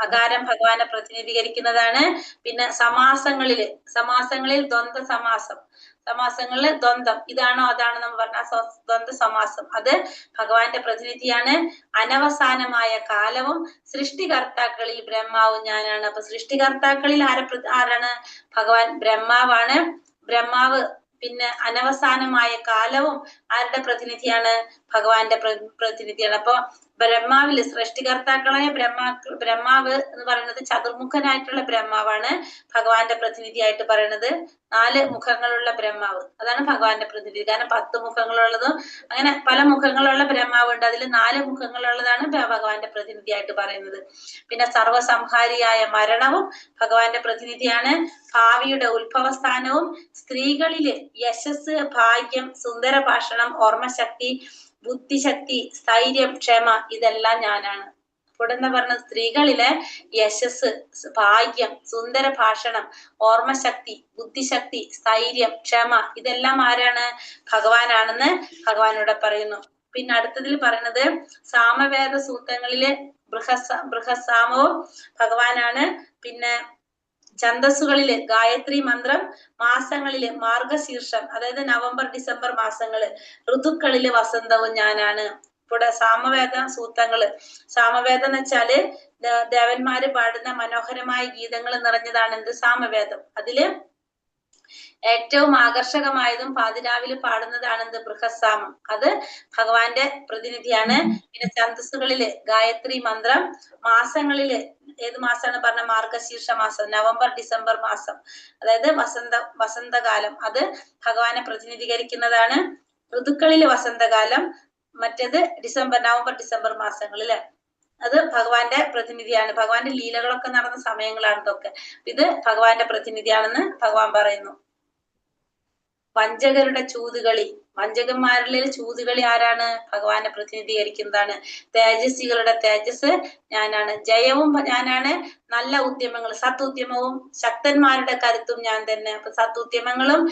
അകാരം ഭഗവാനെ പ്രതിനിധീകരിക്കുന്നതാണ്. പിന്നെ സമാസങ്ങളിൽ ദ്വന്ദ്വ സമാസങ്ങളില് ദ്വന്ദ്വം, ഇതാണോ അതാണോ നമ്മൾ പറഞ്ഞ ദ്വന്ദ്വ സമാസം, അത് ഭഗവാന്റെ പ്രതിനിധിയാണ്. അനവസാനമായ കാലവും സൃഷ്ടികർത്താക്കളിൽ ബ്രഹ്മാവും ഞാനാണ്. അപ്പൊ സൃഷ്ടികർത്താക്കളിൽ ആരാണ്? ഭഗവാൻ ബ്രഹ്മാവാണ്. ബ്രഹ്മാവ്. പിന്നെ അനവസാനമായ കാലവും ആരുടെ പ്രതിനിധിയാണ്? ഭഗവാന്റെ പ്രതിനിധിയാണ്. അപ്പൊ ബ്രഹ്മാവില് സൃഷ്ടികർത്താക്കളായ ബ്രഹ്മാവ് എന്ന് പറയുന്നത് ചതുർമുഖനായിട്ടുള്ള ബ്രഹ്മാവാണ് ഭഗവാന്റെ പ്രതിനിധിയായിട്ട് പറയുന്നത്. 4 മുഖങ്ങളുള്ള ബ്രഹ്മാവ്, അതാണ് ഭഗവാന്റെ പ്രതിനിധി. കാരണം 10 മുഖങ്ങളുള്ളതും അങ്ങനെ പല മുഖങ്ങളുള്ള ബ്രഹ്മാവ് ഉണ്ട്. അതിൽ 4 മുഖങ്ങളുള്ളതാണ് ഭഗവാന്റെ പ്രതിനിധിയായിട്ട് പറയുന്നത്. പിന്നെ സർവസംഹാരിയായ മരണവും ഭഗവാന്റെ പ്രതിനിധിയാണ്. ഭാവിയുടെ ഉത്ഭവസ്ഥാനവും സ്ത്രീകളില് യശസ്, ഭാഗ്യം, സുന്ദര ഭാഷണം, ഓർമ്മശക്തി, ബുദ്ധിശക്തി, സ്ഥൈര്യം, ക്ഷമ, ഇതെല്ലാം ഞാനാണ്. ഇവിടെ എന്താ പറഞ്ഞത്? സ്ത്രീകളിലെ യശസ്, ഭാഗ്യം, സുന്ദര ഭാഷണം, ഓർമ്മശക്തി, ബുദ്ധിശക്തി, സ്ഥൈര്യം, ക്ഷമ, ഇതെല്ലാം ആരാണ്? ഭഗവാനാണെന്ന് ഭഗവാനോട് പറയുന്നു. പിന്നെ അടുത്തതിൽ പറയുന്നത് സാമവേദ സൂത്രങ്ങളിലെ ബൃഹസാമവും ഭഗവാനാണ്. പിന്നെ ഛന്ദസ്സുകളില് ഗായത്രി മന്ത്രം, മാസങ്ങളില് മാർഗശീർഷം, അതായത് നവംബർ ഡിസംബർ മാസങ്ങള്, ഋതുക്കളില് വസന്തവും ഞാനാണ്. ഇവിടെ സാമവേദ സൂത്രങ്ങള്, സാമവേദം എന്ന് വെച്ചാല് ദേവന്മാര് പാടുന്ന മനോഹരമായ ഗീതങ്ങൾ നിറഞ്ഞതാണ് എന്ത്? സാമവേദം. അതില് ഏറ്റവും ആകർഷകമായതും പാതിരാവില് പാടുന്നതാണ് എന്ത്? ബൃഹസാമം. അത് ഭഗവാന്റെ പ്രതിനിധിയാണ്. പിന്നെ ഛന്ദസ്സുകളില് ഗായത്രി മന്ത്രം, മാസങ്ങളില് ഏത് മാസമാണ് പറഞ്ഞ? മാർഗശീർഷ മാസം, നവംബർ ഡിസംബർ മാസം, അതായത് വസന്തകാലം, അത് ഭഗവാനെ പ്രതിനിധീകരിക്കുന്നതാണ്. ഋതുക്കളില് വസന്തകാലം, മറ്റേത് നവംബർ ഡിസംബർ മാസങ്ങളില്, അത് ഭഗവാന്റെ പ്രതിനിധിയാണ്. ഭഗവാന്റെ ലീലകളൊക്കെ നടന്ന സമയങ്ങളാണ് ഇതൊക്കെ. ഇത് ഭഗവാന്റെ പ്രതിനിധിയാണെന്ന് ഭഗവാൻ പറയുന്നു. വഞ്ചകരുടെ ചൂതുകളി, വഞ്ചകന്മാരിലെ ചൂതുകളി ആരാണ്? ഭഗവാനെ പ്രതിനിധീകരിക്കുന്നതാണ്. തേജസ്വികളുടെ തേജസ് ഞാനാണ്. ജയവും ഞാനാണ്. നല്ല ഉദ്യമങ്ങൾ, സത്തുദ്യമവും ശക്തന്മാരുടെ കരുത്തും ഞാൻ തന്നെ. അപ്പൊ സത്തുദ്യമങ്ങളും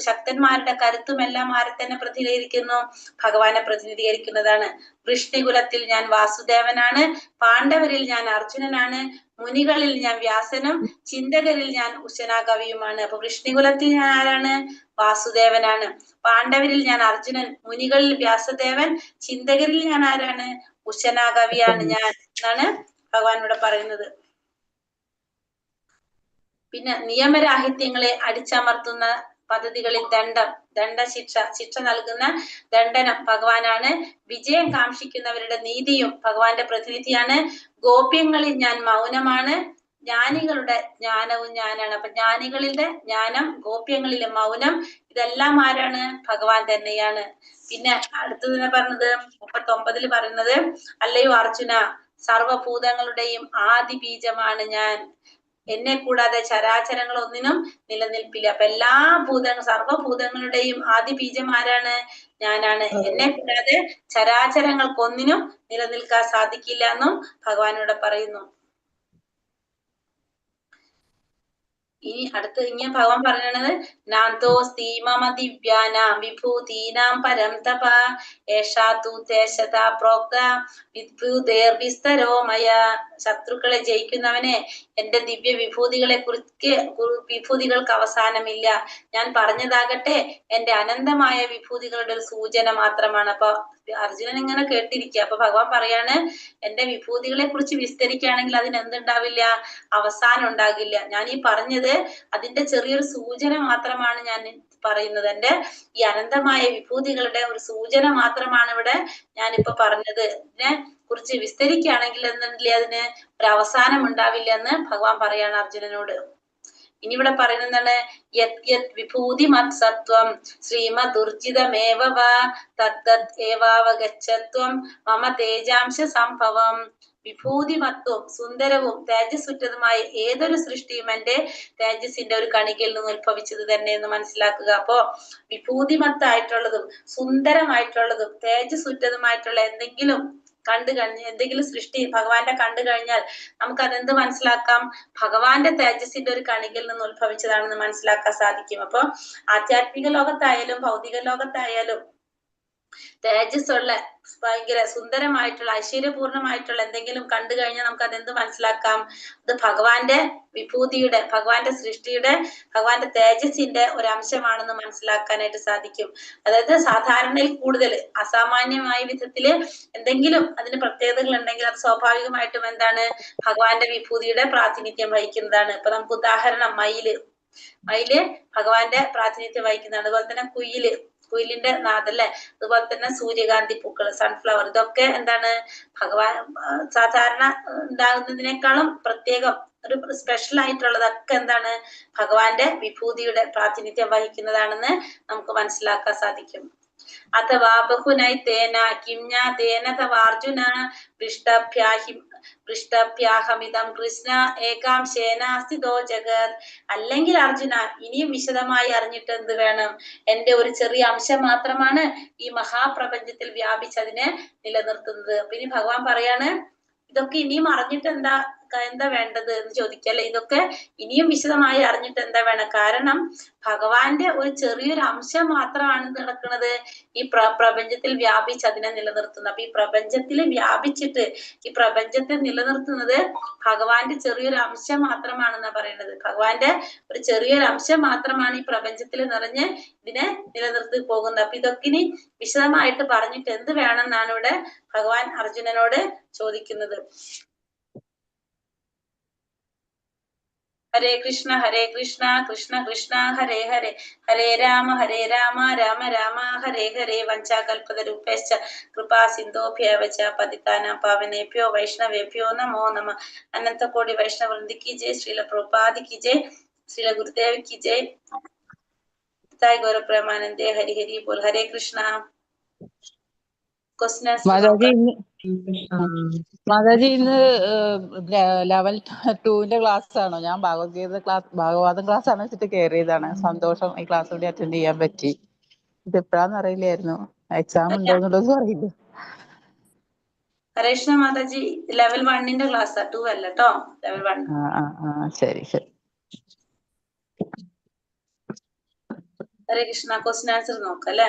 ശക്തന്മാരുടെ കരുത്തും എല്ലാം ആരെ തന്നെ പ്രതിനിധീകരിക്കുന്നു? ഭഗവാനെ പ്രതിനിധീകരിക്കുന്നതാണ്. വൃഷ്ണികുലത്തിൽ ഞാൻ വാസുദേവനാണ്, പാണ്ഡവരിൽ ഞാൻ അർജുനനാണ്, മുനികളിൽ ഞാൻ വ്യാസനും, ചിന്തകരിൽ ഞാൻ ഉശനാകവിയുമാണ്. അപ്പൊ വൃഷ്ണികുലത്തിൽ ഞാൻ ആരാണ്? വാസുദേവനാണ്. പാണ്ഡവരിൽ ഞാൻ അർജുനൻ, മുനികളിൽ വ്യാസദേവൻ, ചിന്തകരിൽ ഞാൻ ആരാണ്? ഉശനാകവിയാണ് ഞാൻ എന്നാണ് ഭഗവാൻ ഇവിടെ പറയുന്നത്. പിന്നെ നിയമരാഹിത്യങ്ങളെ അടിച്ചമർത്തുന്ന പദ്ധതികളിൽ ശിക്ഷ നൽകുന്ന ദണ്ഡനം ഭഗവാനാണ്. വിജയം കാക്ഷിക്കുന്നവരുടെ നീതിയും ഭഗവാന്റെ പ്രതിനിധിയാണ്. ഗോപ്യങ്ങളിൽ ഞാൻ മൗനമാണ്, ജ്ഞാനികളുടെ ജ്ഞാനവും ഞാനാണ്. അപ്പൊ ജ്ഞാനികളുടെ ജ്ഞാനം, ഗോപ്യങ്ങളിലെ മൗനം, ഇതെല്ലാം ആരാണ്? ഭഗവാൻ തന്നെയാണ്. പിന്നെ അടുത്തത് പറഞ്ഞത് 39 പറയുന്നത്, അല്ലയോ അർജുന, സർവഭൂതങ്ങളുടെയും ആദി ബീജമാണ് ഞാൻ, എന്നെ കൂടാതെ ചരാചരങ്ങൾ ഒന്നിനും നിലനിൽപ്പില്ല. അപ്പൊ എല്ലാ സർവഭൂതങ്ങളുടെയും ആദി ബീജം ആരാണ്? ഞാനാണ്. എന്നെ കൂടാതെ ചരാചരങ്ങൾക്കൊന്നിനും നിലനിൽക്കാൻ സാധിക്കില്ല എന്നും ഭഗവാനോട് പറയുന്നു. ഇനി അടുത്ത് ഇങ്ങനെ ഭഗവാൻ പറയണത്, നാന്തോസ്തീമമദിവ്യാനാം വിഭൂതീനാം പരം തപ ഏഷാ തു തേശതാ പ്രോക്ത വിസ്തരോ മയ. ശത്രുക്കളെ ജയിക്കുന്നവനെ, എന്റെ ദിവ്യ വിഭൂതികൾക്ക് അവസാനമില്ല. ഞാൻ പറഞ്ഞതാകട്ടെ എന്റെ അനന്തമായ വിഭൂതികളുടെ ഒരു സൂചന മാത്രമാണ്. അപ്പൊ അർജുനൻ ഇങ്ങനെ കേട്ടിരിക്കുക. അപ്പൊ ഭഗവാൻ പറയാണ്, എന്റെ വിഭൂതികളെ കുറിച്ച് വിസ്തരിക്കുകയാണെങ്കിൽ അതിന് എന്തുണ്ടാവില്ല? അവസാനം ഉണ്ടാകില്ല. ഞാൻ ഈ പറഞ്ഞത് അതിന്റെ ചെറിയൊരു സൂചന മാത്രമാണ് ഞാൻ പറയുന്നത്. എന്റെ ഈ അനന്തമായ വിഭൂതികളുടെ ഒരു സൂചന മാത്രമാണ് ഇവിടെ ഞാനിപ്പോ പറഞ്ഞത്. ഇതിനെ കുറിച്ച് വിസ്തരിക്കുകയാണെങ്കിൽ എന്തില്ല, അതിന് ഒരു അവസാനം ഉണ്ടാവില്ല എന്ന് ഭഗവാൻ പറയാണ് അർജുനനോട്. ഇനി ഇവിടെ പറയുന്നതാണ്, വിഭൂതി മത്സത്വം ശ്രീമദുർജിതമേവ തത്തത് ഏവാവഗച്ഛത്വം മമ തേജാംശ സംഭവം. വിഭൂതിമത്വം സുന്ദരവും തേജസ്സുറ്റതുമായ ഏതൊരു സൃഷ്ടിയും എന്റെ തേജസ്സിന്റെ ഒരു കണികയിൽ നിന്ന് ഉത്ഭവിച്ചത് തന്നെ എന്ന് മനസ്സിലാക്കുക. അപ്പോ വിഭൂതിമത്തായിട്ടുള്ളതും സുന്ദരമായിട്ടുള്ളതും തേജസ്സുറ്റതുമായിട്ടുള്ള എന്തെങ്കിലും എന്തെങ്കിലും സൃഷ്ടി ഭഗവാന്റെ കണ്ടു കഴിഞ്ഞാൽ നമുക്ക് അതെന്ത് മനസ്സിലാക്കാം? ഭഗവാന്റെ തേജസ്സിന്റെ ഒരു കണികയിൽ നിന്ന് ഉത്ഭവിച്ചതാണെന്ന് മനസ്സിലാക്കാൻ സാധിക്കും. അപ്പൊ ആധ്യാത്മിക ലോകത്തായാലും ഭൗതിക ലോകത്തായാലും തേജസ്സുള്ള ഭയങ്കര സുന്ദരമായിട്ടുള്ള ഐശ്വര്യപൂർണമായിട്ടുള്ള എന്തെങ്കിലും കണ്ടു കഴിഞ്ഞാൽ നമുക്ക് അതെന്ത് മനസ്സിലാക്കാം? അത് ഭഗവാന്റെ വിഭൂതിയുടെ, ഭഗവാന്റെ സൃഷ്ടിയുടെ, ഭഗവാന്റെ തേജസ്സിന്റെ ഒരു അംശമാണെന്ന് മനസ്സിലാക്കാനായിട്ട് സാധിക്കും. അതായത് സാധാരണയിൽ കൂടുതൽ അസാമാന്യമായ വിധത്തില് എന്തെങ്കിലും അതിന് പ്രത്യേകതകൾ ഉണ്ടെങ്കിൽ അത് സ്വാഭാവികമായിട്ടും എന്താണ്? ഭഗവാന്റെ വിഭൂതിയുടെ പ്രാതിനിധ്യം വഹിക്കുന്നതാണ്. ഇപ്പൊ നമുക്ക് ഉദാഹരണം മയില് ഭഗവാന്റെ പ്രാതിനിധ്യം വഹിക്കുന്നതാണ്. അതുപോലെ തന്നെ കുയിലിന്റെ നാദല്ലേ, അതുപോലെ തന്നെ സൂര്യകാന്തി പൂക്കൾ, സൺഫ്ലവർ, ഇതൊക്കെ എന്താണ്? ഭഗവാൻ സാധാരണ ഉണ്ടാകുന്നതിനേക്കാളും പ്രത്യേകം ഒരു സ്പെഷ്യൽ ആയിട്ടുള്ളതൊക്കെ എന്താണ്? ഭഗവാന്റെ വിഭൂതിയുടെ പ്രാതിനിധ്യം വഹിക്കുന്നതാണെന്ന് നമുക്ക് മനസ്സിലാക്കാൻ സാധിക്കും. അഥവാ ബഹുനൈ തേന കിംഞാതേന തവാർജുന പൃഷ്ടഭ്യാഹമിതം കൃഷ്ണ ഏകാംശേനാസ്ഥിതോ ജഗത്. അല്ലെങ്കിൽ അർജുന, ഇനിയും വിശദമായി അറിഞ്ഞിട്ട് എന്ത് വേണം? എന്റെ ഒരു ചെറിയ അംശം മാത്രമാണ് ഈ മഹാപ്രപഞ്ചത്തിൽ വ്യാപിച്ചതിനെ നിലനിർത്തുന്നത്. അപ്പൊ ഇനി ഭഗവാൻ പറയാണ്, ഇതൊക്കെ ഇനിയും അറിഞ്ഞിട്ട് എന്താ വേണ്ടത് എന്ന് ചോദിക്കല്ലേ. ഇതൊക്കെ ഇനിയും വിശദമായി അറിഞ്ഞിട്ട് എന്താ വേണം? കാരണം ഭഗവാന്റെ ഒരു ചെറിയൊരു അംശം മാത്രമാണ് നടക്കുന്നത് ഈ പ്രപഞ്ചത്തിൽ വ്യാപിച്ച് അതിനെ നിലനിർത്തുന്നത്. അപ്പൊ ഈ പ്രപഞ്ചത്തിൽ വ്യാപിച്ചിട്ട് ഈ പ്രപഞ്ചത്തെ നിലനിർത്തുന്നത് ഭഗവാന്റെ ചെറിയൊരു അംശം മാത്രമാണെന്നാ പറയുന്നത്. ഭഗവാന്റെ ഒരു ചെറിയൊരു അംശം മാത്രമാണ് ഈ പ്രപഞ്ചത്തിൽ നിറഞ്ഞ് ഇതിനെ നിലനിർത്തി പോകുന്നത്. അപ്പൊ ഇതൊക്കെ ഇനി വിശദമായിട്ട് പറഞ്ഞിട്ട് എന്ത് വേണമെന്നാണ് ഇവിടെ ഭഗവാൻ അർജുനനോട് ചോദിക്കുന്നത്. ഹരേ കൃഷ്ണ കൃഷ്ണ കൃഷ്ണ ഹരേ ഹരേ, ഹരേ രാമ രാമ രാമ ഹരേ ഹരേ. വഞ്ചാകൽപതരൂപേശ്ച കൃപാ സിന്ധോഭ്യവ ച പതിതാനാം പാവനേഭ്യോ വൈഷ്ണവേഭ്യോ നമോ നമഃ. അനന്തകോടി വൈഷ്ണവൃന്ദി की जय, श्रील प्रभुपाद की जय, श्रील गुरुदेव की जय, साई गौर प्रेमानंदे हरि हरि बोल. हरे कृष्णा. മാതാജി ഇന്ന് ലെവൽ 2ന്റെ ക്ലാസ് ആണോ? ഞാൻ ഭാഗവതം ക്ലാസ് ആണ് വെച്ചിട്ട് കയറിയതാണ്. സന്തോഷം, ഈ ക്ലാസ് കൂടി അറ്റൻഡ് ചെയ്യാൻ പറ്റി. ഇത് എപ്പോഴാന്ന് അറിയില്ലായിരുന്നു. എക്സാം ഉണ്ടോ എന്നുള്ളത് അറിയില്ല. ഹരേ കൃഷ്ണ മാതാജി, ലെവൽ 1ന്റെ ക്ലാസ്, 2 അല്ല കേട്ടോ, ലെവൽ 1. ശരി. ഹരേ കൃഷ്ണ. ക്വസ്റ്റ്യൻ ആൻസർ നോക്കാം അല്ലെ.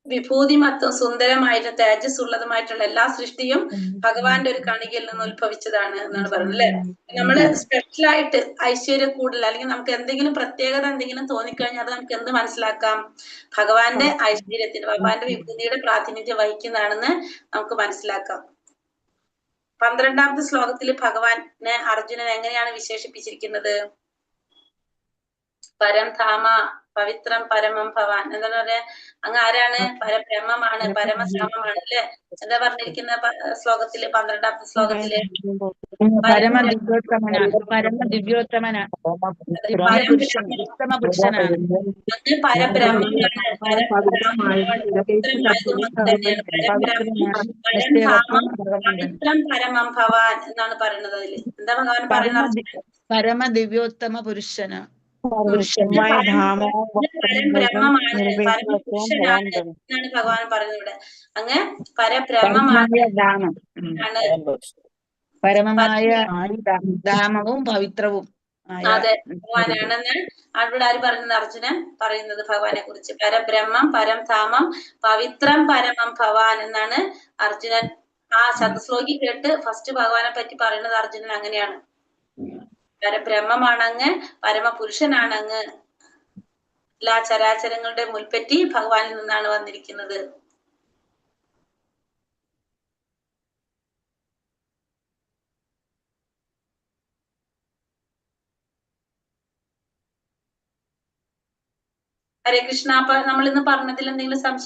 വിഭൂതിമത്തും സുന്ദരമായിട്ട് തേജസ് ഉള്ളതുമായിട്ടുള്ള എല്ലാ സൃഷ്ടിയും ഭഗവാന്റെ ഒരു കണികയിൽ നിന്ന് ഉത്ഭവിച്ചതാണ് എന്നാണ് പറയുന്നത് അല്ലെ. നമ്മള് സ്പെഷ്യലായിട്ട് ഐശ്വര്യ കൂടുതൽ അല്ലെങ്കിൽ നമുക്ക് എന്തെങ്കിലും പ്രത്യേകത എന്തെങ്കിലും തോന്നിക്കഴിഞ്ഞാൽ അത് നമുക്ക് എന്ത് മനസ്സിലാക്കാം? ഭഗവാന്റെ ഐശ്വര്യത്തിന് ഭഗവാന്റെ വിഭൂതിയുടെ പ്രാതിനിധ്യം വഹിക്കുന്നതാണെന്ന് നമുക്ക് മനസ്സിലാക്കാം. 12ാമത്തെ ശ്ലോകത്തിൽ ഭഗവാനെ അർജുനൻ എങ്ങനെയാണ് വിശേഷിപ്പിച്ചിരിക്കുന്നത്? പരം ധാമ പവിത്രം പരമം ഭവാൻ. എന്താണ് പറയാ? അങ്ങ് ആരാണ്? പരബ്രഹ്മമാണ്, പരമധാമമാണ് അല്ലെ. എന്താ പറഞ്ഞിരിക്കുന്ന ശ്ലോകത്തില് 12ാമത്തെ ശ്ലോകത്തില്? പരമ ദിവ്യോത്തമനാണ്, ഉത്തമ പുരുഷനാണ്. അങ്ങ് പരബ്രഹ്മമാണ്, പവിത്രം പരമം ഭവാൻ എന്നാണ് പറയുന്നത്. അതില് എന്താ ഭഗവാൻ പറയുന്നത്? പരമ ദിവ്യോത്തമ പുരുഷനാണ്, പരബ്രഹ്മമാണ്, പരമപുരുഷനാണ് എന്നാണ് ഭഗവാൻ പറയുന്നത് ഇവിടെ. അങ്ങ് പരബ്രഹ്മമാണ്, പരമമായ ധാമവും പവിത്രവും. അതെ ഭഗവാനാണെന്ന് അവിടെ ആര് പറയുന്നത്? അർജുനൻ പറയുന്നത് ഭഗവാനെ കുറിച്ച്. പരബ്രഹ്മം പരംധാമം പവിത്രം പരമം ഭവാൻ എന്നാണ് അർജുനൻ ആ ശതശ്ലോകി കേട്ട് ഫസ്റ്റ് ഭഗവാനെ പറ്റി പറയുന്നത്. അർജുനൻ അങ്ങനെയാണ്. പരബ്രഹ്മമാണങ്ങ്, പരമപുരുഷനാണങ്ങ്, എല്ലാ ചരാചരങ്ങളുടെ മുൽപ്പറ്റി ഭഗവാനിൽ നിന്നാണ് വന്നിരിക്കുന്നത്. ഹരേ കൃഷ്ണ. അപ്പൊ നമ്മൾ ഇന്ന് പറഞ്ഞതിൽ എന്തെങ്കിലും സംശയം